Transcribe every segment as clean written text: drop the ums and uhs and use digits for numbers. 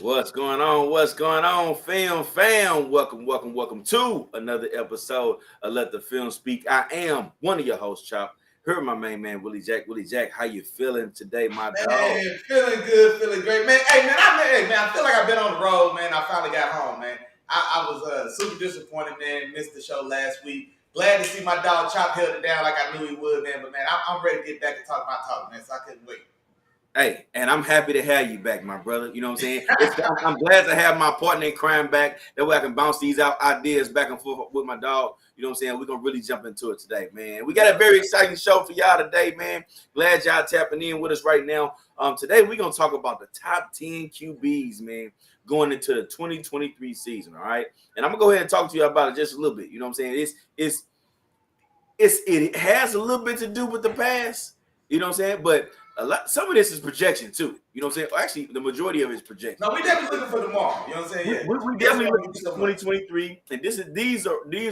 What's going on? What's going on, fam? Welcome to another episode of Let the Film Speak. I am one of your hosts, Chop. Here, my main man, Willie Jack. Willie Jack, how you feeling today, my dog? Man, feeling good, feeling great, man. Hey, man, I feel like I've been on the road, man. I finally got home, man. I was super disappointed, man. Missed the show last week. Glad to see my dog Chop held it down like I knew he would, man. But man, I'm ready to get back and talk my talk, man. So I couldn't wait. Hey, and I'm happy to have you back, my brother. You know what I'm saying? I'm glad to have my partner in crime back. That way I can bounce these ideas back and forth with my dog. You know what I'm saying? We're going to really jump into it today, man. We got a very exciting show for y'all today, man. Glad y'all tapping in with us right now. Today, we're going to talk about the top 10 QBs, man, going into the 2023 season, all right? And I'm going to go ahead and talk to you about it just a little bit. You know what I'm saying? It has a little bit to do with the past. You know what I'm saying? But some of this is projection too. You know what I'm saying? Actually, the majority of it is projection. No, we definitely looking for tomorrow. You know what I'm saying? Yeah. We definitely looking for 2023, and these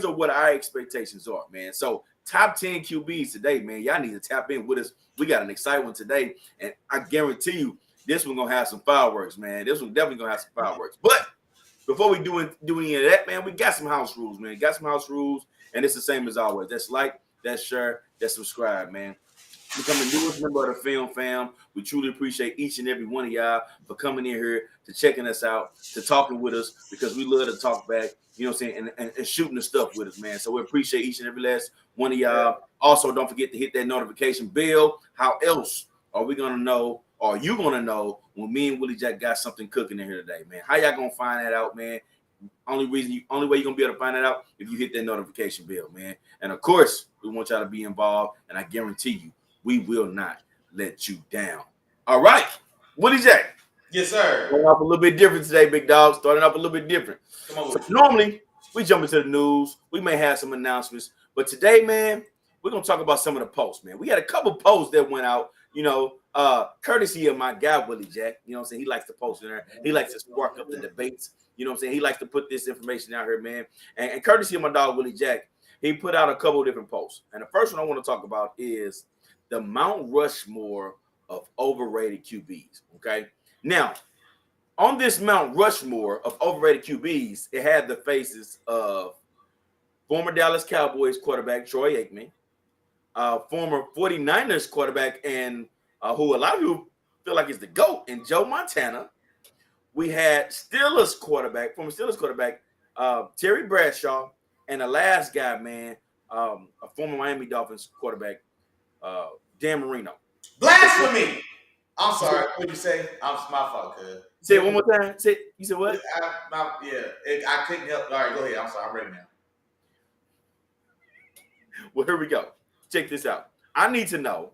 are what our expectations are, man. So top 10 QBs today, man. Y'all need to tap in with us. We got an exciting one today, and I guarantee you this one gonna have some fireworks, man. This one definitely gonna have some fireworks. But before we do any of that, man, we got some house rules, man. Got some house rules, and it's the same as always. That's like, that's share, that's subscribe, man. Become the newest member of the Film Fam. We truly appreciate each and every one of y'all for coming in here, to checking us out, to talking with us, because we love to talk back, you know what I'm saying, and shooting the stuff with us, man. So we appreciate each and every last one of y'all. Also, don't forget to hit that notification bell. How else are we going to know, or are you going to know when me and Willie Jack got something cooking in here today, man? How y'all going to find that out, man? Only way you're going to be able to find that out if you hit that notification bell, man. And, of course, we want y'all to be involved, and I guarantee you, we will not let you down. All right. Willie Jack. Yes, sir. Starting off a little bit different today, big dog. Starting off a little bit different. Come on. So normally, we jump into the news. We may have some announcements. But today, man, we're going to talk about some of the posts, man. We had a couple posts that went out, you know, courtesy of my guy, Willie Jack. You know what I'm saying? He likes to post in there. He likes to spark up the debates. You know what I'm saying? He likes to put this information out here, man. And courtesy of my dog, Willie Jack, he put out a couple of different posts. And the first one I want to talk about is the Mount Rushmore of overrated QBs. Okay. Now, on this Mount Rushmore of overrated QBs, it had the faces of former Dallas Cowboys quarterback Troy Aikman, former 49ers quarterback, and who a lot of you feel like is the GOAT, and Joe Montana. We had former Steelers quarterback, Terry Bradshaw, and the last guy, man, a former Miami Dolphins quarterback, Dan Marino. Blasphemy. I'm sorry. What did you say? It's my fault, cuz. Say it one more time. You said what? I couldn't help. All right, go ahead. I'm sorry. I'm ready now. Well, here we go. Check this out. I need to know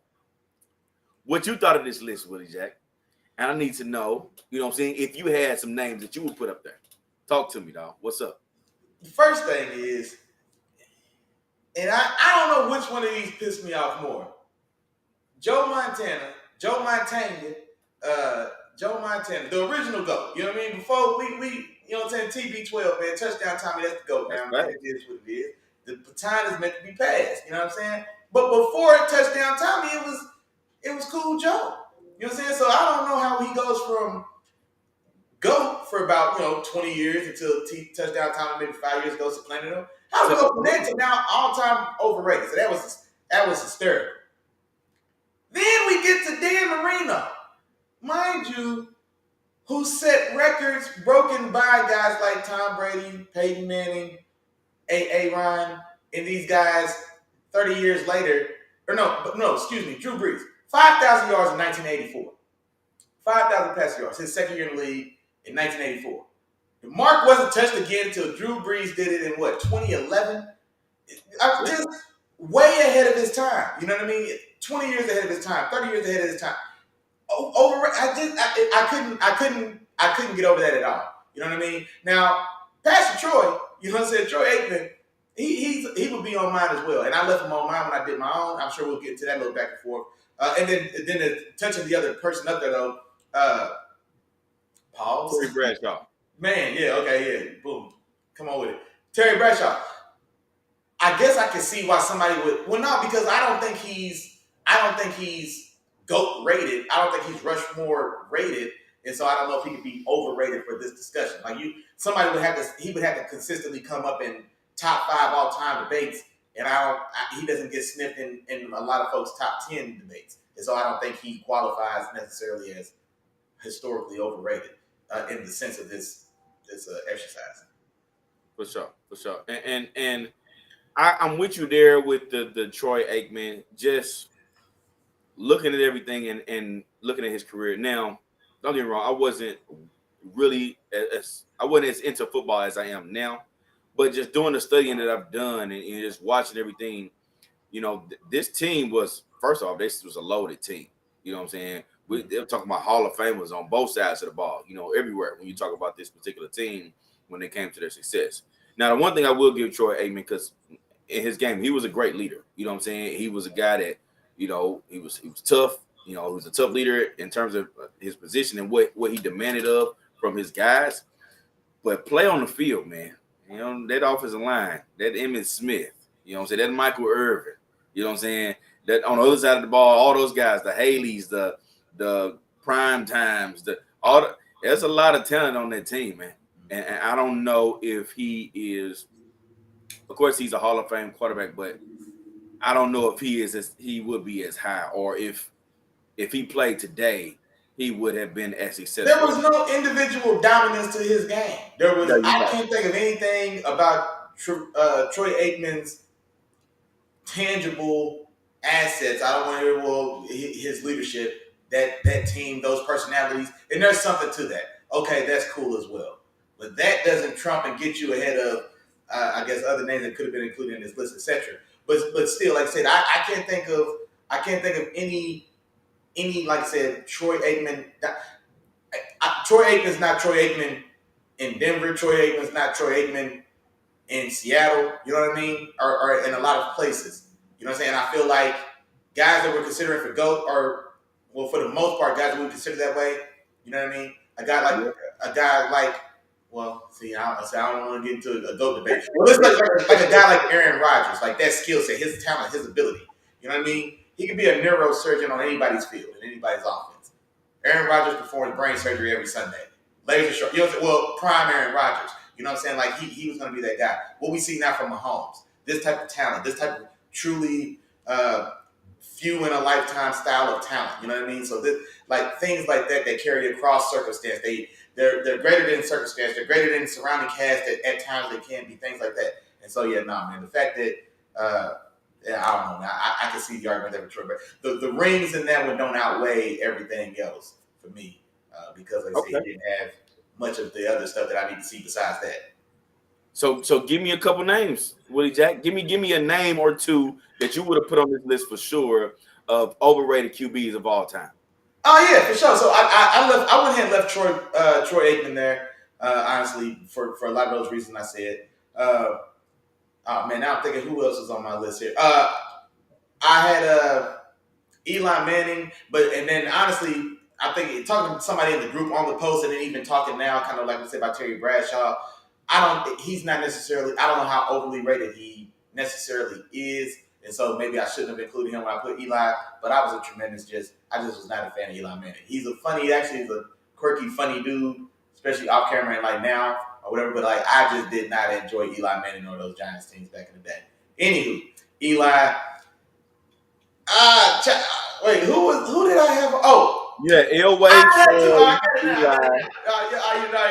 what you thought of this list, Willie Jack. And I need to know, you know what I'm saying, if you had some names that you would put up there. Talk to me, dog. What's up? The first thing is, and I don't know which one of these pissed me off more. Joe Montana, the original GOAT. You know what I mean? Before we you know what I'm saying, TB12, man, touchdown Tommy, that's the GOAT, man. Right. It is what it is. The baton is meant to be passed. You know what I'm saying? But before touchdown Tommy, it was Cool Joe. You know what I'm saying? So I don't know how he goes from GOAT for about 20 years until touchdown Tommy, maybe 5 years ago, supplanted him. How do we go from there to now all time overrated? So that was hysterical. Then we get to Dan Marino, mind you, who set records broken by guys like Tom Brady, Peyton Manning, Ron, and these guys 30 years later. Drew Brees. 5,000 yards in 1984. 5,000 passing yards, his second year in the league in 1984. The mark wasn't touched again until Drew Brees did it in 2011? Just way ahead of his time. You know what I mean? 20 years ahead of his time, 30 years ahead of his time. I couldn't get over that at all. You know what I mean? Now, Pastor Troy, you know what I'm saying? Troy Aikman, he would be on mine as well. And I left him on mine when I did my own. I'm sure we'll get to that a little back and forth. And then touching the other person up there though, Paul. Terry Bradshaw. Man, yeah, okay, yeah. Boom. Come on with it. Terry Bradshaw. I guess I can see why somebody would. Well, no, because I don't think he's GOAT rated. I don't think he's Rushmore rated. And so I don't know if he could be overrated for this discussion. Like somebody he would have to consistently come up in top 5 all time debates, and he doesn't get sniffed in a lot of folks' top 10 debates. And so I don't think he qualifies necessarily as historically overrated in the sense of this exercise. For sure. And I'm with you there with the Troy Aikman, just looking at everything and looking at his career. Now, don't get me wrong, I wasn't as into football as I am now, but just doing the studying that I've done and just watching everything, this team was, first off, this was a loaded team. You know what I'm saying? They're talking about Hall of Famers on both sides of the ball, everywhere when you talk about this particular team when they came to their success. Now, the one thing I will give Troy Aikman, because in his game, he was a great leader. You know what I'm saying? He was a guy that, he was tough. He was a tough leader in terms of his position and what he demanded of from his guys. But play on the field, man. That offensive line, that Emmitt Smith, that Michael Irvin, you know what I'm saying? That on the other side of the ball, all those guys, the Haleys, the prime times, there's a lot of talent on that team, man. And I don't know if he is, of course, he's a Hall of Fame quarterback, but I don't know if he would be as high, or if he played today, he would have been as successful. There was no individual dominance to his game. I can't think of anything about Troy Aikman's tangible assets. I don't want to hear his leadership, that team, those personalities, and there's something to that. Okay, that's cool as well. But that doesn't trump and get you ahead of, I guess, other names that could have been included in this list, etc. But still, like I said, I can't think of any like I said, Troy Aikman. Troy Aikman's not Troy Aikman in Denver. Troy Aikman's not Troy Aikman in Seattle. You know what I mean? Or in a lot of places. You know what I'm saying? I feel like guys that we're considering for GOAT are, well, for the most part, guys that we consider that way. You know what I mean? A guy like, well, see, I don't want to get into a GOAT debate. Well, let's like a guy like Aaron Rodgers, like that skill set, his talent, his ability. You know what I mean? He could be a neurosurgeon on anybody's field, in anybody's offense. Aaron Rodgers performs brain surgery every Sunday. Laser sharp. Well, prime Aaron Rodgers. You know what I'm saying? Like he was going to be that guy. What we see now from Mahomes, this type of talent, this type of truly few in a lifetime style of talent. You know what I mean? So like things like that carry across circumstance. They're greater than circumstance. They're greater than surrounding cast. At times they can be things like that. And so man. The fact that I don't know. Man, I can see the argument there for Troy, but the rings in that one don't outweigh everything else for me because like I say, he didn't have much of the other stuff that I need to see besides that. So give me a couple names, Willie Jack. Give me a name or two that you would have put on this list for sure of overrated QBs of all time. Oh yeah, for sure. So I went ahead and left Troy Aikman there, honestly, for a lot of those reasons I said. Oh man, now I'm thinking who else is on my list here. I had Eli Manning, and then honestly, I think talking to somebody in the group on the post, and then even talking now, kind of like we said about Terry Bradshaw. He's not necessarily. I don't know how overly rated he necessarily is, and so maybe I shouldn't have included him when I put Eli. But I was I just was not a fan of Eli Manning. He's a quirky, funny dude, especially off camera and like now. Or whatever, but like I just did not enjoy Eli Manning or those Giants teams back in the day. Anywho, Eli. Wait, who did I have? Oh, yeah, Elway. I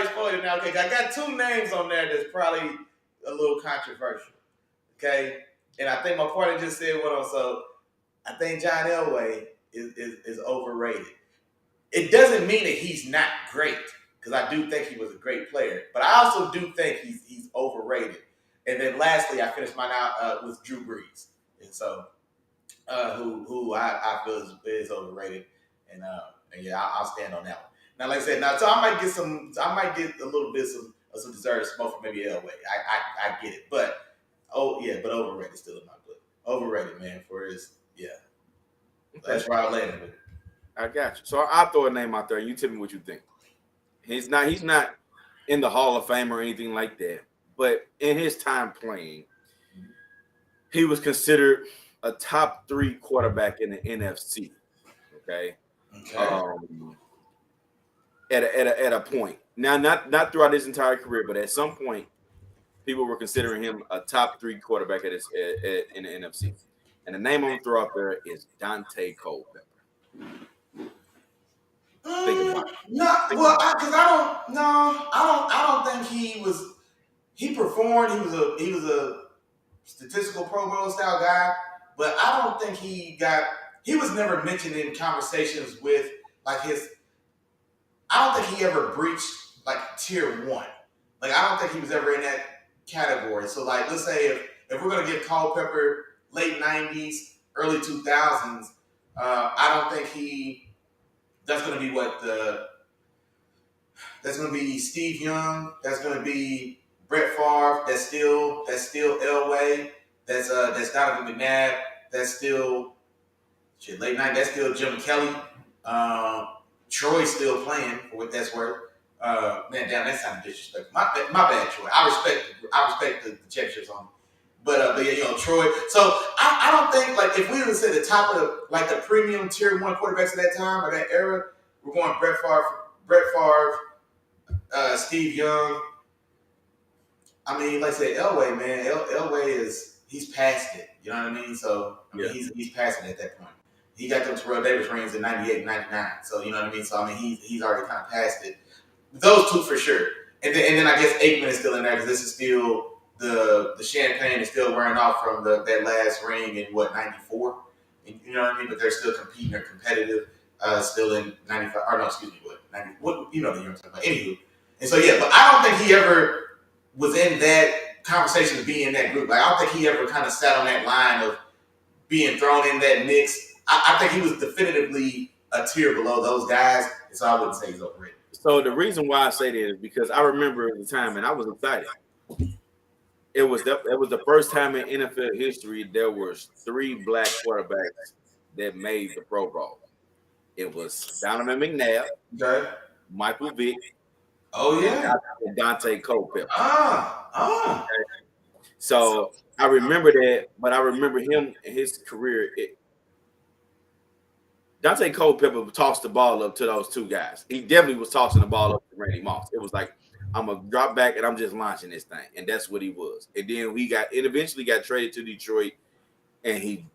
spoiled it now. Okay, I got two names on there that's probably a little controversial. Okay, and I think my partner just said one on. So I think John Elway is overrated. It doesn't mean that he's not great. Because I do think he was a great player, but I also do think he's overrated. And then lastly, I finished mine out with Drew Brees, and so who I feel is overrated, and yeah, I'll stand on that one. Now, like I said, so I might get a little bit of some deserved smoke from maybe Elway. I get it, but overrated still in my book. Overrated, man, for his That's where I landed with it. I got you. So I'll throw a name out there. You tell me what you think. He's not in the Hall of Fame or anything like that, but in his time playing, he was considered a top 3 quarterback in the NFC. Okay. at a point. Now, not throughout his entire career, but at some point, people were considering him a top 3 quarterback in the NFC. And the name I'm gonna throw out there is Dante Culpepper. Think about it. No, Think well, about because I don't. No, I don't think he was. He performed. He was a statistical Pro Bowl style guy, but I don't think he got. He was never mentioned in conversations with like his. I don't think he ever breached like tier one. Like I don't think he was ever in that category. So like, let's say if we're gonna give Culpepper late '90s, early 2000s, I don't think he. That's gonna be what the. That's gonna be Steve Young. That's gonna be Brett Favre. That's still Elway. That's Donovan McNabb. That's still late night. That's still Jim Kelly. Um, Troy's still playing for what that's worth. Man, damn, that sounded disrespectful. My bad, Troy. I respect the championships on him. But yeah, Troy. So I don't think like if we were to say the top of like the premium tier one quarterbacks of that time or that era, we're going Brett Favre, Steve Young. I mean, like I said, Elway, man, Elway he's past it. You know what I mean? So I mean, he's past it at that point. He got them Terrell Davis rings in '98, '99. So you know what I mean? So I mean, he's already kind of past it. Those two for sure. And then I guess Aikman is still in there because this is still the champagne is still wearing off from that last ring in what '94. You know what I mean? But they're still competing. They're competitive. Still in '95. Or no, excuse me, what '90? What you know the year I'm talking about? Anywho, and so yeah, but I don't think he ever was in that conversation to be in that group. Like I don't think he ever kind of sat on that line of being thrown in that mix. I think he was definitively a tier below those guys, and so I wouldn't say he's overrated. So the reason why I say that is because I remember at the time, and I was excited. It was the first time in NFL history there was 3 black quarterbacks that made the Pro Bowl. It was Donovan McNabb, Okay. Michael Vick, Oh yeah. and Dante Culpepper. Ah. So I remember that, but I remember him in his career. Dante Culpepper tossed the ball up to those 2 guys. He definitely was tossing the ball up to Randy Moss. It was like, I'm gonna drop back and I'm just launching this thing, and that's what he was. And then it eventually got traded to Detroit, and he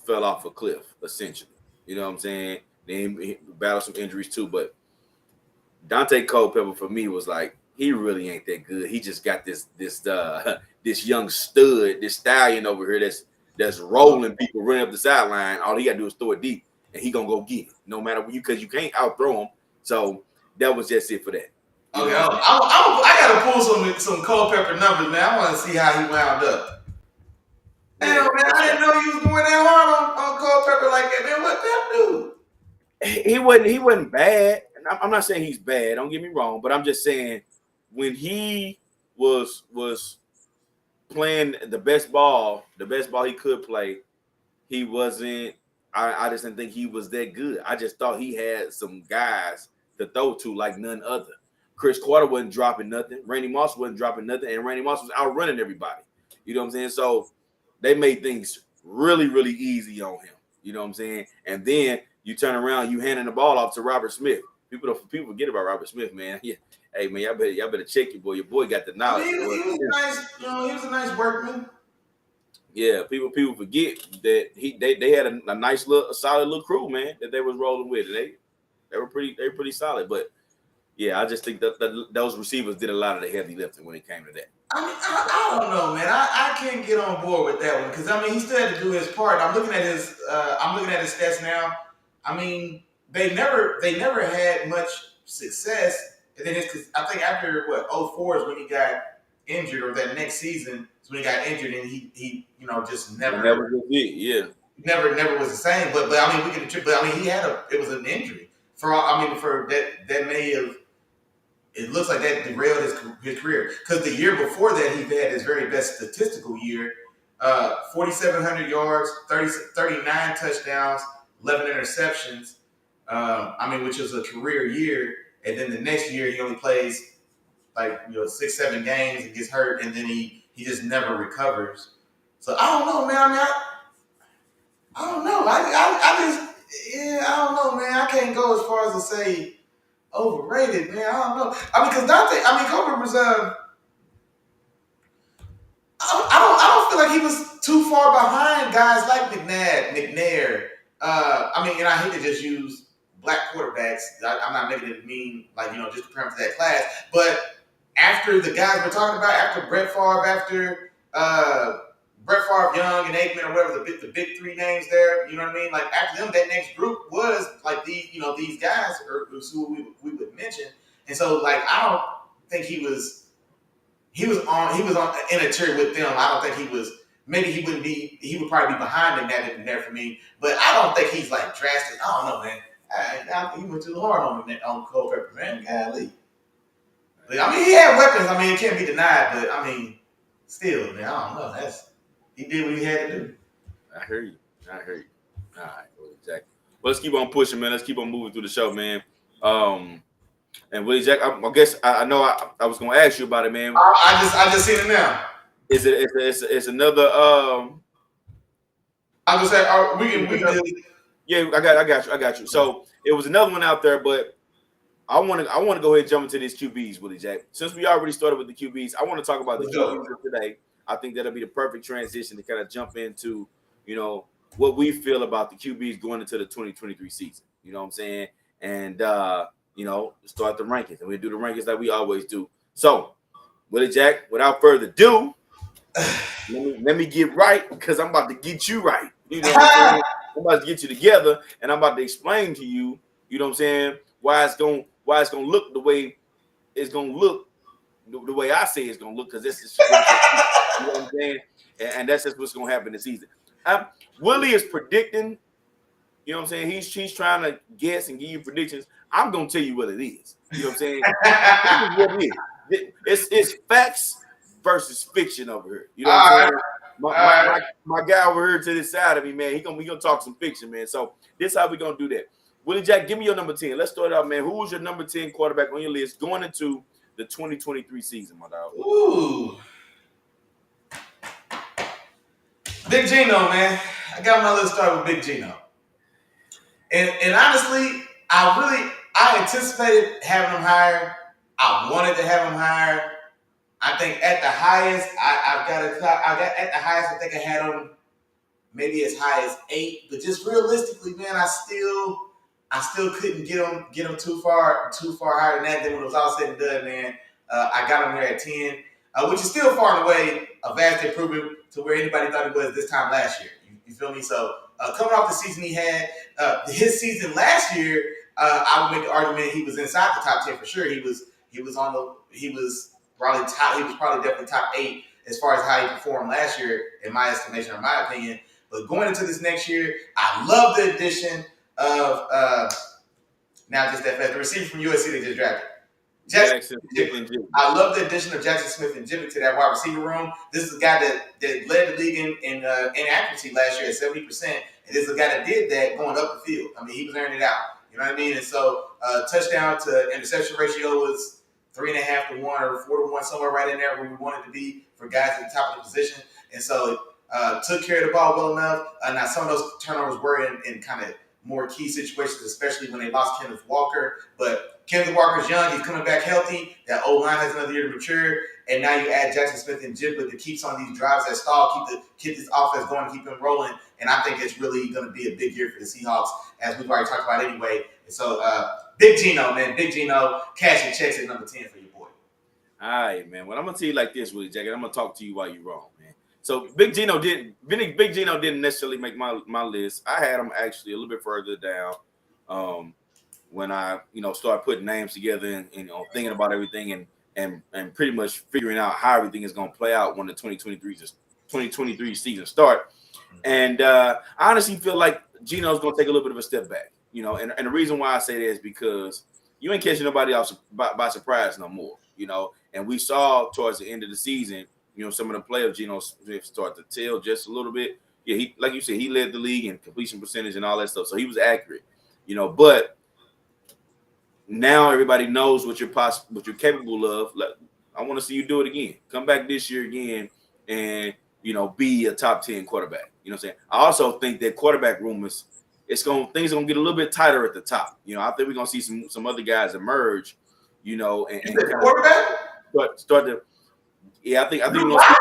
fell off a cliff essentially. You know what I'm saying? Then he battled some injuries too, but Dante Culpepper for me was like he really ain't that good. He just got this this young stud, this stallion over here that's rolling people running up the sideline. All he got to do is throw it deep, and he gonna go get it, no matter what because you can't outthrow him. So that was just it for that. Okay, I gotta pull some Culpepper numbers, man. I want to see how he wound up. Damn, man, I didn't know you was going that hard on Culpepper like that, man. What that do? He wasn't bad. I'm not saying he's bad. Don't get me wrong, but I'm just saying when he was playing the best ball he could play, he wasn't. I just didn't think he was that good. I just thought he had some guys to throw to like none other. Chris Carter wasn't dropping nothing. Randy Moss wasn't dropping nothing, and Randy Moss was outrunning everybody. You know what I'm saying? So they made things really, really easy on him. You know what I'm saying? And then you turn around, you handing the ball off to Robert Smith. People forget about Robert Smith, man. Yeah. Hey man, y'all better check your boy. Your boy got the knowledge. He was nice, he was a nice workman. Yeah, people forget that they had a nice a solid little crew, man, that they was rolling with. They were pretty solid. But yeah, I just think that those receivers did a lot of the heavy lifting when it came to that. I mean, I don't know, man. I can't get on board with that one because I mean he still had to do his part. I'm looking at his stats now. I mean, they never had much success. And then I think after what 04 is when he got injured, or that next season is when he got injured, and he just never was it, yeah. Never was the same. But I mean it was an injury for that may have. It looks like that derailed his career because the year before that he had his very best statistical year, 4,700 yards, 39 touchdowns, 11 interceptions. Which is a career year. And then the next year he only plays 6-7 games and gets hurt, and then he just never recovers. So I don't know, man. I mean, I don't know. I don't know, man. I can't go as far as to say Overrated, man. I don't know. I mean, because Kobe was I don't feel like he was too far behind guys like McNair. I mean, and I hate to just use black quarterbacks. I'm not making it mean like just comparing to that class. But after the guys we're talking about, after Brett Favre, Young, and Aikman, or whatever the big three names there, you know what I mean? Like after them, that next group was like these guys are who we would mention. And so like I don't think he was on in a tier with them. I don't think he was. Maybe he wouldn't be. He would probably be behind them there for me. But I don't think he's like drastic. I don't know, man. He went too hard on Culpepper, man. Golly. I mean, he had weapons. I mean, it can't be denied. But I mean, still, man. I don't know. He did what he had to do. I hear you. All right, exactly. Well, let's keep on pushing, man. Let's keep on moving through the show, man. And Willie Jack, I guess I know I was gonna ask you about it, man. I just seen it now. It's another I just said we can yeah, I got you. So it was another one out there, but I want to go ahead and jump into these QBs, Willie Jack. Since we already started with the QBs, I want to talk about the QBs of today. I think that'll be the perfect transition to kind of jump into, what we feel about the QBs going into the 2023 season. You know what I'm saying? And start the rankings. And we do the rankings like we always do. So, Willie Jack, without further ado, let me get right, because I'm about to get you right. You know what I'm saying? I'm about to get you together, and I'm about to explain to you, you know what I'm saying, why it's gonna look the way it's gonna look, the way I say it's gonna look, because this is you know what I'm saying, and that's just what's gonna happen this season. Willie is predicting, you know what I'm saying. He's trying to guess and give you predictions. I'm gonna tell you what it is. You know what I'm saying? This is what it is. It's facts versus fiction over here. You know what I'm saying? My guy over here to this side of me, man, he gonna talk some fiction, man. So this is how we gonna do that. Willie Jack, give me your number 10. Let's start out, man. Who was your number 10 quarterback on your list going into the 2023 season, my dog? Ooh. Big Gino, man. I got my list started with Big Gino. And honestly, I anticipated having him higher. I wanted to have him higher. I think at the highest, I think I had him maybe as high as 8. But just realistically, man, I still couldn't get him too far higher than that. Then when it was all said and done, man, I got him there at 10, which is still far and away a vast improvement to where anybody thought it was this time last year. You feel me? So coming off the season he had, his season last year, I would make the argument he was inside the top 10 for sure. He was probably definitely top 8 as far as how he performed last year, in my estimation or my opinion. But going into this next year, I love the addition of now just that fast, the receiver from USC they just drafted. Jackson Smith. I love the addition of Jackson Smith and Jimmy to that wide receiver room. This is a guy that led the league in accuracy last year at 70%. And this is a guy that did that going up the field. I mean, he was earning it out. You know what I mean? And so touchdown to interception ratio was 3.5 to 1 or 4 to 1, somewhere right in there where we wanted to be for guys at the top of the position. And so took care of the ball well enough. Now some of those turnovers were in kind of more key situations, especially when they lost Kenneth Walker. But Kenneth Walker's young. He's coming back healthy. That O-line has another year to mature. And now you add Jackson Smith and Jibba to keep some of these drives that stall, keep this offense going, keep them rolling. And I think it's really going to be a big year for the Seahawks, as we've already talked about anyway. And so, Big Gino, man. Big Gino, cashing checks at number 10 for your boy. All right, man. Well, I'm going to tell you like this, Willie Jack, and I'm going to talk to you while you're wrong, man. So Big Gino didn't necessarily make my list. I had him actually a little bit further down when I started putting names together and thinking about everything and pretty much figuring out how everything is going to play out when the 2023 season start. And I honestly feel like Gino's going to take a little bit of a step back, and the reason why I say that is because you ain't catching nobody else by surprise no more, and we saw towards the end of the season, some of the play of Geno Smith start to tell just a little bit. Yeah, he, like you said, he led the league in completion percentage and all that stuff. So he was accurate, but now everybody knows what you're capable of. I want to see you do it again. Come back this year again and, be a top 10 quarterback. You know what I'm saying? I also think that quarterback room things are gonna get a little bit tighter at the top. I think we're gonna see some other guys emerge. And kind of start to. Yeah, I think we're Drew gonna see. Lock?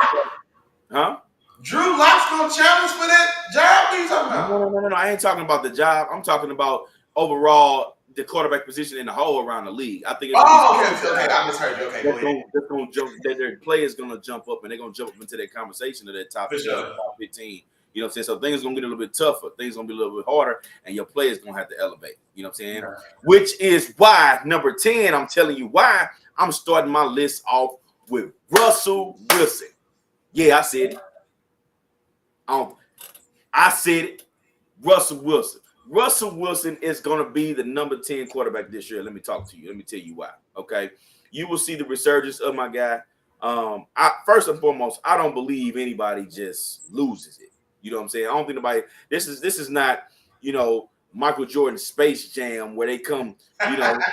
Huh? Drew Lock's gonna challenge for that job? What are you talking about? No. I ain't talking about the job. I'm talking about overall the quarterback position in the whole around the league. I think. Okay. I misheard you. Okay, go ahead. Gonna jump. Their players gonna jump up, and they're gonna jump up into that conversation of that top 15. You know what I'm saying? So things are gonna get a little bit tougher. Things are gonna be a little bit harder, and your players gonna have to elevate. You know what I'm saying? Right. Which is why number 10. I'm telling you why I'm starting my list off with Russell Wilson. Yeah, I said it. I said it. Russell Wilson. Russell Wilson is going to be the number 10 quarterback this year. Let me talk to you. Let me tell you why. Okay. You will see the resurgence of my guy. First and foremost, I don't believe anybody just loses it. You know what I'm saying? I don't think nobody. This is not, Michael Jordan Space Jam where they come,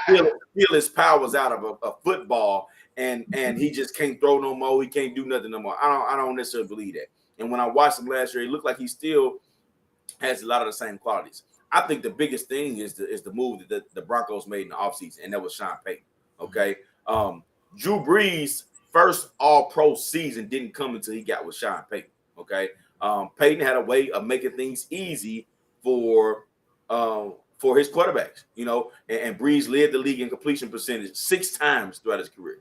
feel his powers out of a football and he just can't throw no more. He can't do nothing no more. I don't necessarily believe that. And when I watched him last year, it looked like he still has a lot of the same qualities. I think the biggest thing is the move that the Broncos made in the offseason, and that was Sean Payton. Okay. Drew Brees' first all-pro season didn't come until he got with Sean Payton. Okay. Payton had a way of making things easy for his quarterbacks, and Brees led the league in completion percentage 6 times throughout his career.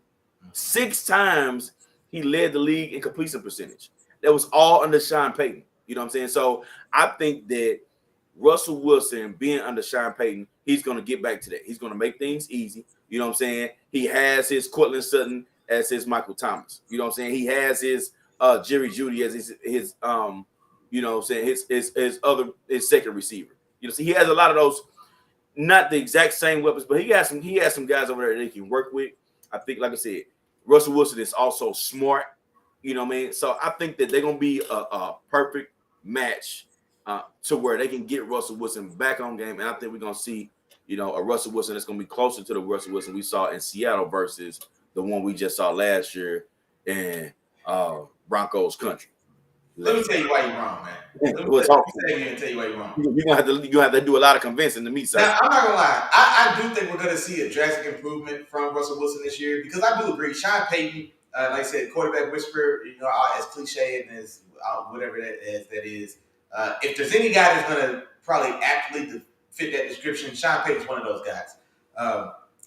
6 times he led the league in completion percentage. That was all under Sean Payton. You know what I'm saying? So I think that Russell Wilson being under Sean Payton, he's going to get back to that. He's going to make things easy. You know what I'm saying? He has his Cortland Sutton as his Michael Thomas. You know what I'm saying? He has his Jerry Jeudy as his you know what I'm saying, his second receiver. So he has a lot of those, not the exact same weapons, but he has some guys over there that he can work with. I think, like I said, Russell Wilson is also smart. You know what I mean? So I think that they're going to be a perfect match to where they can get Russell Wilson back on game. And I think we're going to see, a Russell Wilson that's going to be closer to the Russell Wilson we saw in Seattle versus the one we just saw last year in Broncos country. Let me tell you why you're wrong, man. Let me tell you why you're wrong. You're gonna have to do a lot of convincing to me, sir. Now, I'm not gonna lie. I do think we're gonna see a drastic improvement from Russell Wilson this year because I do agree. Sean Payton, like I said, quarterback whisperer, as cliche and as whatever that is. If there's any guy that's gonna probably aptly fit that description, Sean Payton's one of those guys.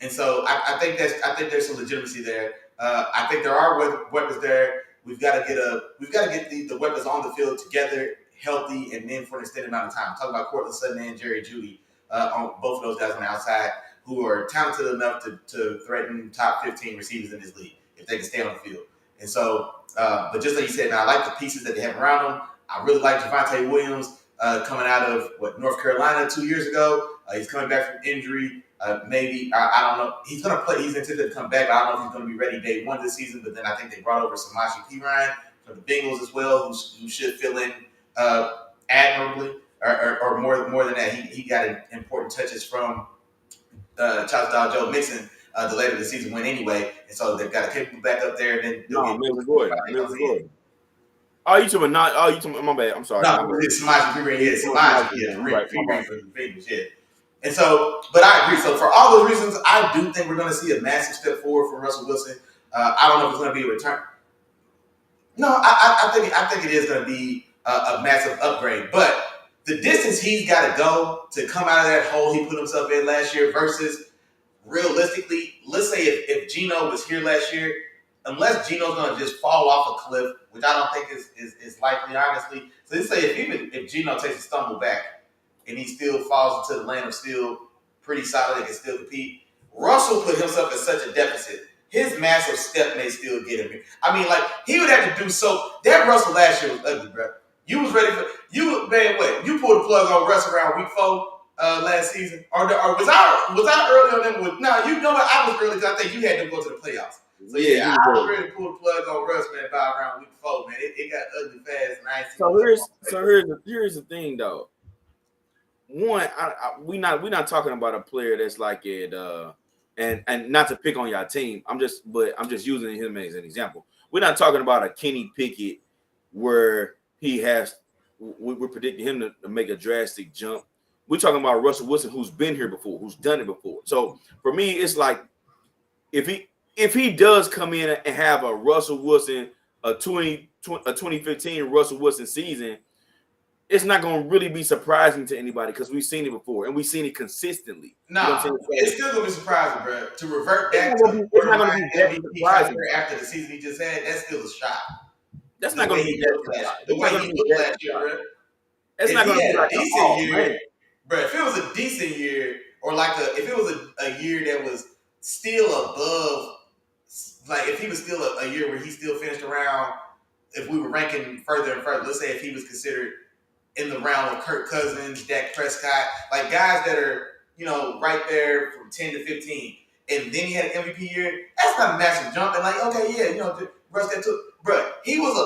And so I think there's some legitimacy there. I think there are weapons there. We've got to get the weapons on the field together, healthy, and then for an extended amount of time. I'm talking about Cortland Sutton and Jerry Jeudy, on both of those guys on the outside who are talented enough to threaten top 15 receivers in this league if they can stay on the field. And so, but just like you said, now I like the pieces that they have around them. I really like Javonte Williams coming out of North Carolina 2 years ago. He's coming back from injury. Maybe I don't know. He's going to play. He's intended to come back. But I don't know if he's going to be ready day one this season. But then I think they brought over Samaje Perine from the Bengals as well, who should fill in admirably, or more than that. He got important touches from Charles Joe Mixon the later of the season went anyway, and so they've got a capable back up there. And then Mills Gordon. Oh, you talking about? Oh, you talking? My bad. I'm sorry. No, it's Samaje Perine. Yeah, Samaje Perine for the Bengals. Yeah. And so, but I agree. So for all those reasons, I do think we're going to see a massive step forward from Russell Wilson. I don't know if it's going to be a return. No, I think it is going to be a massive upgrade. But the distance he's got to go to come out of that hole he put himself in last year versus realistically, let's say if Geno was here last year, unless Geno's going to just fall off a cliff, which I don't think is likely, honestly. So let's say if Geno takes a stumble back, and he still falls into the land of still pretty solid and can still compete. Russell put himself in such a deficit. His massive step may still get him. I mean, like, he would have to do so. That Russell last year was ugly, bro. You was ready for you, man. What you pulled the plug on Russ around week 4 last season, or was I early on them? No, you know what? I was early because I think you had them go to the playoffs. So yeah, I was ready to pull the plug on Russ, man. By around week 4, man, it got ugly fast. Here's the thing, though. One, we're not talking about a player that's like it, and not to pick on your team. I'm just using him as an example. We're not talking about a Kenny Pickett where we're predicting him to make a drastic jump We're talking about Russell Wilson, who's been here before, who's done it before. So for me, it's like if he does come in and have a Russell Wilson, a 2015 Russell Wilson season, it's not going to really be surprising to anybody because we've seen it before and we've seen it consistently. Nah, you know what I'm saying? it's still gonna be surprising, bro. To revert back it's not going to be that MVP surprising after the season he just had, that's still a shock. That's not going to be that. The way he looked last year, bro. It's not going to be like a decent year, bro. If it was a decent year, or if it was a year that was still above, like if he was still a year where he still finished around, if we were ranking further and further, let's say if he was considered in the round of Kirk Cousins, Dak Prescott, like guys that are, right there from 10 to 15, and then he had an MVP year, that's not a massive jump. And like, okay, yeah, Russ that took, bro, he was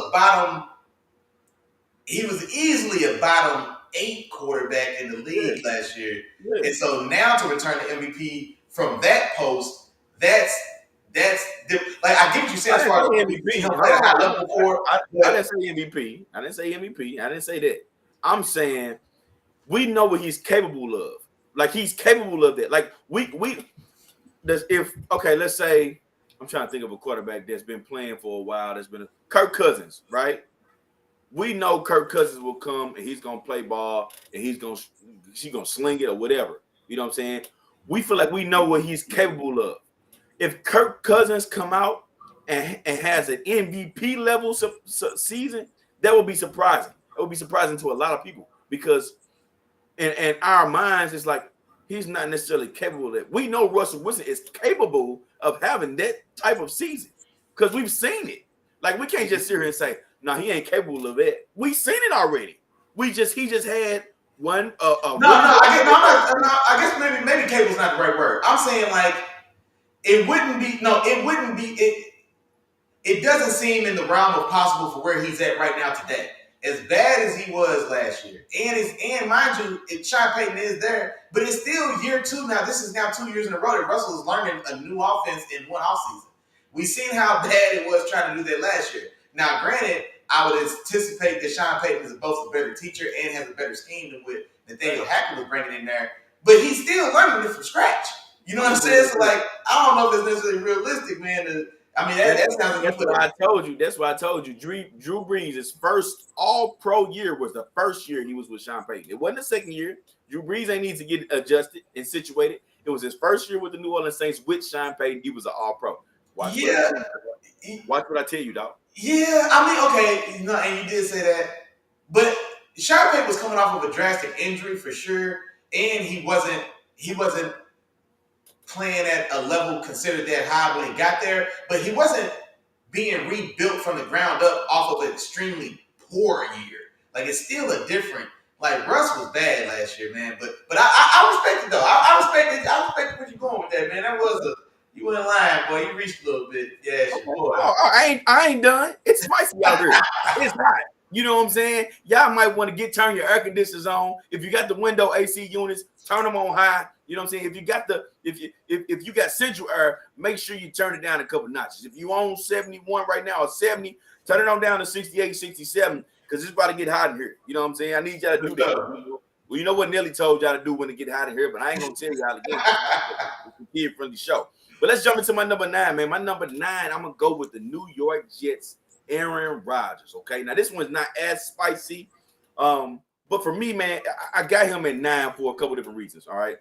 easily a bottom 8 quarterback in the league last year. Yeah. And so now to return to MVP from that post, that's like I get what you said as far as MVP. I didn't say MVP. I didn't say MVP. I didn't say that. I'm saying we know what he's capable of. Like he's capable of that. Like let's say I'm trying to think of a quarterback that's been playing for a while. That's been Kirk Cousins, right? We know Kirk Cousins will come and he's gonna play ball and she's gonna sling it or whatever. You know what I'm saying? We feel like we know what he's capable of. If Kirk Cousins come out and has an MVP level season, that would be surprising. It would be surprising to a lot of people because in our minds, it's like he's not necessarily capable of that. We know Russell Wilson is capable of having that type of season because we've seen it. Like we can't just sit here and say, no, he ain't capable of it. We've seen it already. He just had one. I guess maybe cable's not the right word. I'm saying like it wouldn't be. It doesn't seem in the realm of possible for where he's at right now today. As bad as he was last year, and mind you, Sean Payton is there, but it's still year 2 now. This is now 2 years in a row that Russell is learning a new offense in one offseason. We've seen how bad it was trying to do that last year. Now, granted, I would anticipate that Sean Payton is both a better teacher and has a better scheme than what Nathaniel Hackett was bringing in there, but he's still learning it from scratch. You know what I'm saying? So, like, I don't know if it's necessarily realistic, man. That sounds like That's why I told you. Drew Brees' first All-Pro year was the first year he was with Sean Payton. It wasn't the second year. Drew Brees ain't need to get adjusted and situated. It was his first year with the New Orleans Saints with Sean Payton. He was an All-Pro. Watch what I tell you, dog. Yeah, okay, and you did say that, but Sean Payton was coming off of a drastic injury for sure, and he wasn't playing at a level considered that high when he got there, but he wasn't being rebuilt from the ground up off of an extremely poor year. Like it's still a different. Like Russ was bad last year, man, but I respect it though. I respect where you're going with that, man. That was you went line, boy. You reached a little bit. Yeah, boy. I ain't done. It's spicy out here. It's hot. You know what I'm saying? Y'all might want to turn your air conditioners on. If you got the window AC units, turn them on high. You know what I'm saying? If you got if you got central air, make sure you turn it down a couple notches. If you own 71 right now or 70, turn it on down to 68, 67, because it's about to get hot in here. You know what I'm saying? I need y'all to do that. Well, you know what Nelly told y'all to do when it get hot in here, but I ain't gonna tell y'all again. It's a kid-friendly show. But let's jump into my number 9, man. My number 9, I'm gonna go with the New York Jets, Aaron Rodgers. Okay, now this one's not as spicy, but for me, man, I got him at 9 for a couple different reasons. All right,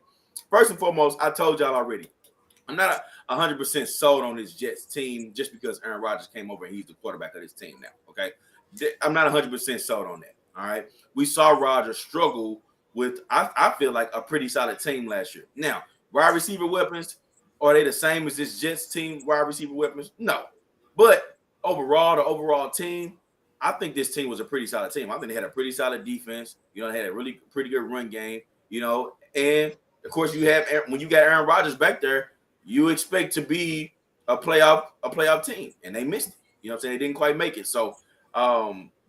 first and foremost, I told y'all already, I'm not 100% sold on this Jets team just because Aaron Rodgers came over and he's the quarterback of this team now. Okay, I'm not 100% sold on that. All right, we saw Rodgers struggle with, I feel like, a pretty solid team last year. Now, wide receiver weapons, are they the same as this Jets team wide receiver weapons? No. But overall, the overall team, I think this team was a pretty solid team. I think they had a pretty solid defense. You know, they had a really pretty good run game, you know. And, of course, when you got Aaron Rodgers back there, you expect to be a playoff team. And they missed it. You know what I'm saying? They didn't quite make it. So,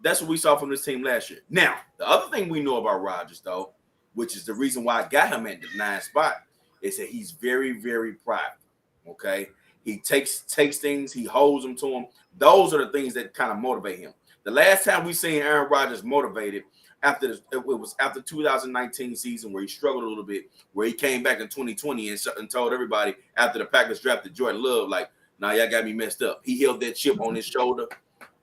that's what we saw from this team last year. Now, the other thing we know about Rodgers, though, which is the reason why I got him at the 9th spot, is that he's very, very private. Okay, he takes things, he holds them to him. Those are the things that kind of motivate him. The last time we seen Aaron Rodgers motivated it was after 2019 season where he struggled a little bit, where he came back in 2020 and told everybody after the Packers drafted Jordan Love, like, nah, y'all got me messed up. He held that chip on his shoulder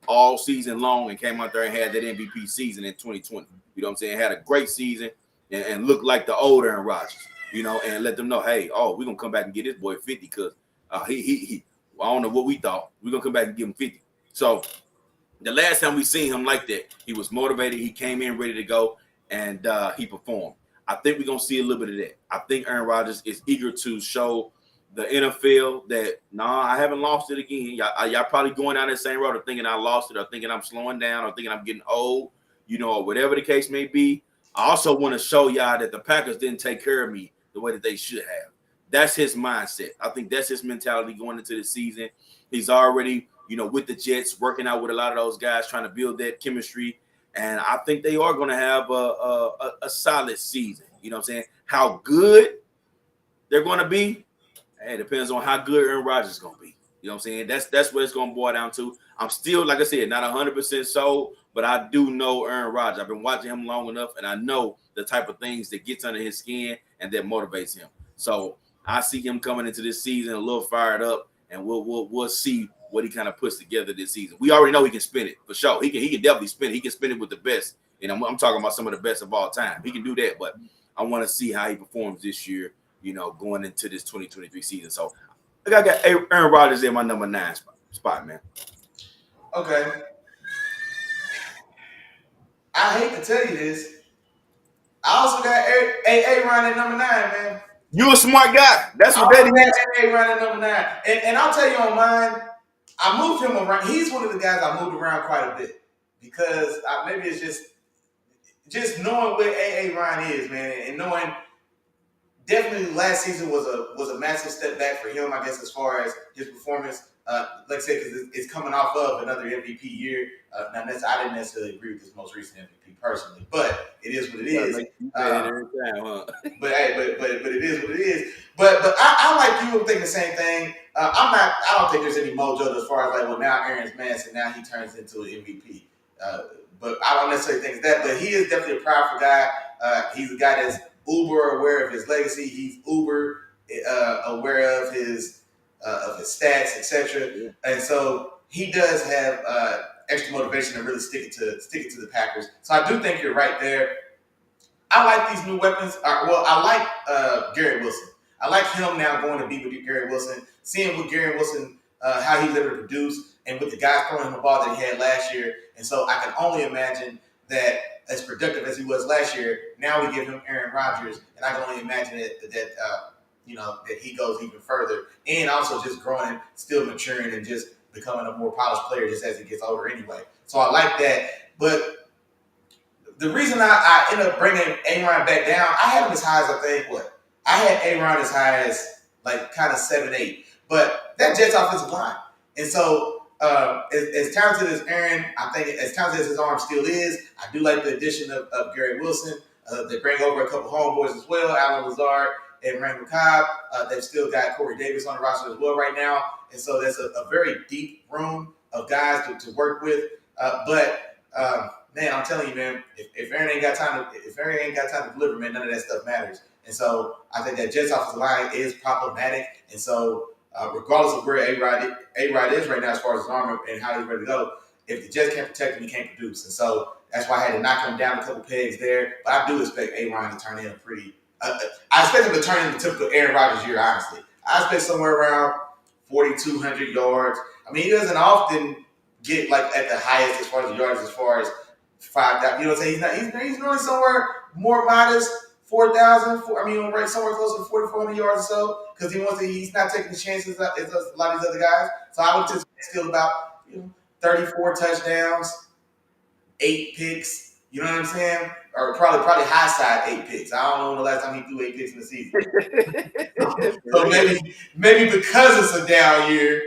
all season long and came out there and had that MVP season in 2020. You know what I'm saying? Had a great season and looked like the old Aaron Rodgers, you know, and let them know, hey, oh, we're going to come back and get this boy 50 because he I don't know what we thought. We're going to come back and give him 50. So the last time we seen him like that, he was motivated. He came in ready to go, and he performed. I think we're going to see a little bit of that. I think Aaron Rodgers is eager to show the NFL that, nah, I haven't lost it again. Y'all probably going down that same road of thinking I lost it or thinking I'm slowing down or thinking I'm getting old, you know, or whatever the case may be. I also want to show y'all that the Packers didn't take care of me the way that they should have. That's his mindset. I think that's his mentality going into the season. He's already, you know, with the Jets, working out with a lot of those guys, trying to build that chemistry. And I think they are going to have a solid season. You know what I'm saying? How good they're going to be, hey, it depends on how good Aaron Rodgers is going to be. You know what I'm saying? That's what it's going to boil down to. I'm still, like I said, not 100% sold, but I do know Aaron Rodgers. I've been watching him long enough, and I know the type of things that gets under his skin and that motivates him. So I see him coming into this season a little fired up, and we'll see what he kind of puts together this season. We already know he can spin it for sure. He can definitely spin it. He can spin it with the best, and I'm talking about some of the best of all time. He can do that, but I want to see how he performs this year, you know, going into this 2023 season. So I got Aaron Rodgers in my number 9 spot, man. Okay. I hate to tell you this. I also got Aaron at number 9, man. You a smart guy. That's what that is. Aaron at number 9. And I'll tell you on mine, I moved him around. He's one of the guys I moved around quite a bit because maybe it's just knowing where Ryan is, man, and knowing definitely last season was a massive step back for him, I guess, as far as his performance. Like I said, because it's coming off of another MVP year. I didn't necessarily agree with this most recent MVP personally, but it is what it is. But it is what it is. But I like you. I'm thinking the same thing. I don't think there's any mojo as far as like, well, now Aaron's mass and now he turns into an MVP. But I don't necessarily think it's that. But he is definitely a powerful guy. He's a guy that's uber aware of his legacy. He's uber aware of his stats, etc. Yeah. And so he does have extra motivation to really stick it to the Packers. So I do think you're right there. I like these new weapons. I like Garrett Wilson. I like him now going to be with Garrett Wilson, seeing what Garrett Wilson, how he's able to produce, and with the guys throwing him the ball that he had last year. And so I can only imagine that as productive as he was last year, now we give him Aaron Rodgers, and I can only imagine that he goes even further, and also just growing, still maturing, and just becoming a more polished player just as he gets older anyway. So I like that. But the reason I ended up bringing Aaron back down, I had him as high as I had Aaron as high as like kind of 7-8, but that Jets offensive line, and so. As talented as Aaron, I think as talented as his arm still is, I do like the addition of Garrett Wilson. They bring over a couple homeboys as well, Alan Lazard and Randall Cobb. They've still got Corey Davis on the roster as well right now. And so that's a very deep room of guys to work with. Man, I'm telling you, man, if Aaron ain't got time to deliver, man, none of that stuff matters. And so I think that Jets offensive line is problematic. And so regardless of where A-Rod is right now as far as his arm and how he's ready to go, if the Jets can't protect him, he can't produce. And so that's why I had to knock him down a couple pegs there. But I do expect A-Rod to turn in I expect him to turn in the typical Aaron Rodgers year, honestly. I expect somewhere around 4,200 yards. I mean, he doesn't often get like at the highest as far as yards, as far as 5,000. You know what I'm saying? He's normally somewhere more modest, 4,000. Right somewhere close to 4,400 yards or so, because he's not taking the chances as a lot of these other guys. So I would just still about 34 touchdowns, 8 picks. You know what I'm saying? Or probably high side 8 picks. I don't know when the last time he threw 8 picks in the season. So maybe because it's a down year,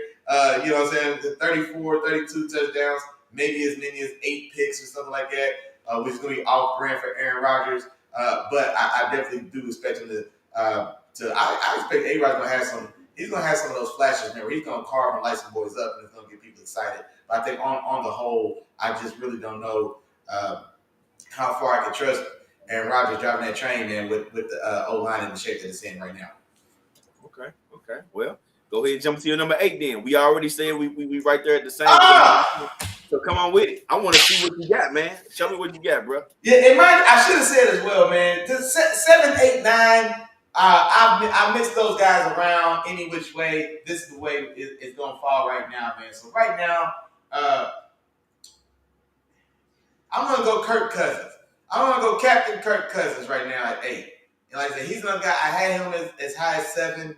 you know what I'm saying? The 34, 32 touchdowns, maybe as many as 8 picks or something like that, which is going to be off brand for Aaron Rodgers. But I definitely do expect him to. I expect A-Rod's going to have some. He's going to have some of those flashes, man, where he's going to carve and light some boys up, and it's going to get people excited. But I think on the whole, I just really don't know how far I can trust Aaron Rodgers driving that train, man, with the O-line in the shape that it's in right now. Okay. Well, go ahead and jump to your number 8 then. We already said we right there at the same. Ah! So come on with it. I want to see what you got, man. Show me what you got, bro. Yeah, I should have said as well, man. 7, 8, 9. I mix those guys around any which way. This is the way it's going to fall right now, man. So right now, I'm going to go Kirk Cousins. I'm going to go Captain Kirk Cousins right now at 8. And like I said, he's another guy. I had him as high as 7.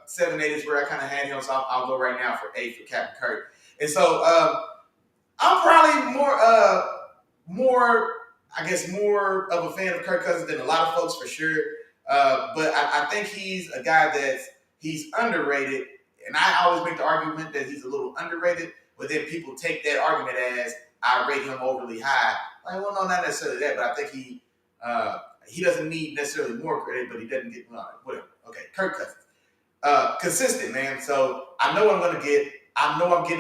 7, 8 is where I kind of had him. So I'll go right now for 8 for Captain Kirk. And so I'm probably more of a fan of Kirk Cousins than a lot of folks for sure. But I think he's a guy he's underrated. And I always make the argument that he's a little underrated, but then people take that argument as I rate him overly high. Like, well, no, not necessarily that, but I think he doesn't need necessarily more credit, but he doesn't get whatever. Okay, Kirk Cousins. Consistent, man. So I know I'm getting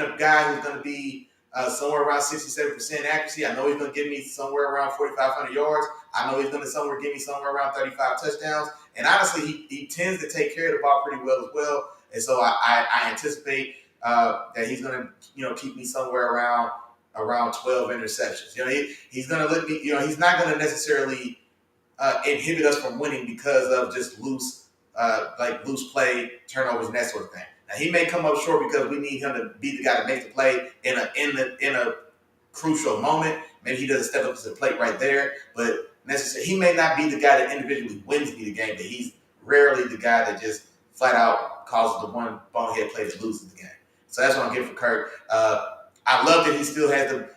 a guy who's going to be somewhere around 67% accuracy. I know he's going to give me somewhere around 4,500 yards. I know he's going to give me somewhere around 35 touchdowns. And honestly, he tends to take care of the ball pretty well as well. And so I anticipate that he's going to keep me somewhere around 12 interceptions. He's going to let me. He's not going to necessarily inhibit us from winning because of just loose play, turnovers, and that sort of thing. Now, he may come up short because we need him to be the guy that makes the play in a crucial moment. Maybe he doesn't step up to the plate right there, but he may not be the guy that individually wins me the game, but he's rarely the guy that just flat out causes the one bonehead play that loses the game. So that's what I'm getting for Kirk. I love that he still has the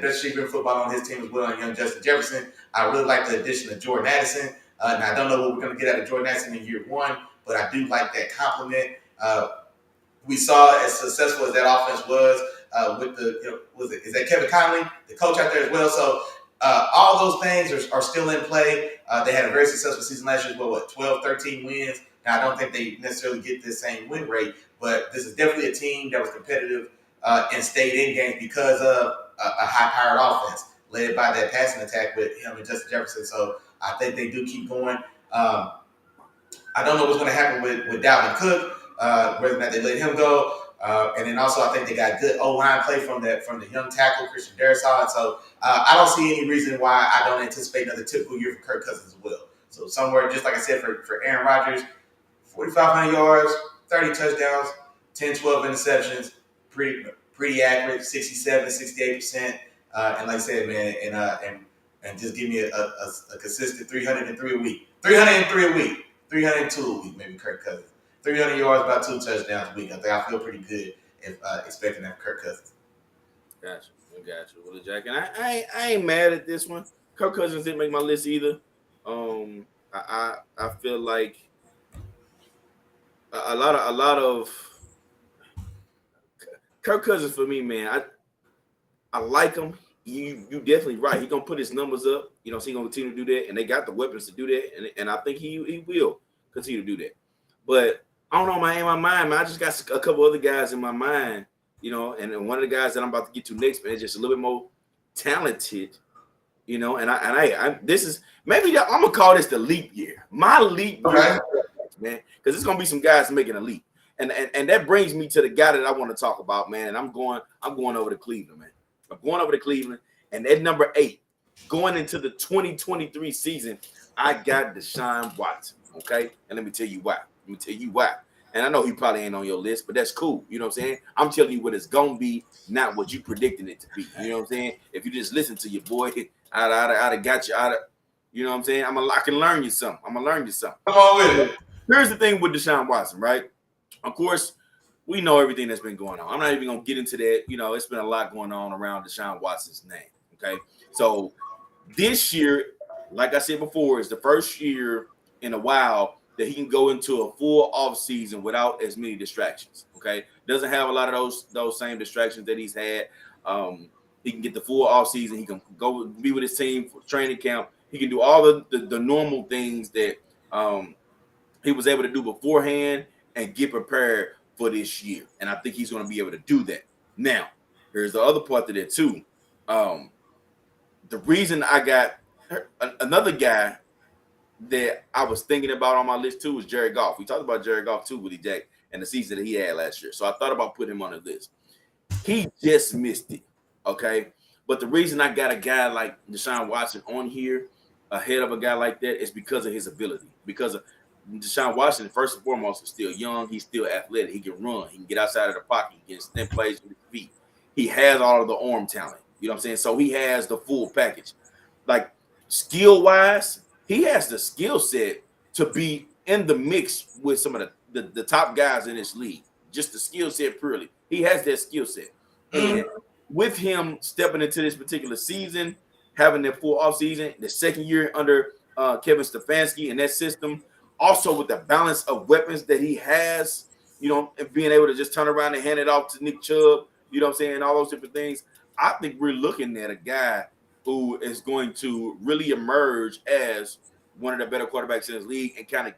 best receiver in football on his team as well, young Justin Jefferson. I really like the addition of Jordan Addison. Now, I don't know what we're going to get out of Jordan Addison in year 1, but I do like that compliment. We saw as successful as that offense was with is that Kevin Conley, the coach out there as well. So all those things are still in play. They had a very successful season last year with 12, 13 wins. Now, I don't think they necessarily get the same win rate, but this is definitely a team that was competitive and stayed in games because of a high-powered offense led by that passing attack with him and Justin Jefferson. So I think they do keep going. I don't know what's going to happen with Dalvin Cook, whether or not they let him go. And then also I think they got good O-line play from the young tackle, Christian Darrisaw. And so I don't see any reason why I don't anticipate another typical year for Kirk Cousins as well. So somewhere, just like I said, for Aaron Rodgers, 4,500 yards, 30 touchdowns, 10, 12 interceptions, pretty accurate, 67, 68%. And like I said, man, and just give me a consistent 303 a week. 303 a week. 302 a week, maybe Kirk Cousins. 300 yards, about 2 touchdowns a week. I think I feel pretty good if expecting that Kirk Cousins. Gotcha. Well, Jack, and I ain't mad at this one. Kirk Cousins didn't make my list either. I feel like a lot of Kirk Cousins for me, man. I like him. You definitely right. He's gonna put his numbers up. So he's gonna continue to do that, and they got the weapons to do that, and I think he will continue to do that. But I don't know, man. In my mind, man, I just got a couple other guys in my mind, and one of the guys that I'm about to get to next, man, is just a little bit more talented, and I this is maybe I'm gonna call this the leap year, my leap year, man, because it's gonna be some guys making a leap, and that brings me to the guy that I want to talk about, man. And I'm going over to Cleveland, man. I'm going over to Cleveland, and at number 8, going into the 2023 season, I got Deshaun Watson. Okay, and let me tell you why. And I know he probably ain't on your list, but that's cool. You know what I'm saying? I'm telling you what it's gonna be, not what you predicting it to be. You know what I'm saying? If you just listen to your boy, I'd have got you out of. You know what I'm saying? I can learn you something. I'm gonna learn you something. Come on with it. Here's the thing with Deshaun Watson, right? Of course, we know everything that's been going on. I'm not even gonna get into that. It's been a lot going on around Deshaun Watson's name. Okay, so this year, like I said before, is the first year in a while that he can go into a full off season without as many distractions. Okay, doesn't have a lot of those same distractions that he's had. He can get the full off season. He can go be with his team for training camp. He can do all the normal things that he was able to do beforehand and get prepared for this year. And I think he's going to be able to do that. Now, here's the other part of that too. The reason I got another guy that I was thinking about on my list too was Jared Goff. We talked about Jared Goff too, Willie Jack, and the season that he had last year. So I thought about putting him on the list. He just missed it. Okay. But the reason I got a guy like Deshaun Watson on here ahead of a guy like that is because of his ability. Because of Deshaun Watson, first and foremost, is still young. He's still athletic. He can run. He can get outside of the pocket. He can extend plays with his feet. He has all of the arm talent. You know what I'm saying? So he has the full package. Like skill wise, he has the skill set to be in the mix with some of the top guys in this league. Just the skill set purely. He has that skill set. And with him stepping into this particular season, having that full offseason, the second year under Kevin Stefanski and that system, also with the balance of weapons that he has, you know, and being able to just turn around and hand it off to Nick Chubb, you know what I'm saying, all those different things. I think we're looking at a guy who is going to really emerge as one of the better quarterbacks in this league and kind of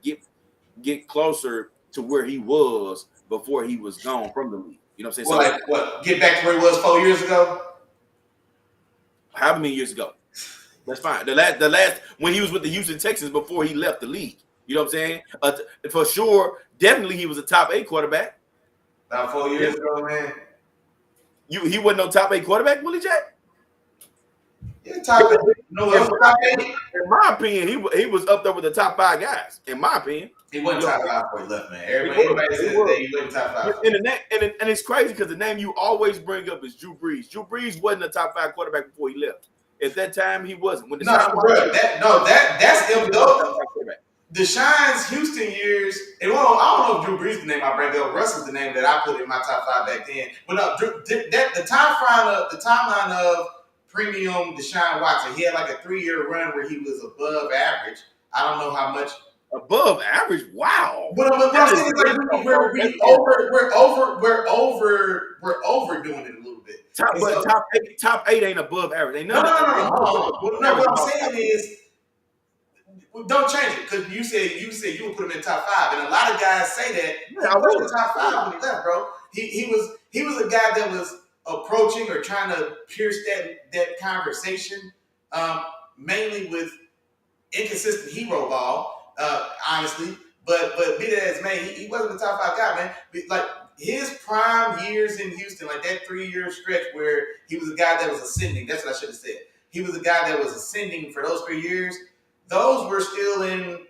get closer to where he was before he was gone from the league. You know what I'm saying? Well, So, like what? Get back to where he was 4 years ago? how many years ago? That's fine. The last when he was with the Houston Texans before he left the league. You know what I'm saying? For sure, definitely he was a top 8 quarterback. About 4 years ago, man. He wasn't no top 8 quarterback, Willie Jack? Yeah, top 8. No, it was top 8. In my opinion, he was up there with the top 5 guys. In my opinion, he wasn't top 5 before he left, man. Everybody says that he wasn't top 5. And it's crazy because the name you always bring up is Drew Brees. Drew Brees wasn't a top 5 quarterback before he left. At that time, he wasn't. When that's him. Deshaun's Houston years, and well, I don't know if Drew Brees the name I bring up. Russell's the name that I put in my top 5 back then. But no, the timeline of premium Deshaun Watson, he had like a 3-year run where he was above average. I don't know how much above average. Wow. But I'm saying is like we're overdoing it a little bit. Top 8 ain't above average. Ain't no. What I'm saying is, don't change it because you said you would put him in top 5, and a lot of guys say that. Yeah, I was in top 5 when he left, bro. He was a guy that was approaching or trying to pierce that conversation, mainly with inconsistent hero ball, honestly. But be that as may, he wasn't the top 5 guy, man. Like his prime years in Houston, like that 3-year stretch where he was a guy that was ascending. That's what I should have said. He was a guy that was ascending for those 3 years. Those were still in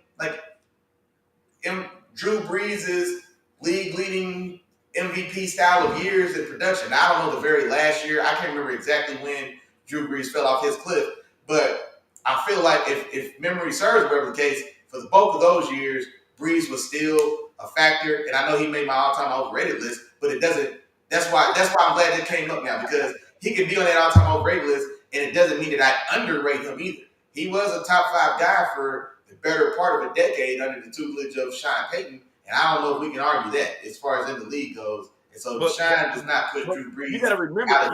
Drew Brees' league-leading MVP style of years in production. I don't know the very last year. I can't remember exactly when Drew Brees fell off his cliff, but I feel like if memory serves, whatever the case, for the bulk of those years, Brees was still a factor. And I know he made my all-time overrated list, but it doesn't. That's why I'm glad that came up now because he could be on that all-time overrated list, and it doesn't mean that I underrate him either. He was a top 5 guy for the better part of a decade under the tutelage of Sean Payton, and I don't know if we can argue that as far as in the league goes. And so Deshaun does not put Drew Brees out of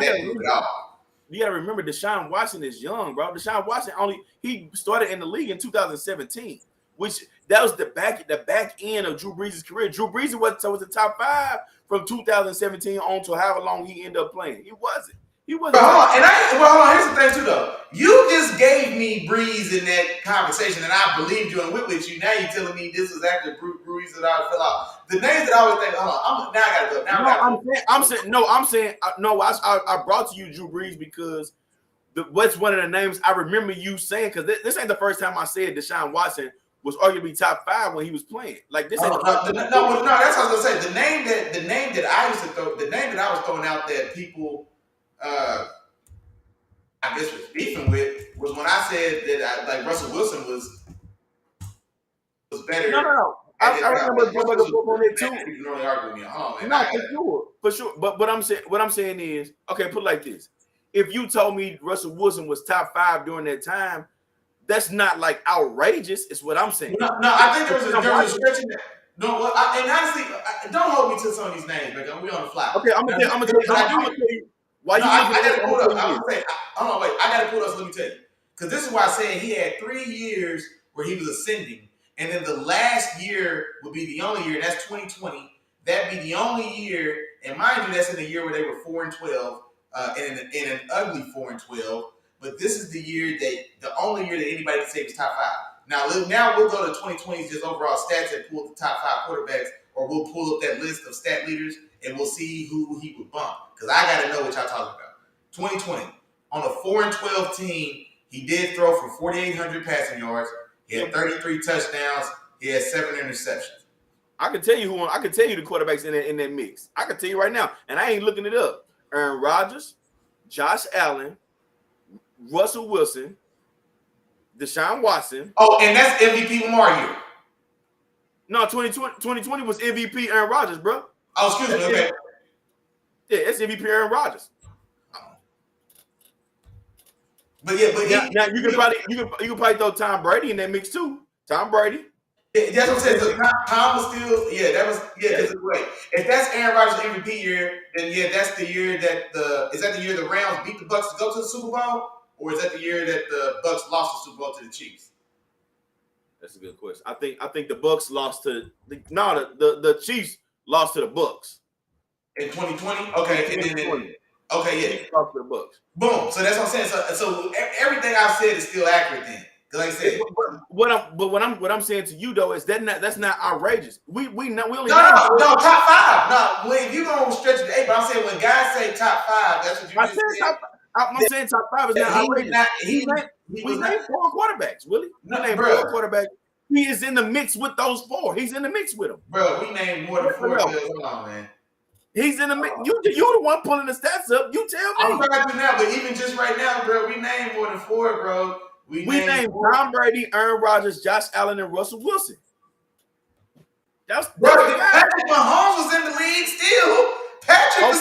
that group at all. You got to remember, Deshaun Watson is young, bro. Deshaun Watson he started in the league in 2017, which that was the back end of Drew Brees' career. Drew Brees was the top 5 from 2017 on to however long he ended up playing. He wasn't. Hold on. Here's the thing too, though. You just gave me Brees in that conversation, and I believed you and went with you. Now you're telling me this was after Brees that I fell out. The names that I always think, hold on, now I gotta go. I brought to you Drew Brees because what's one of the names I remember you saying, because this ain't the first time I said Deshaun Watson was arguably top 5 when he was playing. Like this. That's what I was gonna say. The name that I used to throw, the name that I was throwing out that people. I guess was beefing with was when I said that Russell Wilson was better. No. I remember on it too. You can only argue with me. For sure. But what I'm saying is, okay, put it like this: if you told me Russell Wilson was top 5 during that time, that's not like outrageous. It's what I'm saying. No, I think there was a stretch in that. No, and honestly, don't hold me to some of these names, man. We on the fly. Okay, I'm gonna tell you. Why you? I gotta pull it up. Hold on, wait. I gotta pull it up. So let me tell you, because this is why I said he had 3 years where he was ascending, and then the last year would be the only year. And that's 2020. That'd be the only year, and mind you, that's in the year where they were 4-12, in an ugly 4-12. but this is the only year that anybody can say was top 5. Now we'll go to 2020's just overall stats and pull the top 5 quarterbacks, or we'll pull up that list of stat leaders and we'll see who he would bump. Because I got to know what y'all talking about. 2020, on a 4-12 team, he did throw for 4,800 passing yards. He had 33 touchdowns. He had 7 interceptions. I can tell you the quarterbacks in that mix. I can tell you right now, and I ain't looking it up. Aaron Rodgers, Josh Allen, Russell Wilson, Deshaun Watson. Oh, and that's MVP Lamar year. No, 2020 was MVP Aaron Rodgers, bro. Oh, excuse me. Okay. Yeah, it's MVP Aaron Rodgers. But now you can probably throw Tom Brady in that mix too. Tom Brady. Yeah, that's what I'm saying. So Tom was still, wait. If that's Aaron Rodgers' MVP year, then that's the year that is that the year the Rams beat the Bucs to go to the Super Bowl, or is that the year that the Bucs lost the Super Bowl to the Chiefs? That's a good question. I think the Bucs lost to the Chiefs lost to the Bucs in 2020. Okay, okay, yeah, lost to the Bucs. Boom. So that's what I'm saying. So everything I said is still accurate then. Like I said, what I'm saying to you though is that's not outrageous. We only no top 5. No, if you gonna stretch it to 8, but I'm saying when guys say top 5, that's what you said. I'm saying top 5 is not outrageous. We named 4 quarterbacks, Willie. We named 4 quarterbacks. He is in the mix with those 4. He's in the mix with them. Bro, we named more than 4. Hold on, man. He's in the mix. You're the one pulling the stats up. You tell me. I'm trying to now, but even just right now, bro, we named more than 4, bro. We named Tom Brady, Aaron Rodgers, Josh Allen, and Russell Wilson. Patrick Mahomes was in the league still. Patrick was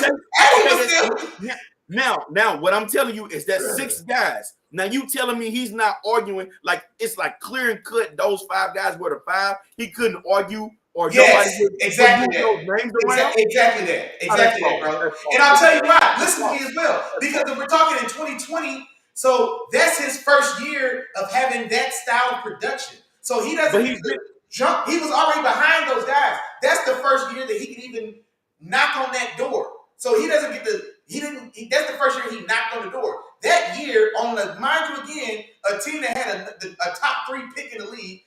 still. Now, what I'm telling you is that 6 guys. Now you telling me he's not arguing like it's like clear and cut. Those 5 guys were the 5. He couldn't argue or nobody would exactly those names around. Exactly that, bro. And I'll tell you why. Listen to me as well, because if we're talking in 2020. So that's his first year of having that style of production. So he doesn't jump. He was already behind those guys. That's the first year that he can even knock on that door. So he doesn't get that's the first year he knocked on the door. That year, mind you again, a team that had a top 3 pick in the league.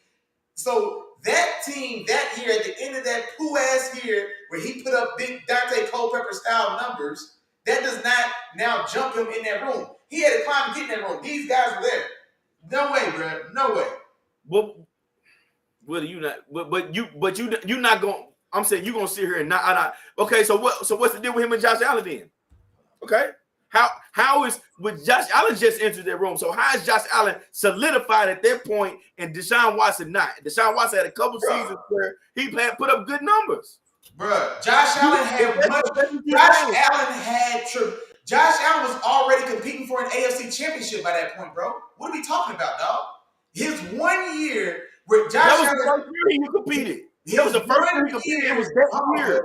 So that team that year, at the end of that poo-ass year where he put up big Dante Culpepper style numbers, that does not now jump him in that room. He had to climb and get in that room. These guys were there. No way, bro. No way. Well, you not. But you not going. I'm saying you gonna sit here and not. Okay, so what's the deal with him and Josh Allen then? Okay, how is with Josh Allen just entered that room? So how is Josh Allen solidified at that point and Deshaun Watson not? Deshaun Watson had a couple seasons where he put up good numbers. Bruh, Josh Allen was already competing for an AFC championship by that point, bro. What are we talking about, dog? His 1 year where Josh Allen was the first year he competed. That was the first year he competed. It was that year.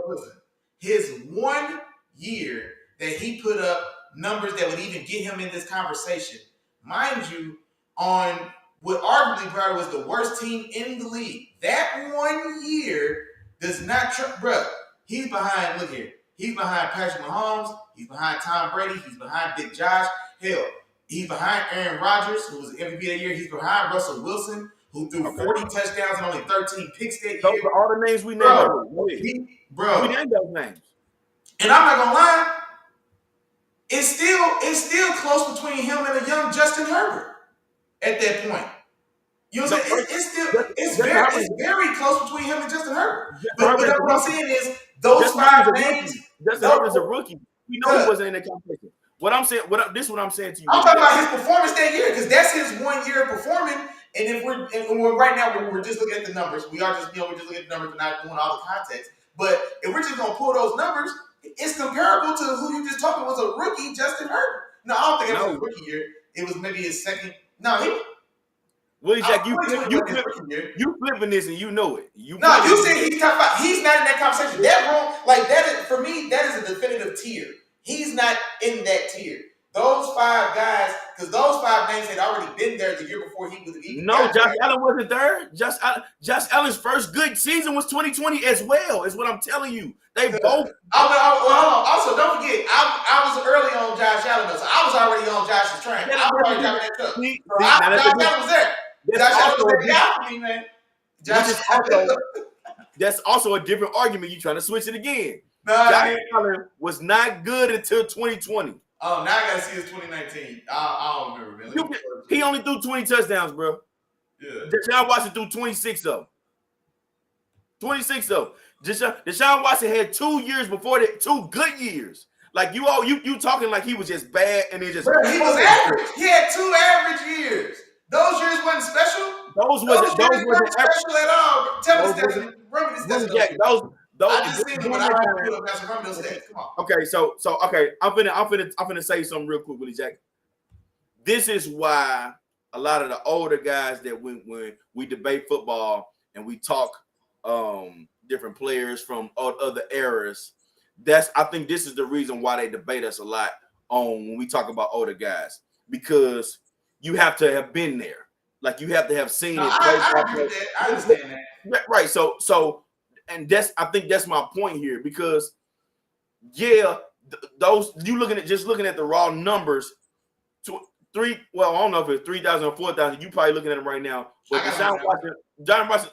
His 1 year that he put up numbers that would even get him in this conversation, mind you, on what arguably probably was the worst team in the league. That 1 year does not, bro. He's behind. Look here. He's behind Patrick Mahomes. He's behind Tom Brady. He's behind Big Josh. Hell, he's behind Aaron Rodgers, who was the MVP that year. He's behind Russell Wilson, who threw 40 touchdowns and only 13 picks that year. Those are all the names we named. Bro, we named those names. And I'm not gonna lie, it's still close between him and a young Justin Herbert at that point. You know what I'm saying? It's very close between him and Justin Herbert. But what I'm saying is those 5 names. Justin Herbert's a rookie. We know he wasn't in that competition. This is what I'm saying to you. I'm talking about his performance that year, because that's his 1 year of performing. And if we're right now we're just looking at the numbers. We are just we're just looking at the numbers. We're not doing all the context. But if we're just gonna pull those numbers, it's comparable to who you just talked about was a rookie, Justin Herbert. No, I don't think it was a rookie year. It was maybe his second. No, Willie Jack, you flipping this and you know it. You said he's top 5. He's not in that conversation. That room, like that is for me, that is a definitive tier. He's not in that tier. Those 5 guys, because those 5 names had already been there the year before he was even. No, Josh Allen wasn't there. Josh Allen's first good season was 2020 as well, is what I'm telling you. They both. Also, don't forget, I was early on Josh Allen. Allen. So I was already on Josh's train. I was already driving that truck. Josh Allen was there. Josh Allen was there for me, man. That's also a different argument. You trying to switch it again. Nah, Josh Allen was not good until 2020. Oh, now I gotta see his 2019. I don't remember, man. He only threw 20 touchdowns, bro. Yeah. Deshaun Watson threw 26 of them. 26 of them. Deshaun Watson had 2 years before that, 2 good years. Like you talking like he was just bad and then just. Bro, he was average. He had 2 average years. Those years wasn't special. Those wasn't special at all. Tell me this. Remember this. I just seen it, but I have to put up some remember those stats. Come on. Okay, so okay, I'm finna say something real quick, Willie Jack. This is why a lot of the older guys that when we debate football and we talk different players from other eras, I think this is the reason why they debate us a lot on when we talk about older guys, because you have to have been there. Like you have to have seen it. I understand that. Right. So and I think that's my point here, because those you looking at the raw numbers, I don't know if it's 3,000 or 4,000. You probably looking at them right now. But John Watson,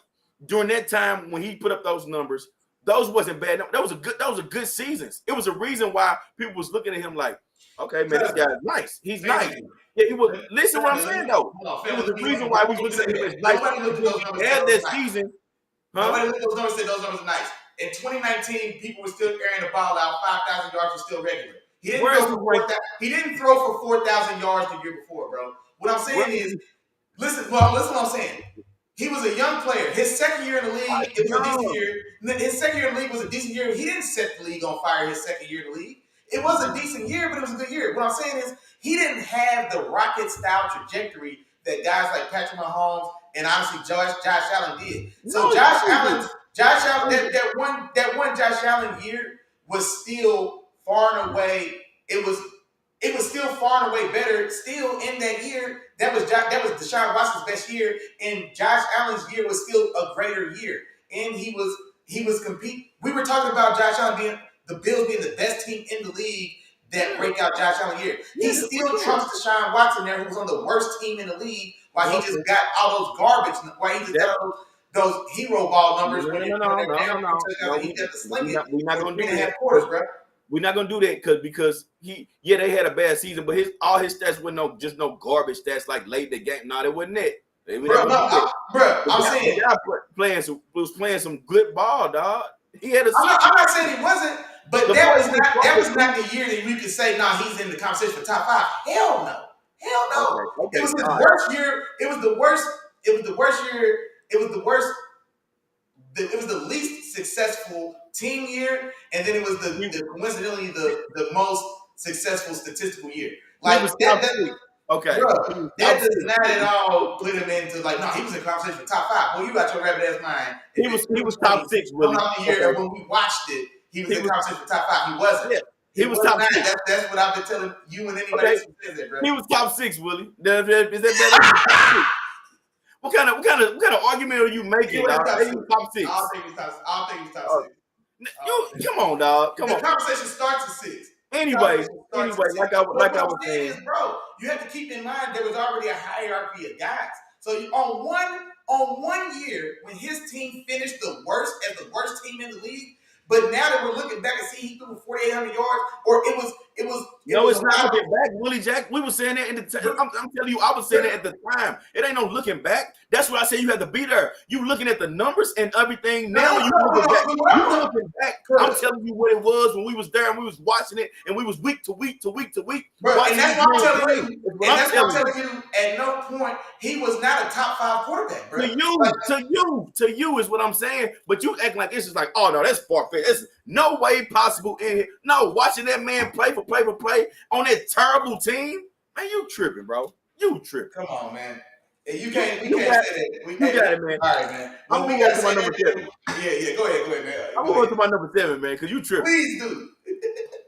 during that time when he put up those numbers, those wasn't bad. Those were good seasons. It was a reason why people was looking at him like, okay, man, this guy's nice. He's nice. Yeah, he was. Listen, what I'm saying though. It was the reason why we was looking at him as nice. He had that season. Nobody looked at those numbers and said those numbers are nice. In 2019, people were still airing the ball out. 5,000 yards was still regular. He didn't throw for 4,000 yards the year before, bro. What I'm saying is, listen what I'm saying. He was a young player. His second year in the league, it was a decent year. His second year in the league was a decent year. He didn't set the league on fire his second year in the league. It was a decent year, but it was a good year. What I'm saying is, he didn't have the rocket-style trajectory that guys like Patrick Mahomes and honestly Josh Allen did. So Josh Allen, that one Josh Allen year was still far and away. It was still far and away better. Still in that year, that was Deshaun Watson's best year, and Josh Allen's year was still a greater year. And he was competing. We were talking about Josh Allen being the Bills being the best team in the league that break out Josh Allen year. He still trumps Deshaun Watson there, who was on the worst team in the league, while he just got all those garbage, while he just got those hero ball numbers. No. We're not gonna do that, bro. We're not gonna do that because they had a bad season, but all his stats were no garbage stats like late in the game. No, they wasn't it. I'm saying was playing some good ball, dog. He had I'm not saying he wasn't, but that was not the year that we could say, he's in the conversation for top 5. Hell no. Okay. It was his worst year. It was the worst year. It was the least successful team year, and then it was coincidentally the most successful statistical year. Like okay, bro, that does not at all put him into he was in conversation for top 5. Well, you got your rabbit ass mind. He was top 6. Really, the year when we watched it, he was in conversation for top 5. He wasn't. Yeah. He was top 6. That's what I've been telling you and anybody else who says that, bro. He was top 6, Willie. Is that better? What kind of argument are you making, dog? He was top 6. I'll think he's top 6. Come on, dog. Come on. The conversation starts at 6. Anyway, like I was saying, bro, you have to keep in mind there was already a hierarchy of guys. So on one year when his team finished the worst team in the league, but now that we're looking back and see he threw 4,800 yards, or it was. It's not looking back, Willie Jack. We were saying that in the time. I'm telling you, I was saying that at the time. It ain't no looking back. That's why I say you have to be there. You looking at the numbers and everything. Now you looking back. You looking back. I'm telling you what it was when we was there and we was watching it and we was week to week. Bro, and that's what I'm telling you. And that's what I'm telling you. At no point he was not a top 5 quarterback, bro. To you is what I'm saying. But you act like this is like, oh no, that's far-fetched. It's no way possible in here. No, watching that man play on that terrible team, man, you tripping, bro. You tripping. Come on, man. You can't say that. You got it, man. All right, man. I'm going to my number 7. Yeah. Go ahead, man. I'm going to my number 7, man, because you tripping. Please do.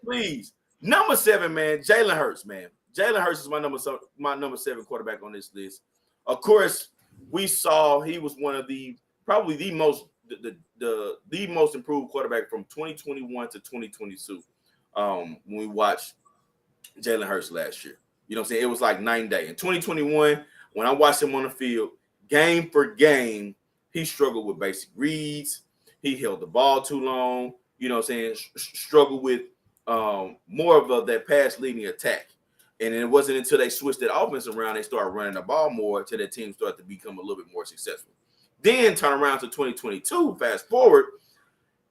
Please. Number 7, man. Jalen Hurts, man. Jalen Hurts is my number 7 quarterback on this list. Of course, we saw he was one of probably the most improved quarterback from 2021 to 2022. When we watched Jalen Hurts last year. You know what I'm saying? It was like 9 day. In 2021, when I watched him on the field, game for game, he struggled with basic reads. He held the ball too long. You know what I'm saying? Struggled with more of that pass leading attack. And it wasn't until they switched that offense around, they started running the ball more until that team started to become a little bit more successful. Then turn around to 2022, fast forward,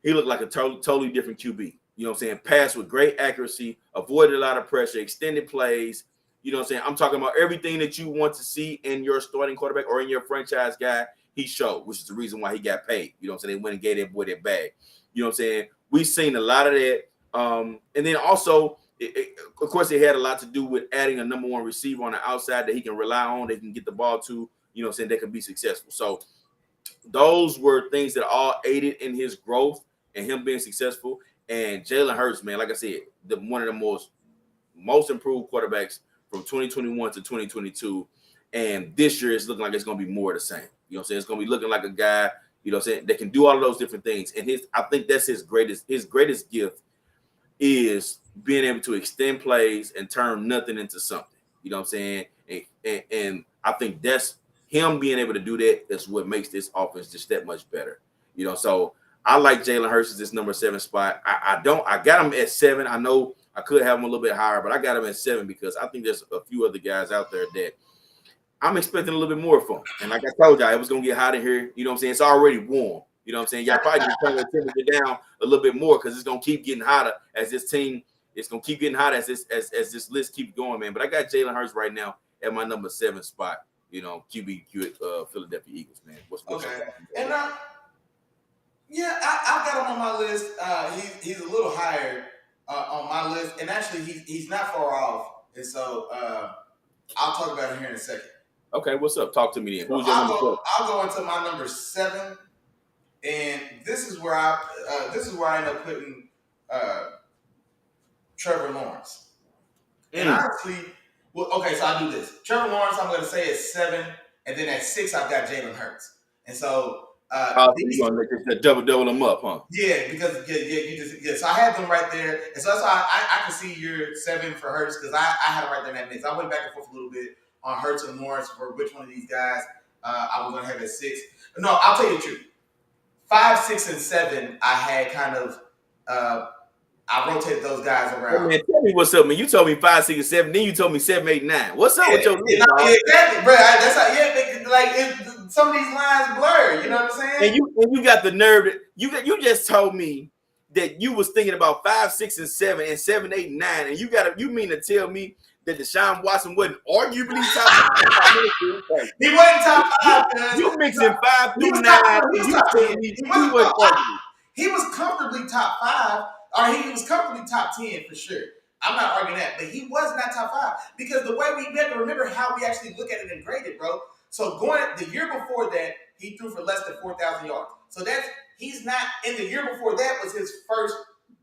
he looked like a totally different QB. You know what I'm saying? Passed with great accuracy, avoided a lot of pressure, extended plays. You know what I'm saying? I'm talking about everything that you want to see in your starting quarterback or in your franchise guy, he showed, which is the reason why he got paid. You know what I'm saying? They went and gave that boy that bag. You know what I'm saying? We've seen a lot of that. And then also, of course, it had a lot to do with adding a number one receiver on the outside that he can rely on, they can get the ball to, you know what I'm saying, they can be successful. So those were things that all aided in his growth and him being successful. And Jalen Hurts, man, like I said, one of the most improved quarterbacks from 2021 to 2022. And this year it's looking like it's going to be more of the same. You know what I'm saying? It's going to be looking like a guy, you know what I'm saying, that can do all of those different things. And I think that's his greatest gift is being able to extend plays and turn nothing into something. You know what I'm saying? And I think that's him being able to do that is what makes this offense just that much better. You know, so I like Jalen Hurts as this number 7 spot. I got him at 7. I know I could have him a little bit higher, but I got him at 7 because I think there's a few other guys out there that I'm expecting a little bit more from. And like I told y'all, it was going to get hot in here. You know what I'm saying? It's already warm. You know what I'm saying? Y'all probably just turn the temperature down a little bit more because it's going to keep getting hotter as this team. It's going to keep getting hotter as this list keeps going, man. But I got Jalen Hurts right now at my number 7 spot. You know, QB Philadelphia Eagles, man. What's okay? And yeah, I got him on my list. He's a little higher on my list, and actually, he's not far off. And so I'll talk about him here in a second. Okay, what's up? Talk to me then. Who's your number 7? I'll go into my number 7, and this is where I end up putting Trevor Lawrence. And honestly, well, okay, so I'll do this. Trevor Lawrence, I'm going to say is 7, and then at 6, I've got Jalen Hurts. And so you're going to double them up, huh? Yeah, because so I had them right there, and so that's why I can see your 7 for Hurts because I had them right there in that mix. I went back and forth a little bit on Hurts and Lawrence for which one of these guys I was going to have at 6. No, I'll tell you the truth. 5, 6, and 7, I had kind of I rotated those guys around. Hey man, tell me what's up, man. You told me 5, 6, and 7. Then you told me 7, 8, 9. What's up with your list? Exactly, bro. That's how. Some of these lines blur. You know what I'm saying? And you got the nerve. You just told me that you was thinking about 5, 6, and 7, and 7, 8, 9, and you mean to tell me that Deshaun Watson wasn't arguably top 5? He wasn't top 5. You mixing 5 through 9. He was comfortably top 5. Or he was comfortably top 10 for sure. I'm not arguing that, but he was not top 5 because the way we have to remember how we actually look at it and grade it, bro. So going the year before that, he threw for less than 4,000 yards. So he's not. And the year before that was his first,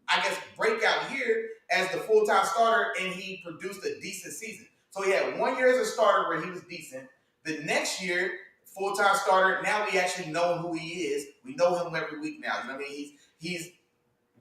I guess, breakout year as the full-time starter, and he produced a decent season. So he had 1 year as a starter where he was decent. The next year, full-time starter. Now we actually know who he is. We know him every week now. You know what I mean? He's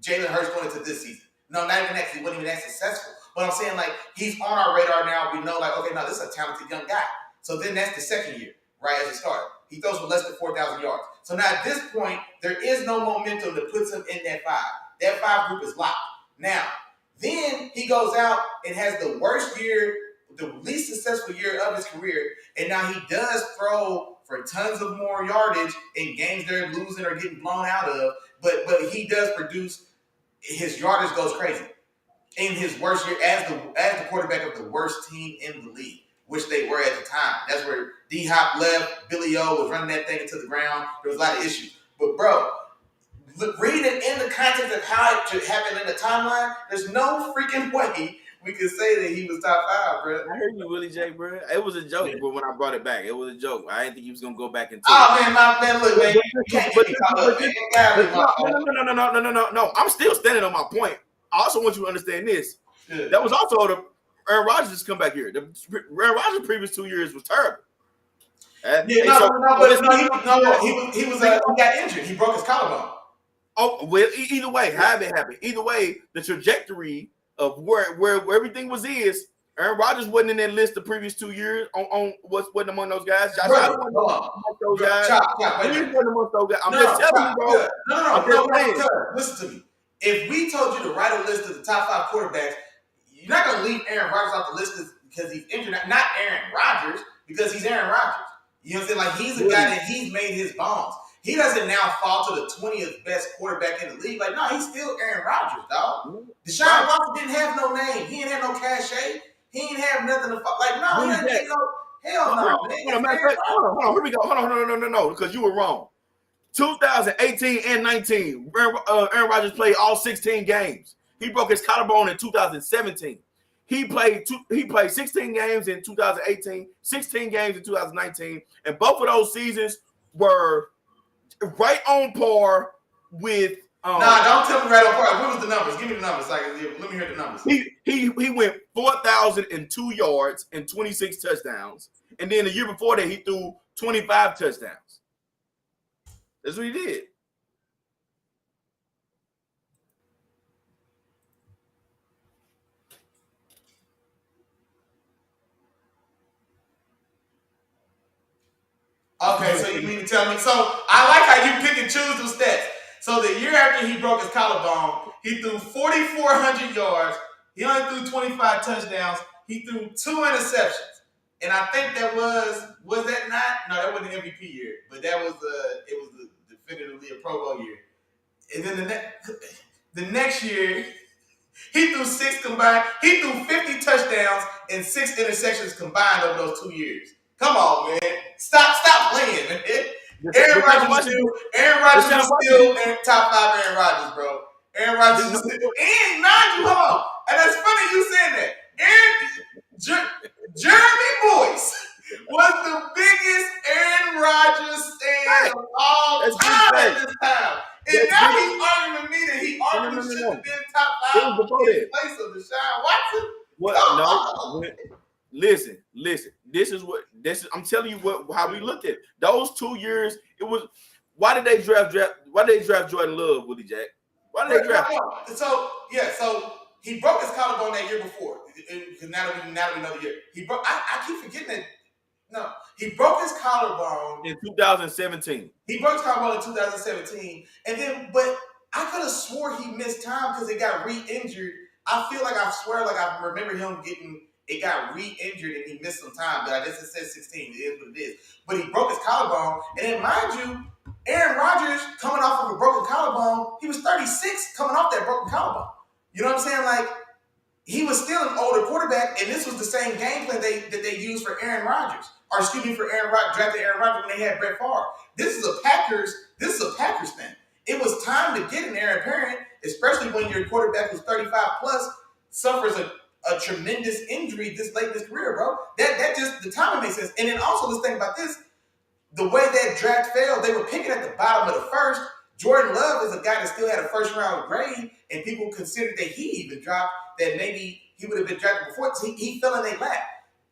Jalen Hurts going into this season. No, not even next. He wasn't even that successful. But I'm saying, like, he's on our radar now. We know, like, okay, no, this is a talented young guy. So then that's the second year, right, as a starter. He throws for less than 4,000 yards. So now at this point, there is no momentum that puts him in that 5. That 5 group is locked. Now, then he goes out and has the worst year, the least successful year of his career, and now he does throw for tons of more yardage in games they're losing or getting blown out of, but he does produce. His yardage goes crazy in his worst year as the quarterback of the worst team in the league, which they were at the time. That's where D-Hop left. Billy O was running that thing into the ground. There was a lot of issues. But, bro, read it in the context of how it happened in the timeline, there's no freaking way we could say that he was top 5, bro. I heard you, Willie J, bro. It was a joke, but when I brought it back, it was a joke. I didn't think he was gonna go back and. Oh man, look, man, you can't get me caught up, man. No. I'm still standing on my point. I also want you to understand this. Yeah. That was also the Aaron Rodgers come back here. The Aaron Rodgers' previous 2 years was terrible. He got injured. He broke his collarbone. Oh well, either way, how it happened. Either way, the trajectory of where everything was is. Aaron Rodgers wasn't in that list the previous 2 years wasn't among those guys. Josh Allen wasn't among those guys. Chop, wait a He minute. wasn't among those guys. I'm No, just telling Chop, you, bro. No, listen to me. If we told you to write a list of the top 5 quarterbacks, you're not going to leave Aaron Rodgers off the list because he's injured. Not Aaron Rodgers, because he's Aaron Rodgers. You know what I'm saying? Like, he's a guy that he's made his bones. He doesn't now fall to the 20th best quarterback in the league. Like, no, he's still Aaron Rodgers, dog. Deshaun Watson didn't have no name. He didn't have no cachet. He didn't have nothing to fuck. Like, no, he didn't get no. Hell no, man. Hold on, here we go. Hold on, no, because you were wrong. 2018 and 19, Aaron Rodgers played all 16 games. He broke his collarbone in 2017. He played 16 games in 2018, 16 games in 2019, and both of those seasons were right on par with. Nah, don't tell me right on par. What was the numbers? Give me the numbers. Let me hear the numbers. He went 4,002 yards and 26 touchdowns, and then the year before that he threw 25 touchdowns. That's what he did. Okay, so you mean to tell me? So I like how you pick and choose those stats. So the year after he broke his collarbone, he threw 4,400 yards. He only threw 25 touchdowns. He threw 2 interceptions, and I think that was that not? No, that wasn't the MVP year, but that was it was the definitively a Pro Bowl year. And then the next year, he threw 6 combined. He threw 50 touchdowns and 6 interceptions combined over those 2 years. Come on, man. Stop playing, man. Aaron Rodgers was still in top 5 Aaron Rodgers, bro. Aaron Rodgers was still. And mind you, hold on. And it's funny you saying that. Jeremy Boyce was the biggest Aaron Rodgers fan of all time at this time. And now he's arguing with me that he arguably should have been top 5 in place of Deshaun Watson. What? No. Listen. I'm telling you how we looked at it. Those 2 years. It was. Why did they draft Jordan Love, Willie Jack? Why did they draft him? So he broke his collarbone that year before. Because now that we know the year, he broke. I keep forgetting that. No, he broke his collarbone in 2017. He broke his collarbone in 2017, and then but I could have swore he missed time because it got re-injured. I feel like I remember him getting. It got re-injured and he missed some time, but I guess it says 16. It is what it is. But he broke his collarbone, and then mind you, Aaron Rodgers coming off of a broken collarbone, he was 36 coming off that broken collarbone. You know what I'm saying? Like, he was still an older quarterback, and this was the same game plan that they used for Aaron Rodgers. Or excuse me, for Aaron Rodgers, drafted Aaron Rodgers when they had Brett Favre. This is a Packers thing. It was time to get an heir apparent, especially when your quarterback was 35 plus, suffers a tremendous injury this late in his career, bro. That just the timing makes sense. And then also let's think about this. The way that draft fell, they were picking at the bottom of the first. Jordan Love is a guy that still had a first round grade, and people considered that he even dropped, that maybe he would have been drafted before. So he fell in their lap.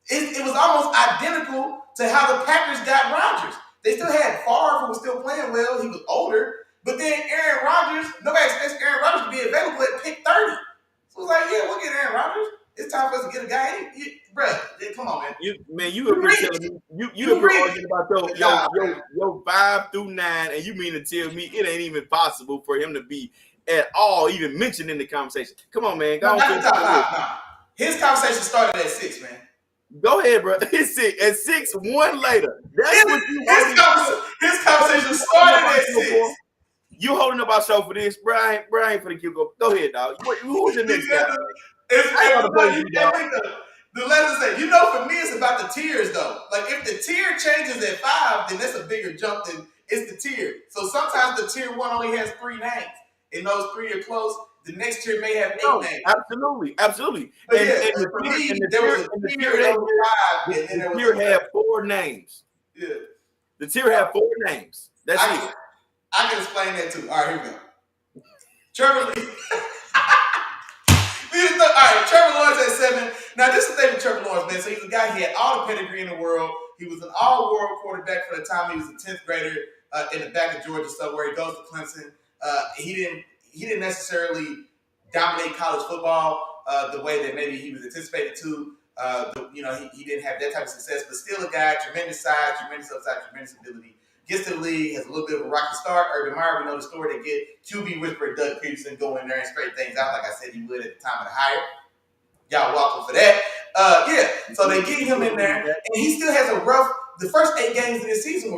It was almost identical to how the Packers got Rodgers. They still had Favre, who was still playing well. He was older. But then Aaron Rodgers, nobody expects Aaron Rodgers to be available at pick 30. So it was like, yeah, we'll get Aaron Rodgers. It's time for us to get a guy. Bruh, come on, man. You have been telling me you have been arguing about your 5 through 9, and you mean to tell me it ain't even possible for him to be at all even mentioned in the conversation? Come on, man. Go on. His conversation started at 6, man. Go ahead, bro. It's 6. At 6, 1 later. That's what you. His conversation started at 6. You holding up our show for this, Brian? Brian for the cue. Go ahead, dog. Who's the next guy? The letters say, for me, it's about the tiers, though. Like, if the tier changes at 5, then that's a bigger jump than it's the tier. So sometimes the tier 1 only has 3 names, and those 3 are close. The next tier may have 8 names. Absolutely. But the tier had 4 names. Yeah. The tier had 4 names. That's it. I can explain that too. All right, here we go. Trevor Lee. All right, Trevor Lawrence at 7. Now, this is the thing with Trevor Lawrence, man. So he's a guy, he had all the pedigree in the world. He was an all-world quarterback for the time he was a 10th grader in the back of Georgia stuff where he goes to Clemson. He didn't necessarily dominate college football, the way that maybe he was anticipated to. He didn't have that type of success, but still a guy, tremendous size, tremendous upside, tremendous ability. Gets to the league, has a little bit of a rocky start. Urban Meyer, we know the story. They get QB whisperer Doug Peterson go in there and straighten things out, like I said he would at the time of the hire. Y'all welcome for that. So they get him in there, and he still has a rough. The first 8 games of this season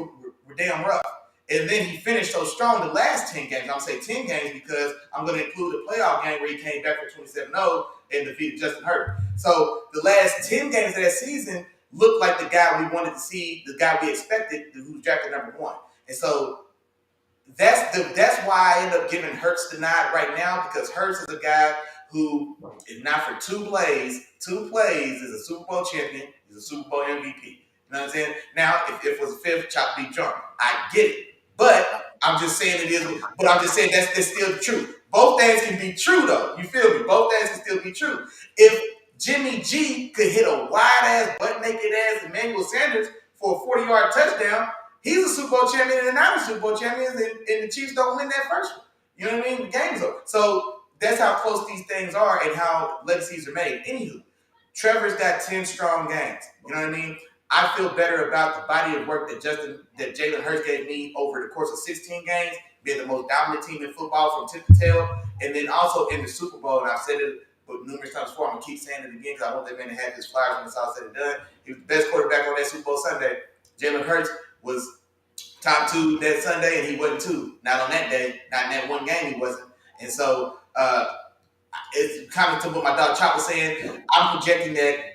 were damn rough. And then he finished so strong the last 10 games. I'm going to say 10 games because I'm going to include the playoff game where he came back for 27-0 and defeated Justin Herbert. So the last 10 games of that season looked like the guy we wanted to see, the guy we expected, who drafted number 1. And so that's why I end up giving Hurts the nod right now, because Hurts is a guy who, if not for two plays, is a Super Bowl champion, he's a Super Bowl MVP. You know what I'm saying? Now, if it was a fifth, Chop beat John. I get it. But I'm just saying it is, but I'm just saying that's still true. Both things can be true, though. You feel me? Both things can still be true. If Jimmy G could hit a wide-ass, butt-naked ass Emmanuel Sanders for a 40-yard touchdown, he's a Super Bowl champion and I'm a Super Bowl champion, and the Chiefs don't win that first one. You know what I mean? The game's over. So that's how close these things are and how legacies are made. Anywho, Trevor's got 10 strong games. You know what I mean? I feel better about the body of work that Jalen Hurts gave me over the course of 16 games, being the most dominant team in football from tip to tail, and then also in the Super Bowl. And I've said it numerous times before. I'm going to keep saying it again because I want that man to have his flowers when it's all said and done. He was the best quarterback on that Super Bowl Sunday. Jalen Hurts was top 2 that Sunday, and he wasn't 2. Not on that day. Not in that one game he wasn't. And so it's kind of to what my dog Chop was saying. I'm projecting that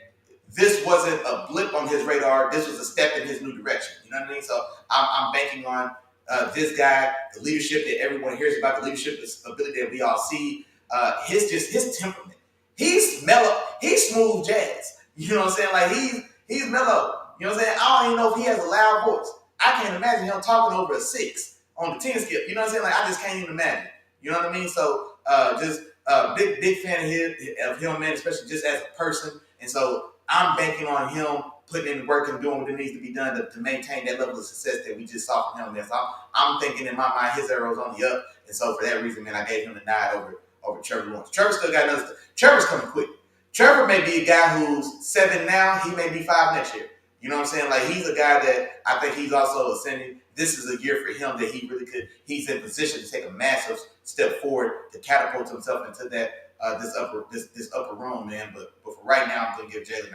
this wasn't a blip on his radar. This was a step in his new direction. You know what I mean? So I'm banking on this guy, the leadership that everyone hears about, the leadership, the ability that we all see, his temperament. He's mellow. He's smooth jazz. You know what I'm saying? Like he's mellow. You know what I'm saying? I don't even know if he has a loud voice. I can't imagine him talking over a 6 on the 10 skip. You know what I'm saying? Like I just can't even imagine. You know what I mean? So just big fan of him, man, especially just as a person. And so I'm banking on him putting in the work and doing what it needs to be done to maintain that level of success that we just saw from him. And so I'm thinking in my mind his arrow's on the up. And so for that reason, man, I gave him the nod over Trevor Lawrence. Trevor still got another stuff. Trevor's coming quick. Trevor may be a guy who's 7 now. He may be 5 next year. You know what I'm saying? Like he's a guy that I think he's also ascending. This is a year for him that he really could. He's in position to take a massive step forward to catapult himself into that this upper room, man. But for right now, I'm gonna give Jalen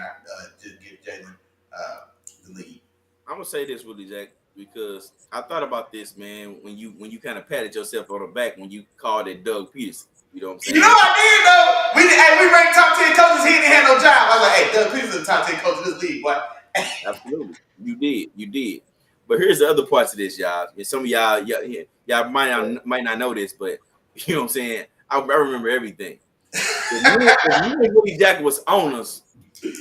the lead. I'm gonna say this, Willie Jack, because I thought about this, man. When you kind of patted yourself on the back when you called it Doug Peterson. You know what I'm saying? You know I did though. We ranked top 10 coaches. He didn't have no job. I was like, hey, Doug Peterson is the top 10 coach of this league, boy. Absolutely, you did. But here's the other parts of this, y'all. And some of y'all might not know this, but you know what I'm saying. I remember everything. If Willie Jack was on us,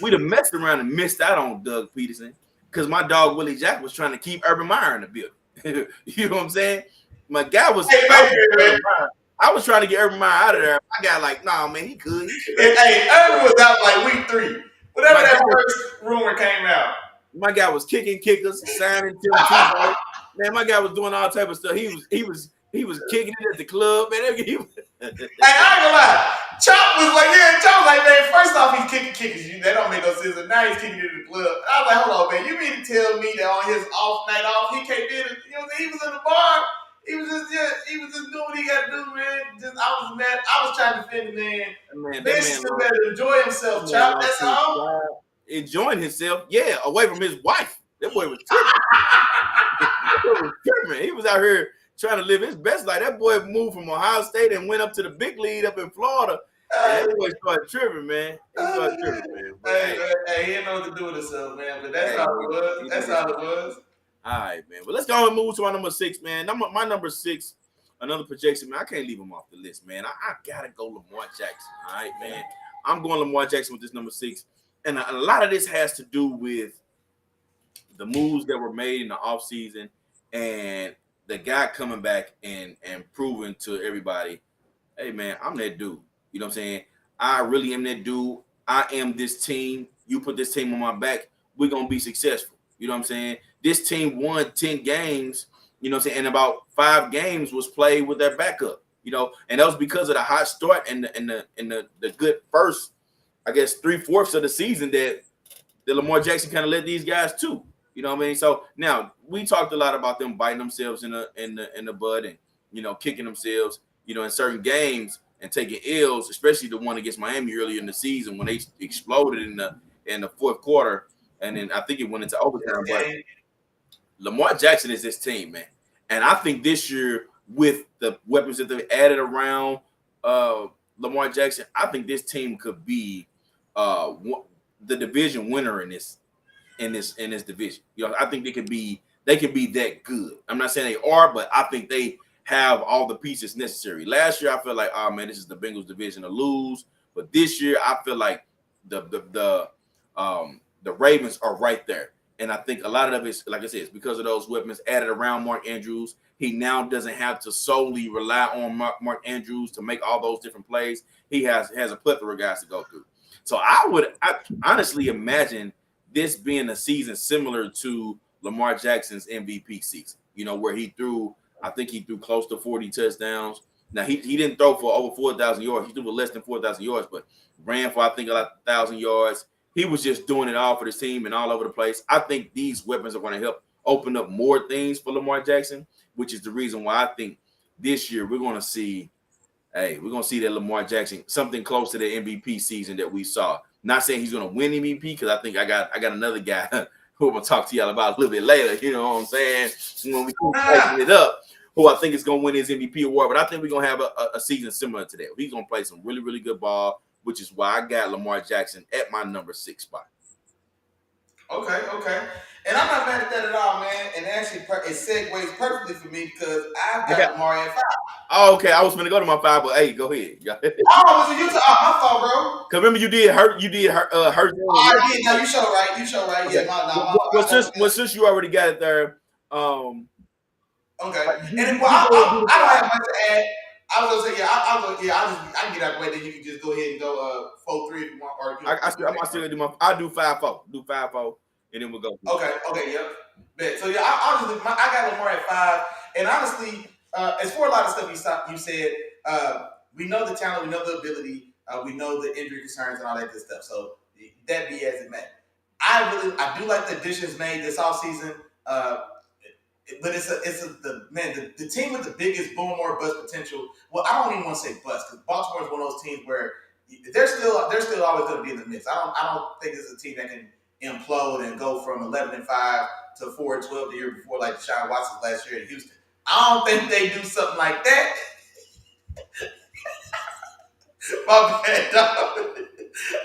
we'd have messed around and missed out on Doug Peterson because my dog Willie Jack was trying to keep Urban Meyer in the building. You know what I'm saying? My guy was. I was trying to get Urban Meyer out of there. I got like, nah, man, he could. Hey, Urban was out like week 3. Whatever that first rumor came out. My guy was kicking kickers, signing man, my guy was doing all type of stuff. He was kicking it at the club, man. Hey, I ain't gonna lie. Chop was like, man, first off, he's kicking kickers. That don't make no sense. And now he's kicking it at the club. I was like, hold on, man. You mean to tell me that on his off night off, he came in and, you know, he was in the bar. He was just doing what he got to do, man. I was mad. I was trying to defend the man. Man still got to enjoy himself, Chop. That's all. Enjoying himself, yeah, away from his wife. That boy was tripping. He was out here trying to live his best life. That boy moved from Ohio State and went up to the big league up in Florida. And that boy started tripping, man. He didn't know what to do with himself, man. But that's how it was. That's how it was. All right, man. Well, let's go and move to our number 6, man. My number 6, another projection, man. I can't leave him off the list, man. I gotta go Lamar Jackson. All right, man. I'm going Lamar Jackson with this number 6. And a lot of this has to do with the moves that were made in the offseason and the guy coming back and proving to everybody, hey, man, I'm that dude. You know what I'm saying? I really am that dude. I am this team. You put this team on my back, we're going to be successful. You know what I'm saying? This team won 10 games, you know what I'm saying? And about 5 games was played with their backup. and that was because of the hot start and the good first, I guess, 3/4 of the season that Lamar Jackson kind of led these guys too. You know what I mean? So now we talked a lot about them biting themselves in the butt and kicking themselves, in certain games and taking L's, especially the one against Miami earlier in the season when they exploded in the fourth quarter, and then I think it went into overtime. But Lamar Jackson is this team, man, and I think this year with the weapons that they've added around Lamar Jackson, I think this team could be the division winner in this division. I think they can be that good. I'm not saying they are, but I think they have all the pieces necessary. Last year, I felt like, oh man, this is the Bengals division to lose. But this year, I feel like the Ravens are right there. And I think a lot of it's, like I said, it's because of those weapons added around Mark Andrews. He now doesn't have to solely rely on Mark Andrews to make all those different plays. He has a plethora of guys to go through. So I honestly imagine this being a season similar to Lamar Jackson's MVP season, where I think he threw close to 40 touchdowns. Now, he didn't throw for over 4,000 yards. He threw for less than 4,000 yards, but ran for, I think, 1,000 yards. He was just doing it all for the team and all over the place. I think these weapons are going to help open up more things for Lamar Jackson, which is the reason why I think this year we're going to see that Lamar Jackson, something close to the MVP season that we saw. Not saying he's going to win MVP, because I think I got another guy who I'm going to talk to y'all about a little bit later. You know what I'm saying? When we open it up, who I think is going to win his MVP award. But I think we're going to have a season similar to that. He's going to play some really, really good ball, which is why I got Lamar Jackson at my number 6 spot. Okay. And I'm not mad at that at all, man. And actually, it segues perfectly for me because I've got Lamar at 5. Oh, okay. I was going to go to my 5, but hey, go ahead. Was it you? My fault, bro. Because remember, you did hurt. Oh, I did. No, you show right. Okay. Yeah, well, since you already got it there, okay. And then, I don't have much to add. I was gonna say, I can get out the way. Then you can just go ahead and go 4-3 if you want. Or I still do I'll do 5-4. Do 5-4, and then we'll go. Okay, yep. Bet. So yeah, I got Lamar at 5, and honestly, as for a lot of stuff you said, we know the talent, we know the ability, we know the injury concerns and all that good stuff. So that be as it may. I do like the additions made this offseason. But the team with the biggest boom or bust potential. Well, I don't even want to say bust, because Baltimore is one of those teams where they're still always going to be in the mix. I don't think it's a team that can implode and go from 11-5 to 4-12 the year before, like Deshaun Watson last year in Houston. I don't think they do something like that. My bad, dog.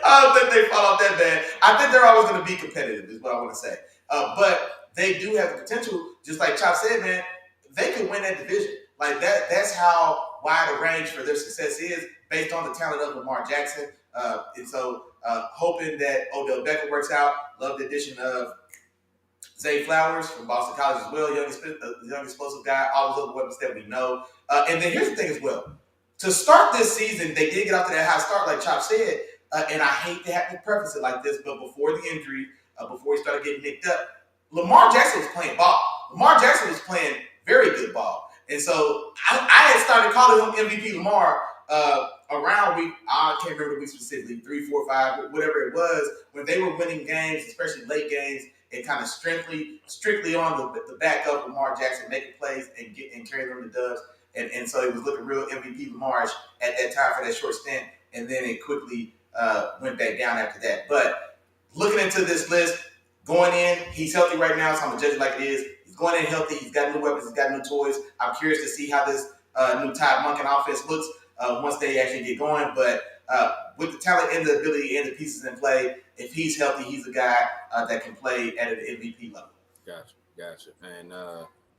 I don't think they fall off that bad. I think they're always going to be competitive, is what I want to say. But they do have the potential, just like Chop said, man, they could win that division. Like that's how wide a range for their success is based on the talent of Lamar Jackson. And so hoping that Odell Beckham works out. Love the addition of Zay Flowers from Boston College as well, young explosive guy, all those other weapons that we know. And then here's the thing as well. To start this season, they did get off to that high start, like Chop said, and I hate to have to preface it like this, but before the injury, before he started getting nicked up, Lamar Jackson was playing ball. Lamar Jackson was playing very good ball. And so I had started calling him MVP Lamar around week, I can't remember the week specifically, 3, 4, 5, whatever it was, when they were winning games, especially late games, and kind of strictly on the back of Lamar Jackson making plays and carrying them to dubs. And so it was looking real MVP Lamar at that time for that short stint. And then it quickly went back down after that. But looking into this list, going in, he's healthy right now, so I'm going to judge it like it is. He's going in healthy. He's got new weapons. He's got new toys. I'm curious to see how this new Todd Monken offense looks once they actually get going. But with the talent and the ability and the pieces in play, if he's healthy, he's a guy that can play at an MVP level. Gotcha.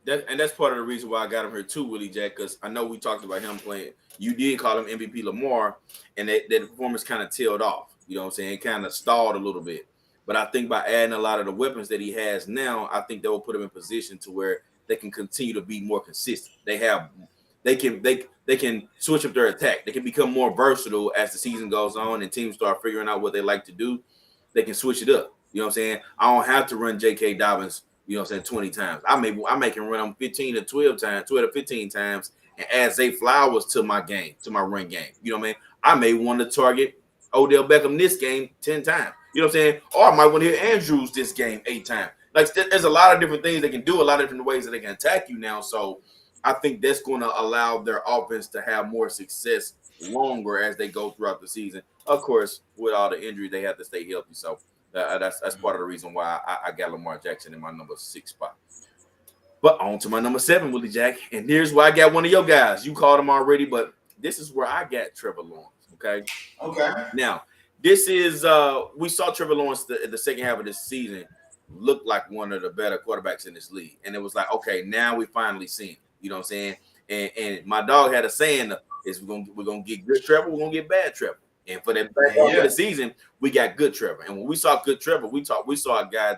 And that's part of the reason why I got him here too, Willie Jack, because I know we talked about him playing. You did call him MVP Lamar, and that performance kind of tailed off. You know what I'm saying? It kind of stalled a little bit. But I think by adding a lot of the weapons that he has now, I think that will put him in position to where they can continue to be more consistent. They can switch up their attack. They can become more versatile as the season goes on and teams start figuring out what they like to do. They can switch it up. You know what I'm saying? I don't have to run J.K. Dobbins, 20 times. I make him run him 15 to 12 times, 12 to 15 times, and add Zay Flowers to my game, to my run game. You know what I mean? I may want to target Odell Beckham this game 10 times. You know what I'm saying? Or I might want to hit Andrews this game 8 times. Like, there's a lot of different things they can do, a lot of different ways that they can attack you now. So I think that's going to allow their offense to have more success longer as they go throughout the season. Of course, with all the injuries, they have to stay healthy. So that's part of the reason why I got Lamar Jackson in my number 6 spot. But on to my number 7, Willie Jack. And here's where I got one of your guys. You called him already, but this is where I got Trevor Lawrence. Okay. Now, this is we saw Trevor Lawrence the second half of this season look like one of the better quarterbacks in this league. And it was like, okay, now we finally seen it. You know what I'm saying? And my dog had a saying is we're gonna get good Trevor, we're gonna get bad Trevor. And for that back half of the season, we got good Trevor. And when we saw good Trevor, we saw a guy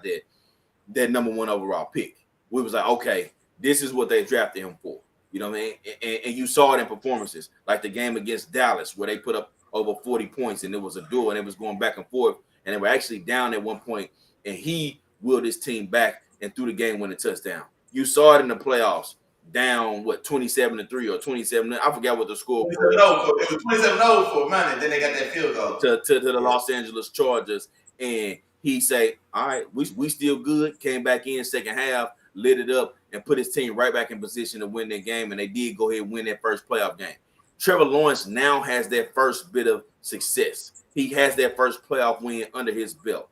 that number 1 overall pick. We was like, okay, this is what they drafted him for. You know what I mean? And you saw it in performances, like the game against Dallas, where they put up over 40 points, and it was a duel, and it was going back and forth, and they were actually down at one point, and he willed his team back and threw the game-winning touchdown. You saw it in the playoffs, down 27-3 or 27. I forgot what the score was. It was 27-0 for a minute. Then they got that field goal to the Los Angeles Chargers, and he say, "All right, we still good." Came back in second half, lit it up, and put his team right back in position to win that game. And they did go ahead and win that first playoff game. Trevor Lawrence now has that first bit of success. He has that first playoff win under his belt.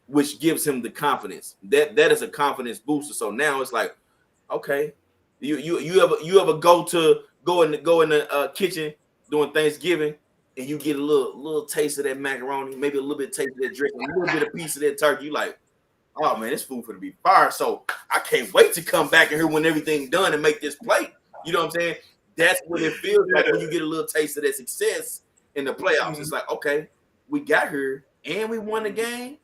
Which gives him the confidence. That is a confidence booster. So now it's like, okay, you ever go in the kitchen during Thanksgiving and you get a little taste of that macaroni, maybe a little bit of taste of that dressing, a little bit of piece of that turkey. You like, oh man, this food gonna be fire. So I can't wait to come back in here when everything's done and make this plate. You know what I'm saying? That's what it feels like when you get a little taste of that success in the playoffs. Mm-hmm. It's like, okay, we got here and we won the game.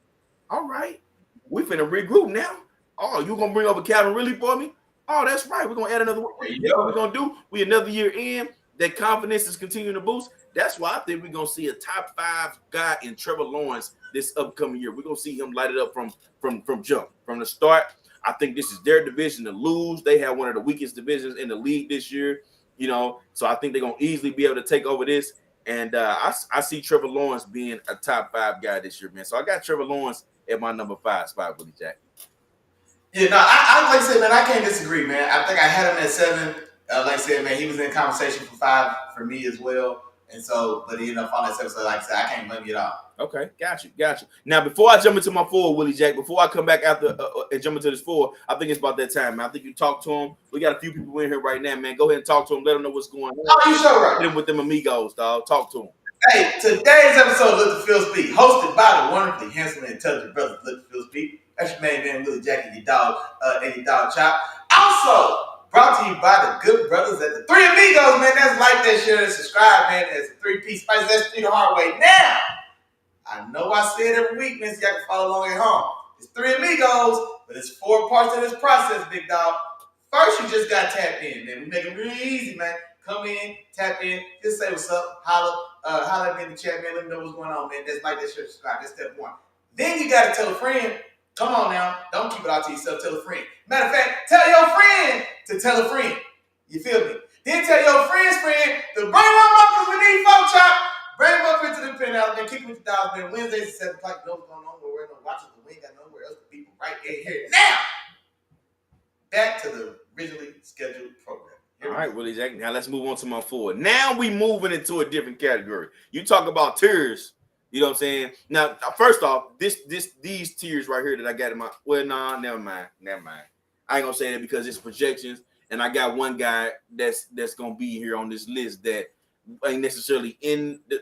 All right, we finna regroup now. Oh, you gonna bring over Calvin Ridley for me? Oh, that's right. We're gonna add another one. What we're gonna do? We another year in. That confidence is continuing to boost. That's why I think we're gonna see a top 5 guy in Trevor Lawrence this upcoming year. We're gonna see him light it up from jump, from the start. I think this is their division to lose. They have one of the weakest divisions in the league this year. You know, so I think they're gonna easily be able to take over this. And I see Trevor Lawrence being a top 5 guy this year, man. So I got Trevor Lawrence at my number 5 spot, Willie Jack. Yeah, no, I like I said, man, I can't disagree, man. I think I had him at 7. Like I said, man, he was in conversation for 5 for me as well. And so, but he ended up falling at 7. So, like I said, I can't blame you at all. Okay, got you. Now, before I jump into my 4, Willie Jack, before I come back after and jump into this 4, I think it's about that time, man. I think you talk to him. We got a few people in here right now, man. Go ahead and talk to them. Let them know what's going on. Oh, you sure right. Hit them with them amigos, dog. Talk to them. Hey, today's episode of Let the Field Speak, hosted by the wonderfully handsome and intelligent brothers Let the Field Speak. That's your main man, Willie Jack, and your dog Chop. Also, brought to you by the good brothers at the 3 Amigos, man. That's like, that, share, and subscribe, man. That's a 3-piece spice. That's 3 the hard way. Now, I know I say it every week, man, so y'all can follow along at home. It's 3 Amigos, but it's 4 parts of this process, big dog. First, you just got to tap in, man. We make it really easy, man. Come in, tap in, just say what's up, holler at me in the chat, man. Let me know what's going on, man. That's like, that, share, subscribe. That's step 1. Then you got to tell a friend. Come on now. Don't keep it all to yourself. Tell a friend. Matter of fact, tell your friend to tell a friend. You feel me? Then tell your friend's friend to bring them up because we need folk Chop. Bring them up into the penthouse, man. Kick them with the dogs, man. Wednesdays at 7 o'clock. You know what's going on. We're no watching, but we ain't got nowhere else to be right in here. Now, back to the originally scheduled program. All right, Willie Jack. Now let's move on to my 4. Now we moving into a different category. You talk about tiers. You know what I'm saying? Now, first off, these tiers right here that I got in my never mind. I ain't gonna say that because it's projections, and I got one guy that's gonna be here on this list that ain't necessarily in the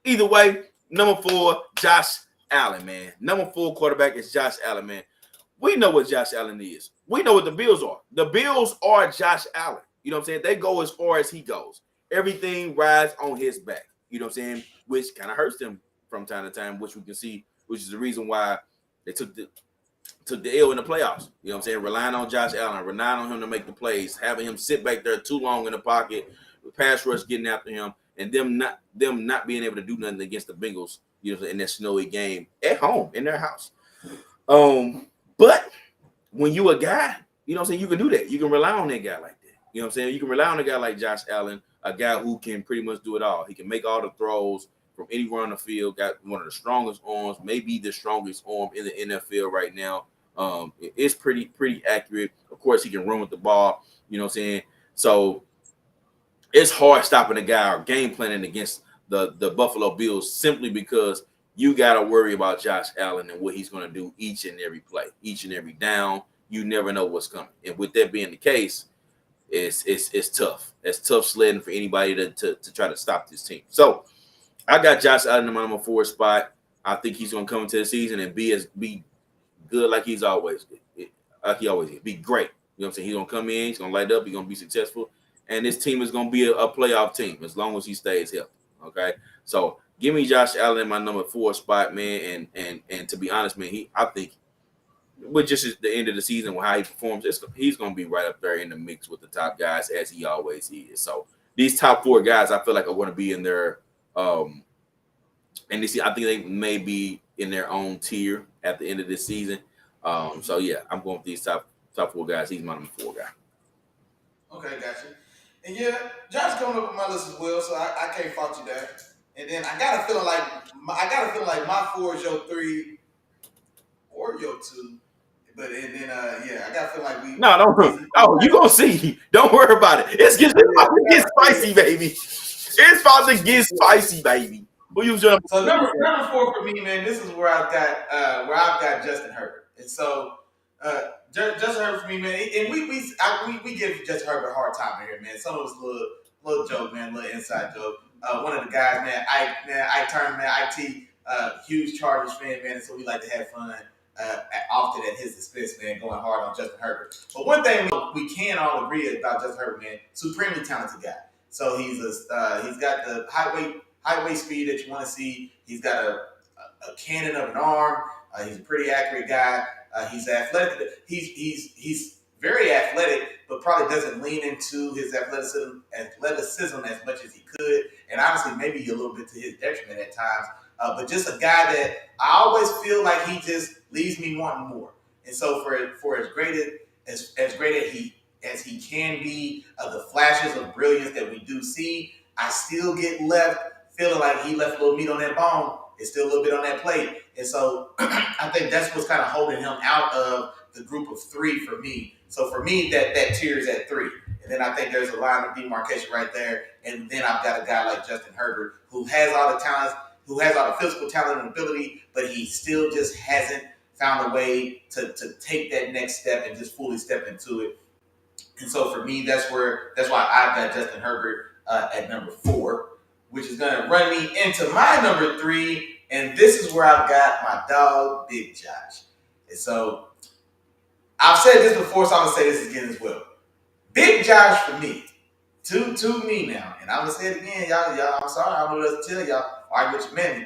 either way. Number 4, Josh Allen, man. Number 4 quarterback is Josh Allen, man. We know what Josh Allen is. We know what the Bills are. The Bills are Josh Allen. You know what I'm saying? They go as far as he goes. Everything rides on his back. You know what I'm saying? Which kind of hurts them from time to time, which we can see, which is the reason why they took the L in the playoffs. You know what I'm saying? Relying on Josh Allen, relying on him to make the plays, having him sit back there too long in the pocket, with pass rush getting after him, and them not being able to do nothing against the Bengals, you know, in that snowy game at home in their house. But when you a guy, you know what I'm saying, you can do that. You can rely on that guy like that. You know what I'm saying? You can rely on a guy like Josh Allen, a guy who can pretty much do it all. He can make all the throws from anywhere on the field. Got one of the strongest arms, maybe the strongest arm in the NFL right now. It's pretty accurate. Of course, he can run with the ball. You know what I'm saying? So it's hard stopping a guy or game planning against the Buffalo Bills simply because you got to worry about Josh Allen and what he's going to do each and every play, each and every down. You never know what's coming. And with that being the case, it's tough. It's tough sledding for anybody to try to stop this team. So I got Josh Allen in my number 4 spot. I think he's going to come into the season and be good like he's always like he always is. Be great. You know what I'm saying? He's going to come in. He's going to light up. He's going to be successful. And this team is going to be a playoff team as long as he stays healthy. Okay, so give me Josh Allen in my number 4 spot, man. And to be honest, man, I think with just the end of the season, with how he performs, he's going to be right up there in the mix with the top guys as he always is. So these top 4 guys, I feel like are going to be in their and I think they may be in their own tier at the end of this season. So yeah, I'm going with these top 4 guys. He's my number 4 guy. Okay, gotcha. And yeah, Josh coming up with my list as well, so I can't fault you there. And then I got a feeling like my 4 is your 3 or your 2. But and then yeah, I got a feeling like we. No, don't. Oh, you gonna see? Don't worry about it. It's about to get spicy, baby. It's about to get spicy, baby. Who you doing? So number 4 for me, man. This is where I've got Justin Herbert, and so Justin Herbert for me, man. And we give Justin Herbert a hard time here, man. Some of us little joke, man, little inside joke. One of the guys, man, Ike Turner, man, IT, huge Chargers fan, man, and so we like to have fun. Often at his expense, man, going hard on Justin Herbert. But one thing we can all agree about Justin Herbert, man, supremely talented guy. So he's got the high weight speed that you want to see. He's got a cannon of an arm. He's a pretty accurate guy. He's athletic. He's very athletic, but probably doesn't lean into his athleticism as much as he could, and honestly, maybe a little bit to his detriment at times. But just a guy that I always feel like he just leaves me wanting more. And so for as great as he can be, the flashes of brilliance that we do see, I still get left feeling like he left a little meat on that bone. It's still a little bit on that plate. And so I think that's what's kind of holding him out of the group of 3 for me. So for me, that tier is at 3. And then I think there's a line of demarcation right there. And then I've got a guy like Justin Herbert who has all the talents, who has all the physical talent and ability, but he still just hasn't found a way to take that next step and just fully step into it. And so for me, that's why I've got Justin Herbert at number 4, which is going to run me into my number 3. And this is where I've got my dog, Big Josh. And so I've said this before, so I'm going to say this again as well. Big Josh for me, to me now, and I'm going to say it again, y'all, I'm sorry, I don't know what to tell y'all, argue with your man.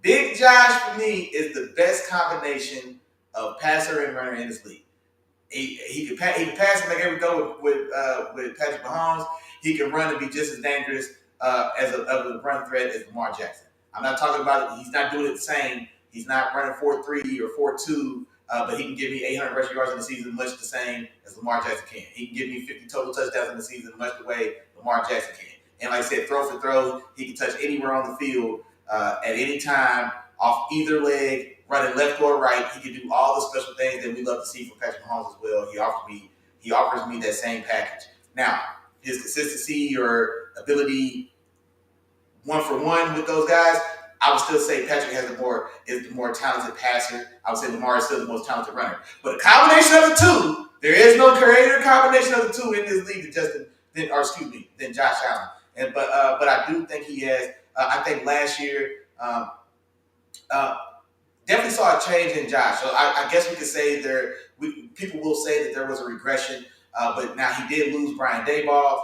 Big Josh for me is the best combination of passer and runner in this league. He can pass and make every go with Patrick Mahomes. He can run and be just as dangerous as a run threat as Lamar Jackson. I'm not talking about it. He's not doing it the same. He's not running 4.3 or 4.2, but he can give me 800 rushing yards in the season, much the same as Lamar Jackson can. He can give me 50 total touchdowns in the season, much the way Lamar Jackson can. And like I said, throw for throw, he can touch anywhere on the field at any time, off either leg, running left or right. He can do all the special things that we love to see from Patrick Mahomes as well. He offers me that same package. Now, his consistency or ability one-for-one with those guys, I would still say Patrick is the more talented passer. I would say Lamar is still the most talented runner. But a combination of the two, there is no greater combination of the two in this league than Josh Allen. But I do think he has. I think last year definitely saw a change in Josh. So I guess we could say people will say that there was a regression. But now he did lose Brian Daboll,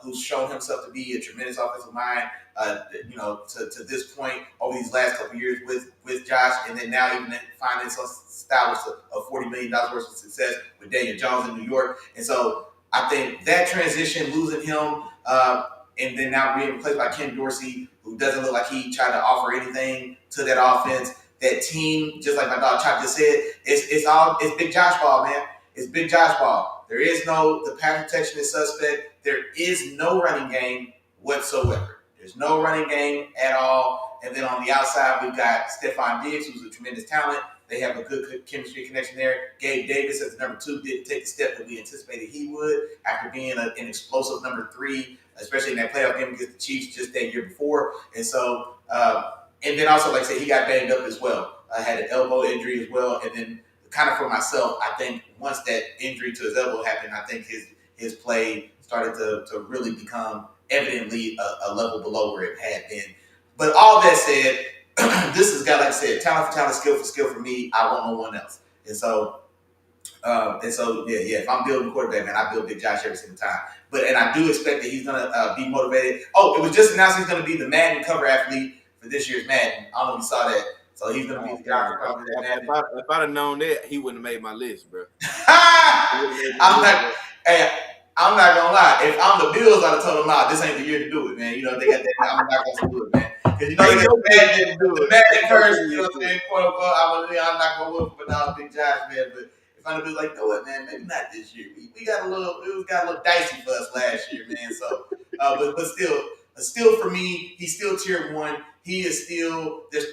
who's shown himself to be a tremendous offensive mind. To this point over these last couple of years with Josh, and then now even finally established a $40 million worth of success with Daniel Jones in New York. And so I think that transition, losing him, and then now being replaced by Ken Dorsey, who doesn't look like he tried to offer anything to that offense, that team, just like my dog Chop just said, it's Big Josh ball, man. It's Big Josh ball. There is no, the pass protection is suspect. There is no running game whatsoever. There's no running game at all. And then on the outside, we've got Stephon Diggs, who's a tremendous talent. They have a good chemistry connection there. Gabe Davis as number 2 didn't take the step that we anticipated he would after being an explosive number 3, especially in that playoff game against the Chiefs just that year before. And so, and then also, like I said, he got banged up as well. Had an elbow injury as well. And then kind of for myself, I think once that injury to his elbow happened, I think his play started to really become evidently a level below where it had been. But all that said, this has got, like I said, talent for talent, skill for skill for me. I want no one else. And so, yeah. If I'm building quarterback, man, I build Big Josh every single time. And I do expect that he's gonna be motivated. Oh, it was just announced he's gonna be the Madden cover athlete for this year's Madden. I don't know if you saw that. So he's gonna be the guy for covering that Madden. If I'd have known that, he wouldn't have made my list, bro. I'm not gonna lie. If I'm the Bills, I'd have told them, nah, this ain't the year to do it, man. You know, they got that. I'm not gonna do it, man. Because you know they got the Madden curse. You know what I'm saying? Quote unquote. I'm not gonna look for now, Big Josh, man. But if I'm gonna be like, know what, man? Maybe not this year. We got a little. It got a little dicey for us last year, man. So, but still for me, he's still tier 1. He is still there's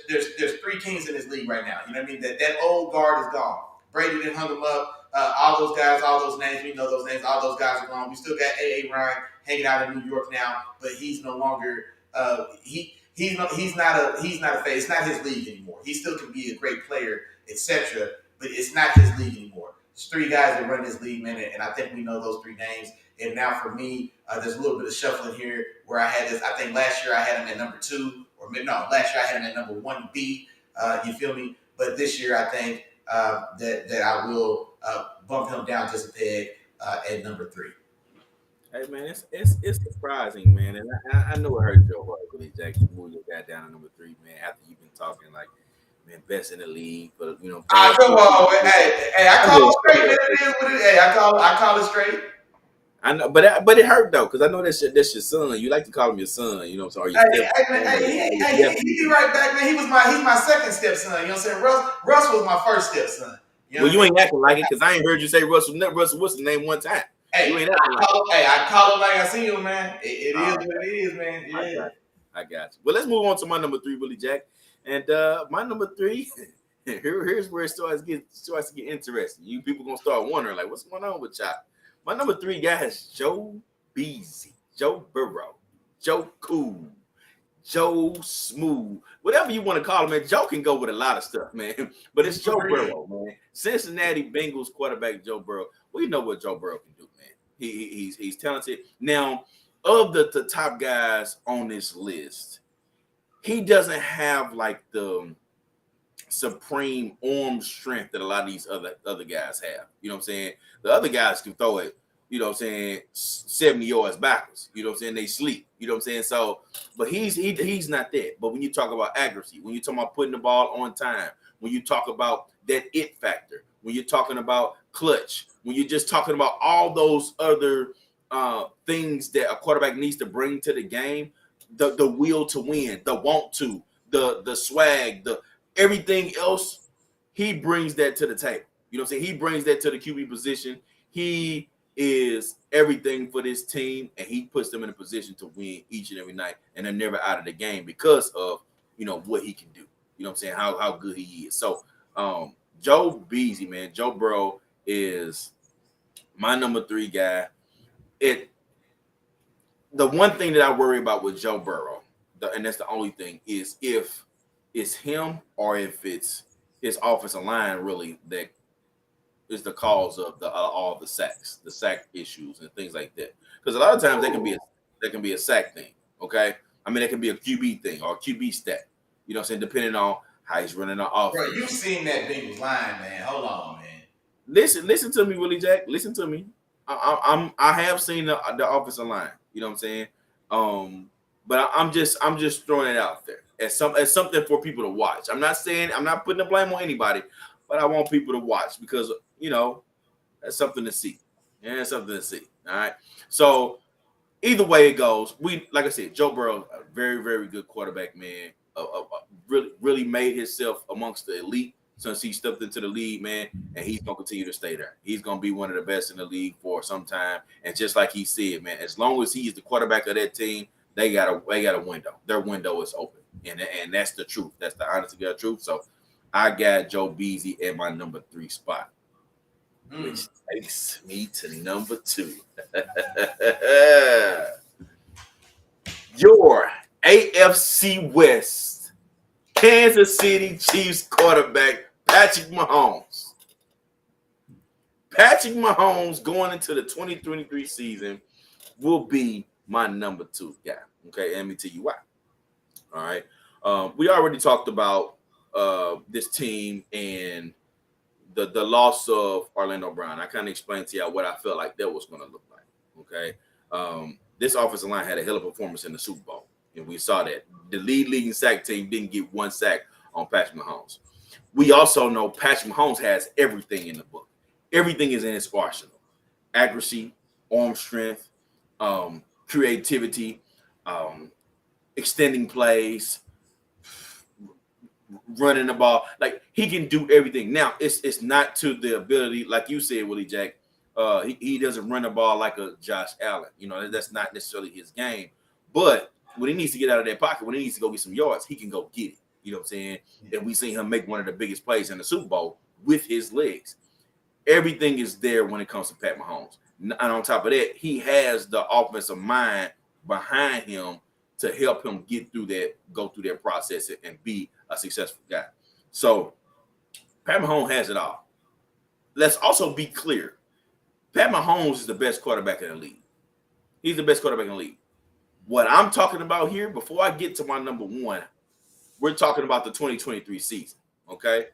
3 kings in this league right now. You know what I mean? That old guard is gone. Brady didn't hung him up. All those guys, all those names, we know those names. All those guys are gone. We still got A.A. Ryan hanging out in New York now, but he's no longer. He's not a face. It's not his league anymore. He still can be a great player, etc. But it's not his league anymore. There's 3 guys that run this league, man, and I think we know those 3 names. And now for me, there's a little bit of shuffling here where I had this. I think last year I had him at number 2, last year I had him at number 1B. You feel me? But this year I think that I will bump him down just a peg at number 3. Hey man, it's surprising, man, and I know it hurt your heart when Jackson moved your guy down to number 3, man. After you've been talking like, man, best in the league, but you know. Come on, man. Hey, I call it straight. Man. It is what it is. Hey, I call it straight. I know, but it hurt though, because I know that's your son. You like to call him your son, you know. So he right back, man. He's my second stepson. You know what I'm saying? Russ was my first stepson. You know well, you ain't acting like it because I ain't heard you say Russell Wilson name one time. Hey, I call him like I see him, man. It is what it is, man. Yeah. I got you. Well, let's move on to my number 3, Willie Jack. And my number 3, here's where it starts to get interesting. You people gonna start wondering, like, what's going on with Chop? My number 3 guy is Joe Beasy, Joe Burrow, Joe Cool, Joe Smooth, whatever you want to call him, man. Joe can go with a lot of stuff, man. But it's Joe Burrow, man. Cincinnati Bengals quarterback Joe Burrow. We know what Joe Burrow can do, man. He's talented. Now, of the top guys on this list, he doesn't have like the supreme arm strength that a lot of these other guys have. You know what I'm saying? The other guys can throw it, you know what I'm saying, 70 yards backwards. You know what I'm saying? They sleep. You know what I'm saying? So, but he's not that. But when you talk about accuracy, when you talk about putting the ball on time, when you talk about that it factor, when you're talking about clutch, when you're just talking about all those other things that a quarterback needs to bring to the game, the will to win, the want to, the swag, the everything else, he brings that to the table. You know what I'm saying? He brings that to the QB position. He is everything for this team, and he puts them in a position to win each and every night, and they're never out of the game because of, you know, what he can do. You know what I'm saying? How good he is. So Joe Beasy, man, Joe Burrow is my number 3 guy. The one thing that I worry about with Joe Burrow, and that's the only thing, is if it's him or if it's his offensive line really that is the cause of all the sacks, the sack issues and things like that. Because a lot of times that can be a sack thing. Okay, I mean, it can be a QB thing or a QB stat. You know what I'm saying? Depending on how he's running the offense. Bro, you've seen that Bengals line, man. Hold on, man. Listen to me, Willie Jack. Listen to me. I have seen the offensive line. You know what I'm saying? But I'm just throwing it out there as something for people to watch. I'm not putting the blame on anybody, but I want people to watch because, you know, that's something to see. Yeah, that's something to see. All right. So either way it goes, like I said, Joe Burrow, a very, very good quarterback, man. Really made himself amongst the elite since he stepped into the league, man, and he's gonna continue to stay there. He's gonna be one of the best in the league for some time. And just like he said, man, as long as he is the quarterback of that team, they got a window. Their window is open, and that's the truth. That's the honest to God truth. So I got Joe Beasley at my number 3 spot, which takes me to number 2. Your AFC West Kansas City Chiefs quarterback Patrick Mahomes. Patrick Mahomes going into the 2023 season will be my number 2 guy. Okay, let me tell you why. All right. We already talked about this team and the loss of Orlando Brown. I kind of explained to y'all what I felt like that was going to look like. Okay. This offensive line had a hell of a performance in the Super Bowl, and we saw that. The leading sack team didn't get one sack on Patrick Mahomes. We also know Patrick Mahomes has everything in the book. Everything is in his arsenal. Accuracy, arm strength, creativity, extending plays, running the ball. Like, he can do everything. Now, it's not to the ability, like you said, Willie Jack. He doesn't run the ball like a Josh Allen. You know, that's not necessarily his game. But when he needs to get out of that pocket, when he needs to go get some yards, he can go get it. You know what I'm saying? And we seen him make one of the biggest plays in the Super Bowl with his legs. Everything is there when it comes to Pat Mahomes. And on top of that, he has the offensive mind behind him to help him go through that process and be a successful guy. So Pat Mahomes has it all. Let's also be clear. Pat Mahomes is the best quarterback in the league. He's the best quarterback in the league. What I'm talking about here, before I get to my number 1, we're talking about the 2023 season, okay?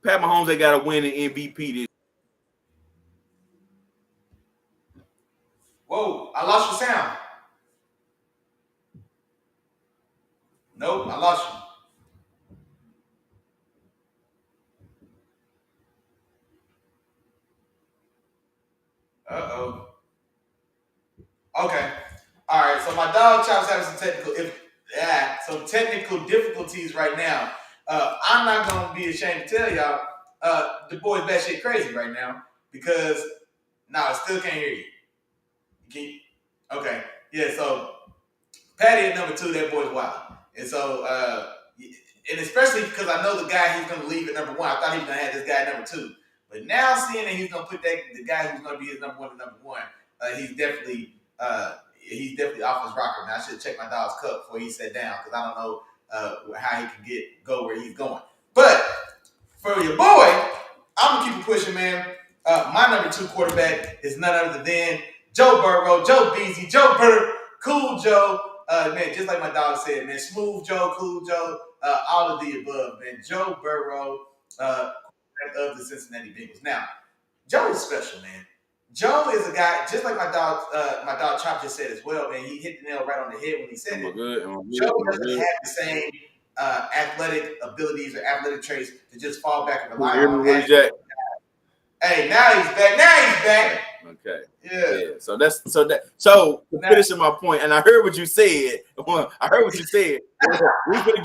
Pat Mahomes, they got to win an MVP this. Whoa, I lost your sound. Nope, I lost you. Uh-oh. Okay. All right. So my dog Chop's having some technical difficulties right now. I'm not gonna be ashamed to tell y'all, the boy's batshit crazy right now because I still can't hear you. Okay. Yeah. So Patty at number 2, that boy's wild, and so and especially because I know the guy he's gonna leave at number 1. I thought he was gonna have this guy at number 2, but now seeing that he's gonna put the guy who's gonna be his number 1 to number 1, he's definitely off his rocker. Now I should check my dog's cup before he sat down because I don't know how he can go where he's going. But for your boy, I'm gonna keep it pushing, man. My number 2 quarterback is none other than Joe Burrow, Joe Beasley, Joe Burrow, Cool Joe. Man, just like my dog said, man, smooth Joe, cool Joe, all of the above, man. Joe Burrow, of the Cincinnati Bengals. Now, Joe is special, man. Joe is a guy, just like my dog Chop just said as well, man. He hit the nail right on the head when he said it. Joe doesn't have the same athletic abilities or athletic traits to just fall back and rely on. Hey, now he's back. Okay. Yeah. So finishing my point, and I heard what you said. We're gonna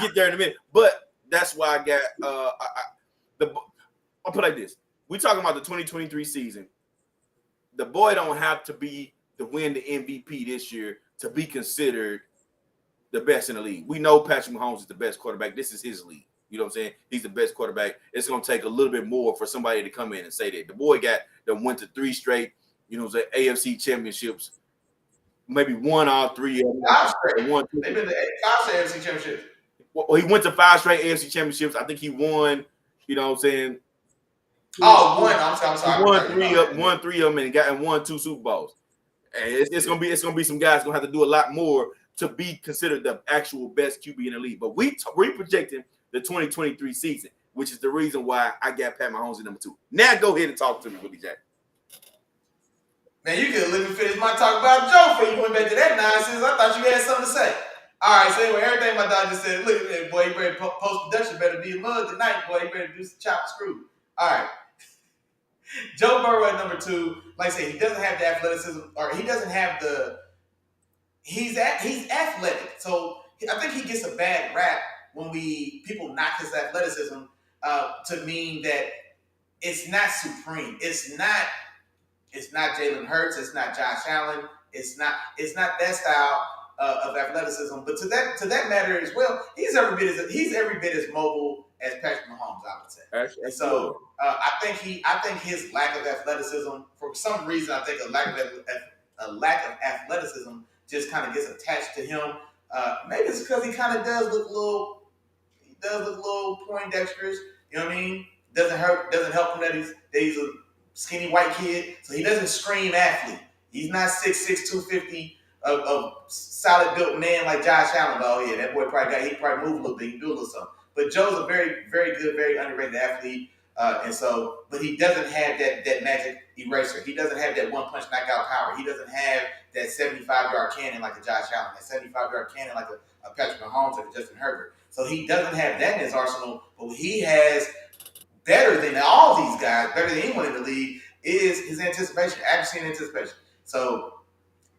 get there in a minute, but that's why I got I'll put it like this. We're talking about the 2023 season. The boy don't have to win the MVP this year to be considered the best in the league. We know Patrick Mahomes is the best quarterback. This is his league. You know what I'm saying? He's the best quarterback. It's going to take a little bit more for somebody to come in and say that. The boy went to 3 straight, AFC championships. Maybe 1 or 3 of them. 5 straight. They've been to 5 straight AFC championships. Well, he went to 5 straight AFC championships. I think he won, you know what I'm saying? One. I'm sorry. He won 3 of them and won 2 Super Bowls. And it's gonna be some guys gonna have to do a lot more to be considered the actual best QB in the league. But we projecting the 2023 season, which is the reason why I got Pat Mahomes at number 2. Now go ahead and talk to me, Willie Jack. Man, you could let me finish my talk about Joe before you went back to that nonsense. I thought you had something to say. All right, so anyway, everything my dog just said, look at that, boy, you better post-production better be in mud tonight, boy. You better do some chop screw. All right. Joe Burrow at number 2, like I said, he doesn't have the athleticism, or he doesn't have the. He's athletic, so I think he gets a bad rap when people knock his athleticism. to mean that it's not supreme. It's not Jalen Hurts. It's not Josh Allen. It's not that style of athleticism. But to that matter as well, he's every bit as mobile as Patrick Mahomes, I would say. Absolutely. And so I think his lack of athleticism, for some reason, I think a lack of athleticism just kind of gets attached to him. Maybe it's because he kind of does look a little Poindexterous. You know what I mean? Doesn't help him that he's a skinny white kid, so he doesn't scream athlete. He's not 6'6", 250 of solid built man like Josh Allen. Oh yeah, that boy he probably move a little bit, he can do a little something. But Joe's a very, very good, very underrated athlete, but he doesn't have that magic eraser. He doesn't have that one punch knockout power. He doesn't have that 75-yard cannon like a Josh Allen, that 75-yard cannon like a Patrick Mahomes or Justin Herbert. So he doesn't have that in his arsenal, but what he has better than all these guys, better than anyone in the league, is his anticipation, accuracy and anticipation. So,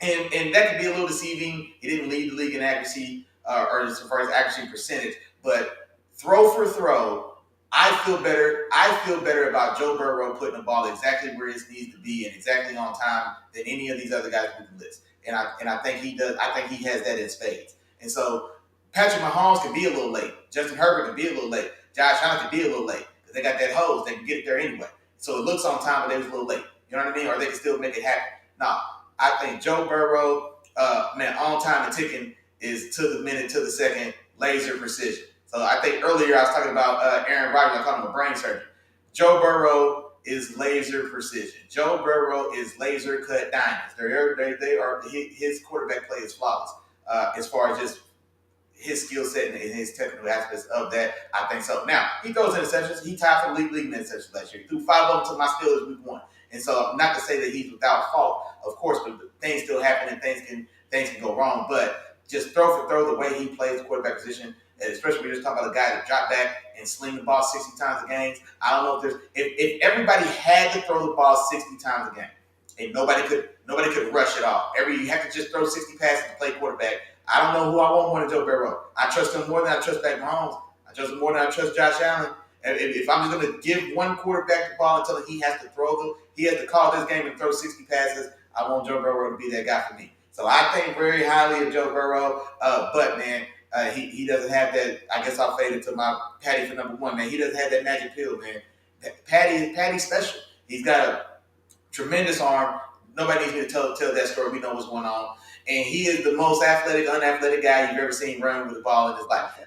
and that could be a little deceiving. He didn't lead the league in accuracy or as far as accuracy percentage, but throw for throw, I feel better about Joe Burrow putting the ball exactly where it needs to be and exactly on time than any of these other guys who can list. And I think he does. I think he has that in spades. And so Patrick Mahomes can be a little late. Justin Herbert can be a little late. Josh Allen can be a little late. They got that hose. They can get it there anyway. So it looks on time, but they was a little late. You know what I mean? Or they can still make it happen. No, I think Joe Burrow, on time and ticking is to the minute, to the second, laser precision. So I think earlier I was talking about Aaron Rodgers. I called him a brain surgeon. Joe Burrow is laser precision. Joe Burrow is laser cut diamonds. They are his quarterback play is flawless as far as just his skill set and his technical aspects of that. I think so. Now, he throws interceptions. He tied for the league in interceptions last year. He threw 5 of them to my Steelers week 1. And so, not to say that he's without fault, of course, but things still happen and things can go wrong. But just throw for throw, the way he plays the quarterback position, and especially when you're just talking about a guy that drop back and sling the ball 60 times a game. I don't know if everybody had to throw the ball 60 times a game, and nobody could rush it off. You have to just throw 60 passes to play quarterback. I don't know who I want more than Joe Burrow. I trust him more than I trust Patrick Mahomes. I trust him more than I trust Josh Allen. And if I'm just going to give one quarterback the ball until he has to call this game and throw 60 passes, I want Joe Burrow to be that guy for me. So I think very highly of Joe Burrow. But man, he doesn't have that. I guess I'll fade it to my Patty for number 1. Man, he doesn't have that magic pill, man. Patty's special. He's got a tremendous arm. Nobody needs me to tell that story. We know what's going on. And he is the most athletic, unathletic guy you've ever seen run with the ball in his life.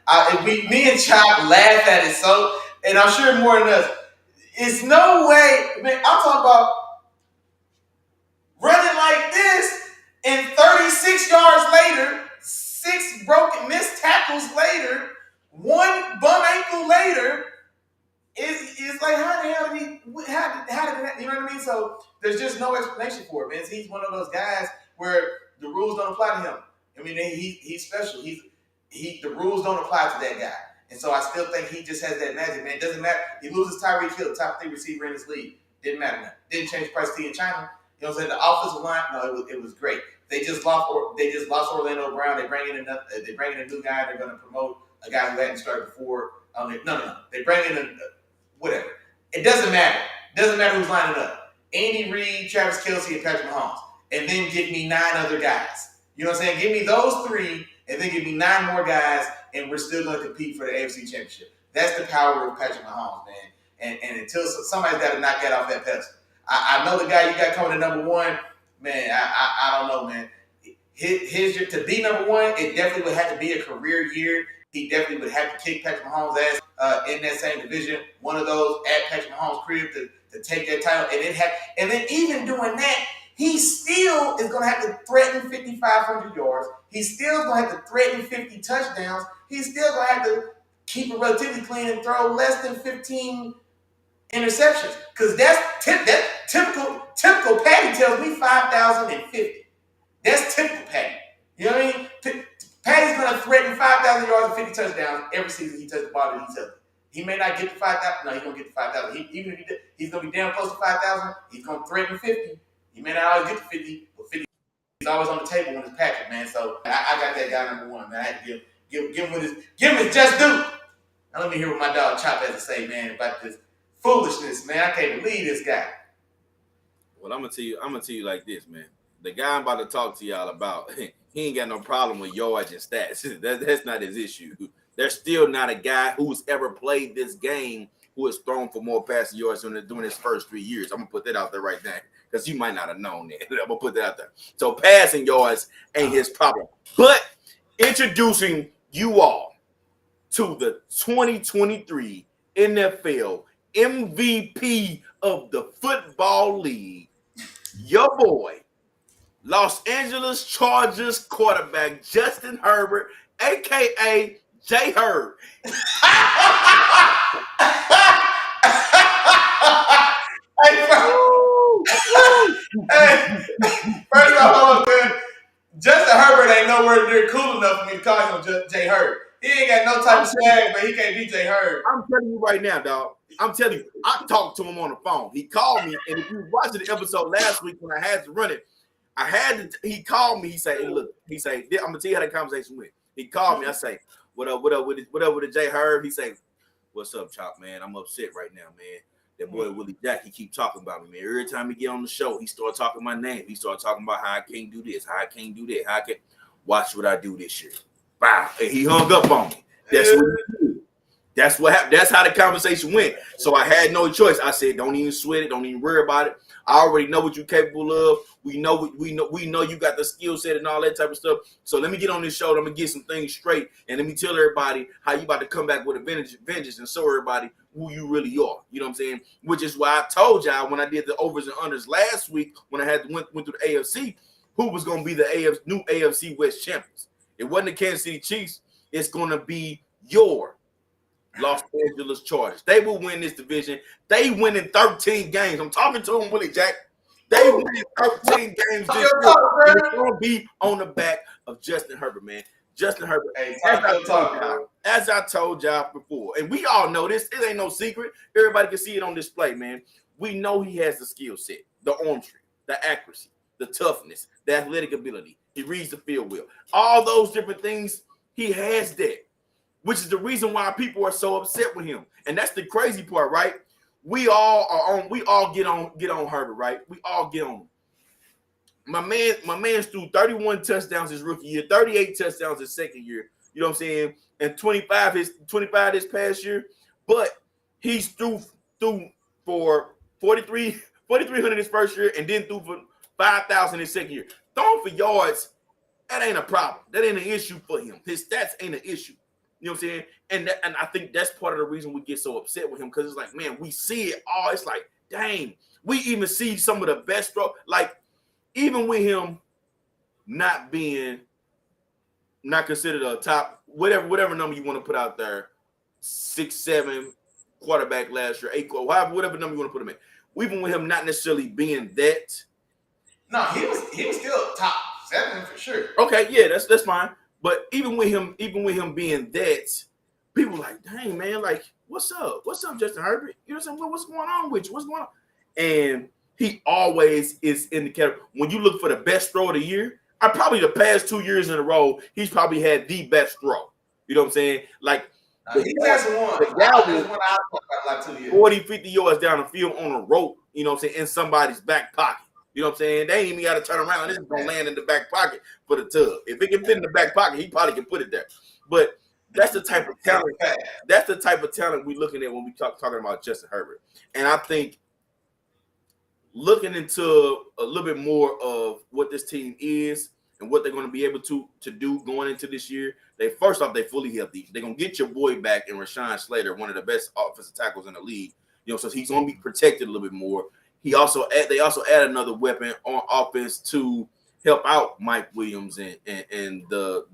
Me and Chop laugh at it so, and I'm sure more than us. It's no way, man. I'm talking about running like this, and 36 yards later, 6 broken missed tackles later, 1 bum ankle later. It's like how did it, you know what I mean? So there's just no explanation for it, man. He's one of those guys where the rules don't apply to him. I mean, he's special. The rules don't apply to that guy. And so I still think he just has that magic, man. It doesn't matter. He loses Tyreek Hill, top 3 receiver in this league. Didn't matter, man. Didn't change Price T in China. You know what I'm saying? The offensive line, no, it was great. They just lost Orlando Brown. They bring in a new guy. They're going to promote a guy who hadn't started before. No. They bring in whatever. It doesn't matter. It doesn't matter who's lining up. Andy Reid, Travis Kelce, and Patrick Mahomes. And then give me 9 other guys. You know what I'm saying? Give me those 3, and then give me 9 more guys, and we're still going to compete for the AFC Championship. That's the power of Patrick Mahomes, man. And until somebody's got to knock that off that pedestal. I know the guy you got coming to number 1, man. I don't know, man. To be number 1, it definitely would have to be a career year. He definitely would have to kick Patrick Mahomes' ass in that same division. One of those at Patrick Mahomes' crib to take that title, and then even doing that, he still is going to have to threaten 5,500 yards. He's still going to have to threaten 50 touchdowns. He's still going to have to keep it relatively clean and throw less than 15 interceptions. Because that's typical Patty tells me 5,050. That's typical Patty. You know what I mean? Patty's going to threaten 5,000 yards and 50 touchdowns every season he touches the ball that he's healthy. He may not get to 5,000. No, he's going to get to 5,000. Even if he's going to be damn close to 5,000, he's going to threaten 50. He may not always get to 50, but 50 is always on the table when it's Patrick, man. So I got that guy number 1, man. I had to give him his just due. Now let me hear what my dog Chop has to say, man, about this foolishness, man. I can't believe this guy. Well, I'm gonna tell you like this, man. The guy I'm about to talk to y'all about, he ain't got no problem with yards and stats. That's not his issue. There's still not a guy who's ever played this game who has thrown for more passing yards during his first 3 years. I'm gonna put that out there right now because you might not have known that. I'm gonna put that out there. So passing yards ain't his problem. But introducing you all to the 2023 NFL MVP of the football league, your boy, Los Angeles Chargers quarterback Justin Herbert, aka J Herb. Hey, first off, Justin Herbert ain't nowhere near cool enough for me to call him J Herb. He ain't got no type of swag, but he can't be J Herb. I'm telling you right now, dog. I'm telling you, I talked to him on the phone. He called me, and if you were watching the episode last week when I had to run it, he called me. He said, hey, look, I'm gonna tell you how that conversation went. He called me. I say, what up with the J Herb? He say, what's up, Chop, man? I'm upset right now, man. That boy Willie Jack, he keep talking about me, man. Every time he get on the show, he start talking my name. He start talking about how I can't do this, how I can't do that, how I can't watch what I do this year. Wow. And he hung up on me. That's what he did. That's what happened. That's how the conversation went. So I had no choice. I said, don't even sweat it, don't even worry about it. I already know what you're capable of. We know you got the skill set and all that type of stuff. So let me get on this show. I'm gonna get some things straight, and let me tell everybody how you about to come back with a vengeance and show everybody who you really are. You know what I'm saying? Which is why I told y'all when I did the overs and unders last week when I went through the AFC, who was gonna be the new AFC West champions. It wasn't the Kansas City Chiefs. It's gonna be your Los Angeles Chargers. They will win this division. They win in 13 games. I'm talking to them, Willie Jack. They win 13 games this year. It's going to be on the back of Justin Herbert, man. Justin Herbert. Hey, as I told y'all before, and we all know this. It ain't no secret. Everybody can see it on display, man. We know he has the skill set, the arm strength, the accuracy, the toughness, the athletic ability. He reads the field well. All those different things, he has that. Which is the reason why people are so upset with him. And that's the crazy part, right? We all get on Herbert, right? We all get on him. My man's threw 31 touchdowns his rookie year, 38 touchdowns his second year. You know what I'm saying? And 25 this past year. But he's threw for 4,300 his first year and then threw for 5,000 his second year. Throwing for yards, that ain't a problem. That ain't an issue for him. His stats ain't an issue. You know what I'm saying? And I think that's part of the reason we get so upset with him, because it's like, man, we see it all. It's like, dang, we even see some of the best throw. Like, even with him not considered a top, whatever number you want to put out there, 6'7" quarterback last year, 8, whatever number you want to put him in. Even with him not necessarily being that. No, he was still top 7 for sure. Okay, yeah, that's fine. But even with him being that, people like, dang, man, like, what's up? What's up, Justin Herbert? You know what I'm saying? What's going on with you? What's going on? And he always is in the category. When you look for the best throw of the year, probably the past 2 years in a row, he's probably had the best throw. You know what I'm saying? Like, he's just one. The guy was like 2 years. 40, 50 yards down the field on a rope, you know what I'm saying, in somebody's back pocket. You know what I'm saying? They ain't even got to turn around. This is going to land in the back pocket for the tub. If it can fit in the back pocket, he probably can put it there. But that's the type of talent. That's the type of talent we're looking at when we talking about Justin Herbert. And I think looking into a little bit more of what this team is and what they're going to be able to do going into this year, they fully healthy. They're going to get your boy back in Rashawn Slater, one of the best offensive tackles in the league. You know, so he's going to be protected a little bit more. They also add another weapon on offense to help out Mike Williams and the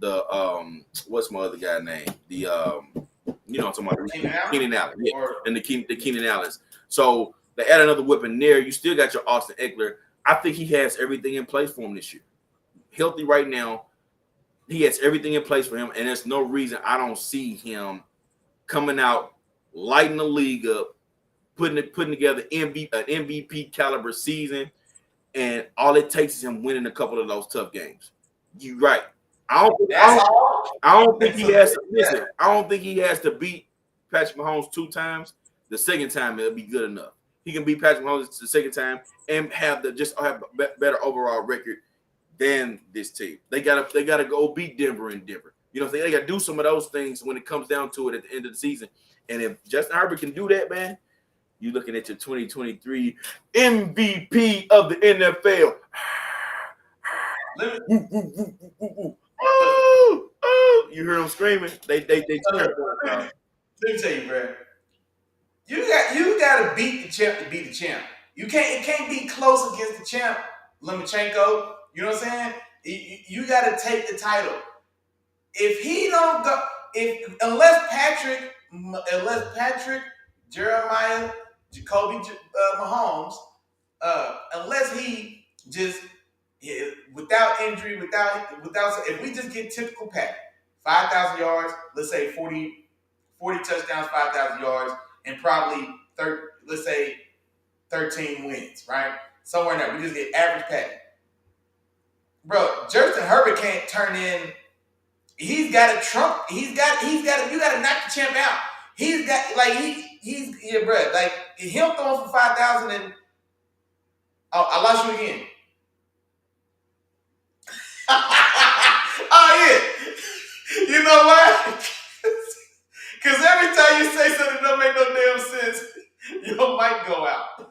what's my other guy name? You know what I'm talking about, Keenan Allen. Yeah, and the Keenan Allens. So they add another weapon there. You still got your Austin Eckler. I think he has everything in place for him this year. Healthy right now. He has everything in place for him, and there's no reason I don't see him coming out, lighting the league up, putting together an MVP caliber season, and all it takes is him winning a couple of those tough games. You're right. I don't think he has to beat Patrick Mahomes 2 times, the second time it'll be good enough. He can beat Patrick Mahomes the second time and have a better overall record than this team. They gotta go beat Denver in Denver. You know, they gotta do some of those things when it comes down to it at the end of the season. And if Justin Herbert can do that, man, you're looking at your 2023 MVP of the NFL. You hear them screaming? They Let me tell you, bro. You gotta beat the champ to beat the champ. It can't be close against the champ, Lomachenko. You know what I'm saying? You gotta take the title. If he don't go, unless Patrick, Jeremiah, Jacoby Mahomes, unless he just without injury, without if we just get typical Pat, 5,000 yards, let's say 40 touchdowns, 5,000 yards, and probably let's say 13 wins, right? Somewhere in there, we just get average Pat. Bro, Justin Herbert can't turn in. He's got a trump. You got to knock the champ out. He's got yeah, bro. Like him throwing for 5,000 and I lost you again. Oh yeah. You know why? Because every time you say something that don't make no damn sense, your mic go out.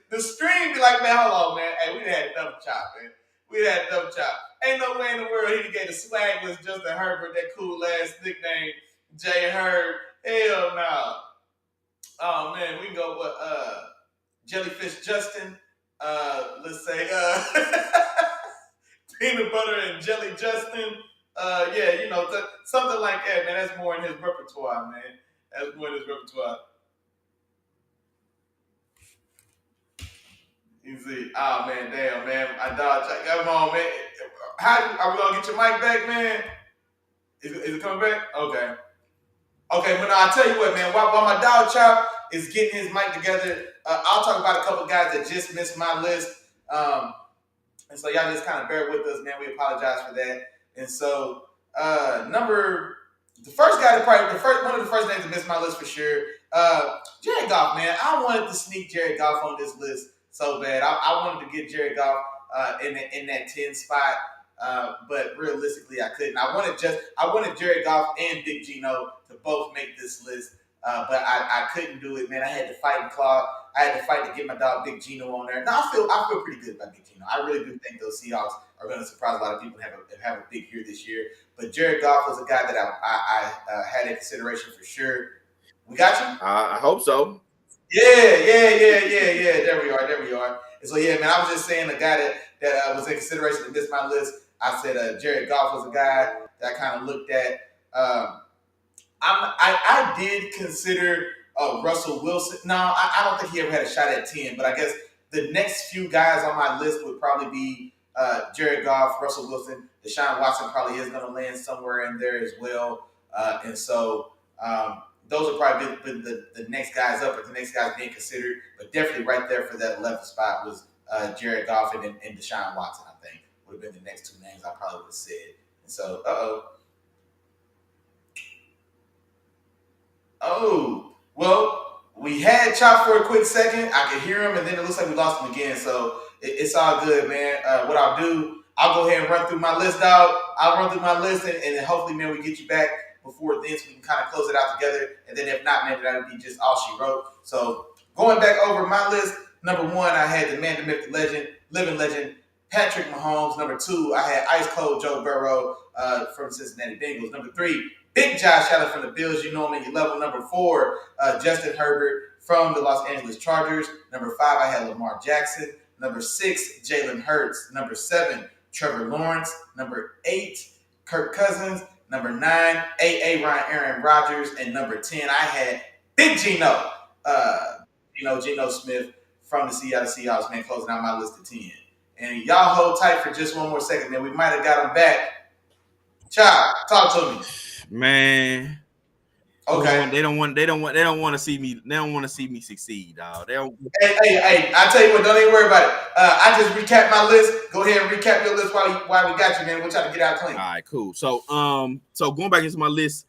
The stream be like, man, hold on, man. Hey, we had double chop, man. We had double chop. Ain't no way in the world he gave the swag was Justin Herbert, that cool ass nickname, J Herb. Hell no. Oh man, we can go with Jellyfish Justin. Let's say Peanut Butter and Jelly Justin. Yeah, you know, something like that, man. That's more in his repertoire, man. That's more in his repertoire. You see, oh man, damn, man, my dog, come on, man. How are we gonna get your mic back, man? Is it coming back? Okay, but now I'll tell you what, man. While my dog Chop is getting his mic together, I'll talk about a couple guys that just missed my list. And so y'all just kind of bear with us, man. We apologize for that. And so the first guy that probably one of the first names that missed my list for sure, Jared Goff, man. I wanted to sneak Jared Goff on this list so bad. I wanted to get Jared Goff in that 10 spot, but realistically I couldn't. I wanted Jared Goff and Big Gino to both make this list, but I couldn't do it, man. I had to fight and claw. I had to fight to get my dog Big Gino on there. Now I feel pretty good about Big Gino. I really do think those Seahawks are going to surprise a lot of people and have a big year this year. But Jared Goff was a guy that I had in consideration for sure. We got you? I hope so. Yeah. There we are. And so yeah, man, I was just saying the guy that was in consideration to miss my list. I said Jared Goff was a guy that I kind of looked at. I did consider Russell Wilson. No, I don't think he ever had a shot at 10, but I guess the next few guys on my list would probably be Jared Goff, Russell Wilson, Deshaun Watson probably is going to land somewhere in there as well. And so those are probably been the next guys up, or the next guys being considered. But definitely right there for that 11th spot was Jared Goff and Deshaun Watson, I think, would have been the next two names I probably would have said. And so, Oh, well, we had Chop for a quick second. I could hear him, and then it looks like we lost him again. So it's all good, man. What I'll do, I'll go ahead and run through my list, dog. I'll run through my list, and then hopefully, man, we get you back before then so we can kind of close it out together. And then if not, maybe that'll be just all she wrote. So going back over my list, number one, I had the man, the myth, the legend, living legend, Patrick Mahomes. Number two, I had Ice Cold Joe Burrow from Cincinnati Bengals. Number three, Big Josh Allen from the Bills. You know him and you love him. Number four, Justin Herbert from the Los Angeles Chargers. Number five, I had Lamar Jackson. Number six, Jalen Hurts. Number seven, Trevor Lawrence. Number eight, Kirk Cousins. Number nine, Aaron Rodgers. And number 10, I had Big Geno. Geno Smith from the Seattle Seahawks, man, closing out my list of 10. And y'all hold tight for just one more second, man. We might have got him back. Chop, talk to me. Man, Okay. They don't want to see me. They don't want to see me succeed, dog. They don't. Hey! I tell you what, don't even worry about it. I just recapped my list. Go ahead and recap your list while we got you, man. We'll try to get out clean. All right, cool. So going back into my list,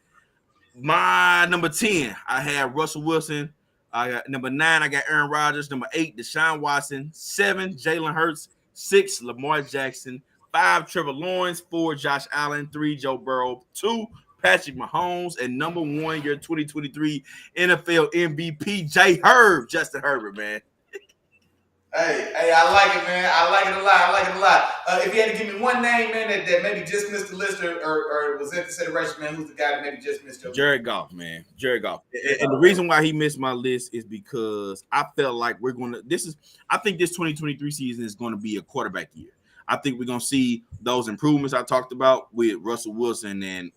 my number 10, I had Russell Wilson. I got number 9, I got Aaron Rodgers. Number 8, Deshaun Watson. 7, Jalen Hurts. 6, Lamar Jackson. 5, Trevor Lawrence. 4, Josh Allen. 3, Joe Burrow. 2, Patrick Mahomes. And number 1, your 2023 NFL MVP, Justin Herbert, man. Hey, I like it, man. I like it a lot. If you had to give me one name, man, that maybe just missed the list or was in consideration, man, who's the guy that maybe just missed your Jared Goff, man. Jared Goff. And the reason why he missed my list is because I felt like I think this 2023 season is going to be a quarterback year. I think we're going to see those improvements I talked about with Russell Wilson and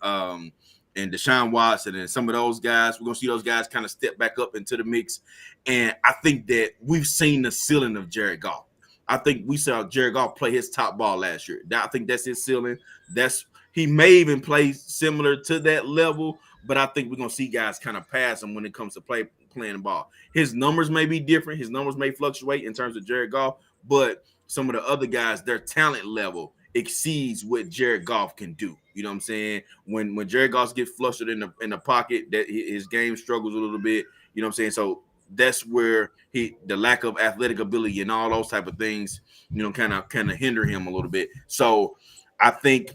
Deshaun Watson and some of those guys. We're going to see those guys kind of step back up into the mix. And I think that we've seen the ceiling of Jared Goff. I think we saw Jared Goff play his top ball last year. I think that's his ceiling. He may even play similar to that level, but I think we're going to see guys kind of pass him when it comes to playing the ball. His numbers may be different. His numbers may fluctuate in terms of Jared Goff, but some of the other guys, their talent level exceeds what Jared Goff can do. You know what I'm saying? When Jared Goff gets flustered in the pocket, that his game struggles a little bit. You know what I'm saying? So that's where the lack of athletic ability and all those type of things, kind of hinder him a little bit. So I think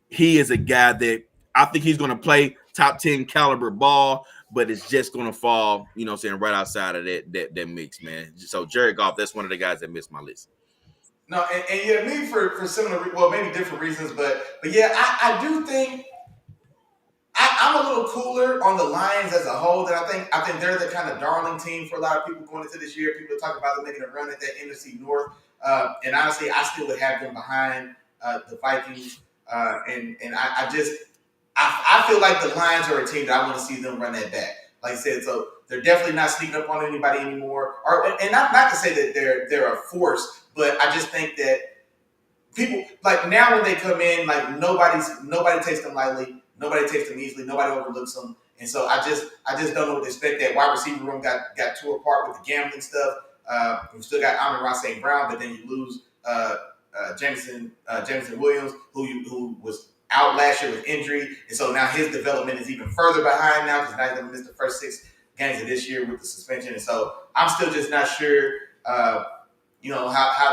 he is a guy that I think he's going to play top 10 caliber ball, but it's just going to fall, right outside of that mix, man. So Jared Goff, that's one of the guys that missed my list. No, and yeah, me for similar, well, maybe different reasons, but yeah, I do think I'm a little cooler on the Lions as a whole. That I think they're the kind of darling team for a lot of people going into this year. People are talking about them making a run at that NFC North, and honestly, I still would have them behind the Vikings. And I feel like the Lions are a team that I want to see them run that back. Like I said, so they're definitely not sneaking up on anybody anymore. And not to say that they're a force, but I just think that people like now when they come in, like nobody takes them lightly. Nobody takes them easily. Nobody overlooks them. And so I just don't know what to expect. That wide receiver room got tore apart with the gambling stuff. We still got Amon-Ra St. Brown, but then you lose Jameson Williams, who was out last year with injury. And so now his development is even further behind now because now he's going to miss the first 6 games of this year with the suspension. And so I'm still just not sure, how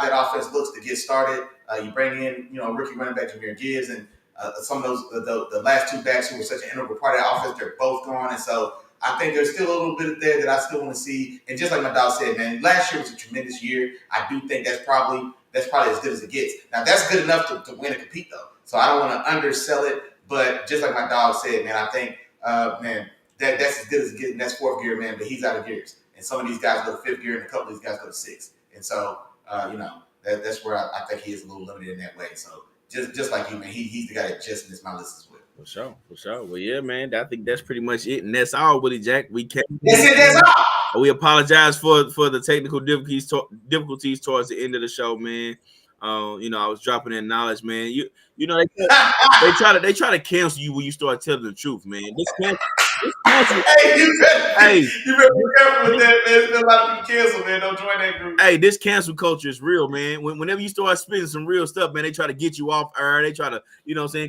that offense looks to get started. You bring in, rookie running back Jahmyr Gibbs and some of those the last 2 backs who were such an integral part of that offense, they're both gone. And so I think there's still a little bit there that I still want to see. And just like my dog said, man, last year was a tremendous year. I do think that's probably as good as it gets. Now, that's good enough to win and compete, though. So I don't want to undersell it. But just like my dog said, man, I think, that's as good as it gets. And that's 4th gear, man, but he's out of gears. And some of these guys go to 5th gear, and a couple of these guys go to 6th. And so, that's where I think he is a little limited in that way. So just like you, man, he's the guy that just missed my list as well. For sure. Well, yeah, man, I think that's pretty much it. And that's all, Willie Jack. That's all. We apologize for the technical difficulties towards the end of the show, man. I was dropping in knowledge, man. They try to cancel you when you start telling the truth, man. This cancel. Hey, you better be careful with that, man. There's been a lot of people cancel, man. Don't join that group. Hey, this cancel culture is real, man. Whenever you start spitting some real stuff, man, they try to get you off air. They try to,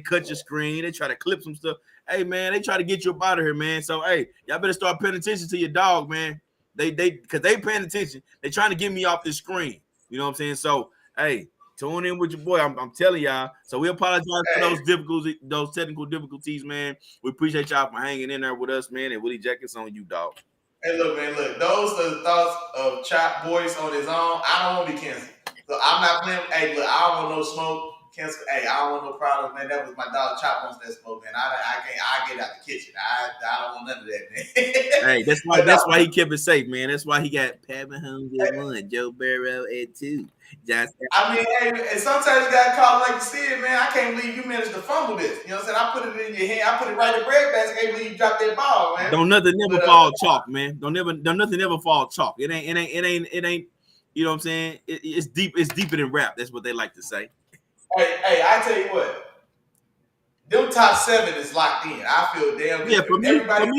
cut your screen. They try to clip some stuff. Hey, man, they try to get you up out of here, man. So, hey, y'all better start paying attention to your dog, man. Because they paying attention. They trying to get me off the screen. You know what I'm saying? So, hey, tune in with your boy. I'm telling y'all. So we apologize for those technical difficulties, man. We appreciate y'all for hanging in there with us, man. And Willie Jack, it's on you, dog. Hey, look, man, those are the thoughts of Chop Boyce on his own. I don't want to be canceled. So I'm not playing. Hey, look, I don't want no smoke. Cancel. Hey, I don't want no problems, man. That was my dog Chop wants that smoke, man. I get out the kitchen. I don't want none of that, man. Hey, that's why he kept it safe, man. That's why he got Pat Mahomes at 1, Joe Burrow at 2. I mean, hey, and sometimes you got caught like you said, man. I can't believe you managed to fumble this. You know what I'm saying? I put it in your hand. I put it right in the bread basket. I can't believe you dropped that ball, man. Don't nothing never fall chalk, man. Don't nothing ever fall chalk. It ain't. You know what I'm saying? It's deep. It's deeper than rap. That's what they like to say. Hey, I tell you what. them top 7 is locked in. I feel damn Yeah, good. for me, Everybody,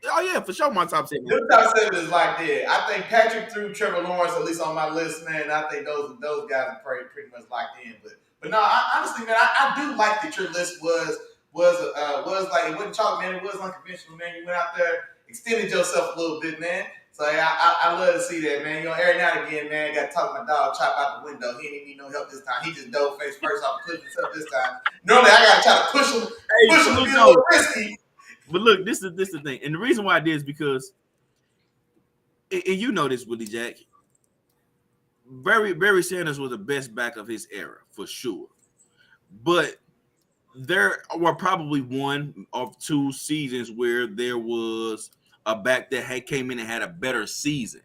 oh yeah, for sure, my top 7. them top 7 is locked in. I think Patrick threw Trevor Lawrence at least on my list, man. I think those guys are pretty much locked in. But no, honestly, man, I do like that your list was like it wasn't chalk, man. It was unconventional, man. You went out there, extended yourself a little bit, man. So I love to see that, man. You know, every now and again, man, got to talk to my dog, Chop out the window. He didn't need no help this time. He just dove face first off the cliff himself this time. Normally, I got to try to push him to be a little risky. But look, this is the thing, and the reason why I did is because, and you know this, Willie Jack. Barry Sanders was the best back of his era for sure, but there were probably one of two seasons where there was a back that came in and had a better season.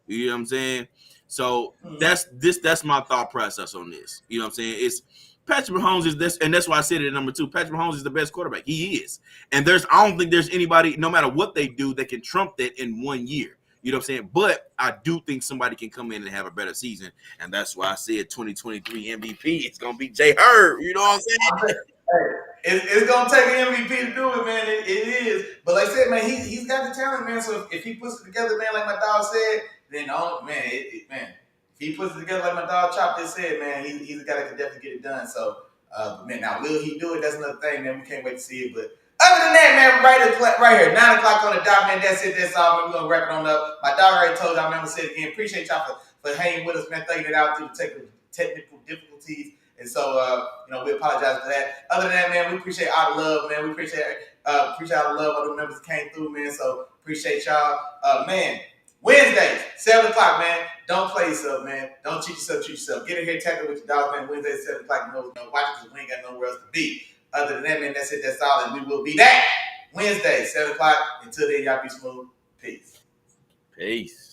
You know what I'm saying? So that's my thought process on this. You know what I'm saying? It's Patrick Mahomes is this, and that's why I said it at number 2. Patrick Mahomes is the best quarterback. He is, and I don't think there's anybody, no matter what they do, that can trump that in 1 year. You know what I'm saying? But I do think somebody can come in and have a better season, and that's why I said 2023 MVP. It's gonna be Jay Herb. You know what I'm saying? It's gonna take an MVP to do it, man. It is. But like I said, man, he's got the talent, man. So if he puts it together, man, like my dog said, then man, if he puts it together like my dog Chop just said, man, he's a guy that can definitely get it done. So, man, now will he do it? That's another thing, man. We can't wait to see it. But other than that, man, right here, 9 o'clock on the dot, man. That's it. That's all, man. We're gonna wrap it on up. My dog already told y'all, man. I'm gonna say it again. Appreciate y'all for hanging with us, man. Thinking it out through the technical difficulties. And so, we apologize for that. Other than that, man, we appreciate all the love, man. We appreciate all the love of the members that came through, man. So appreciate y'all. Man, Wednesdays, 7 o'clock, man. Don't play yourself, man. Don't cheat yourself. Get in here, tackle with your dog, man. Wednesdays, 7 o'clock. You know, watch because we ain't got nowhere else to be. Other than that, man, that's it. That's all. And we will be back Wednesday, 7 o'clock. Until then, y'all be smooth. Peace. Peace.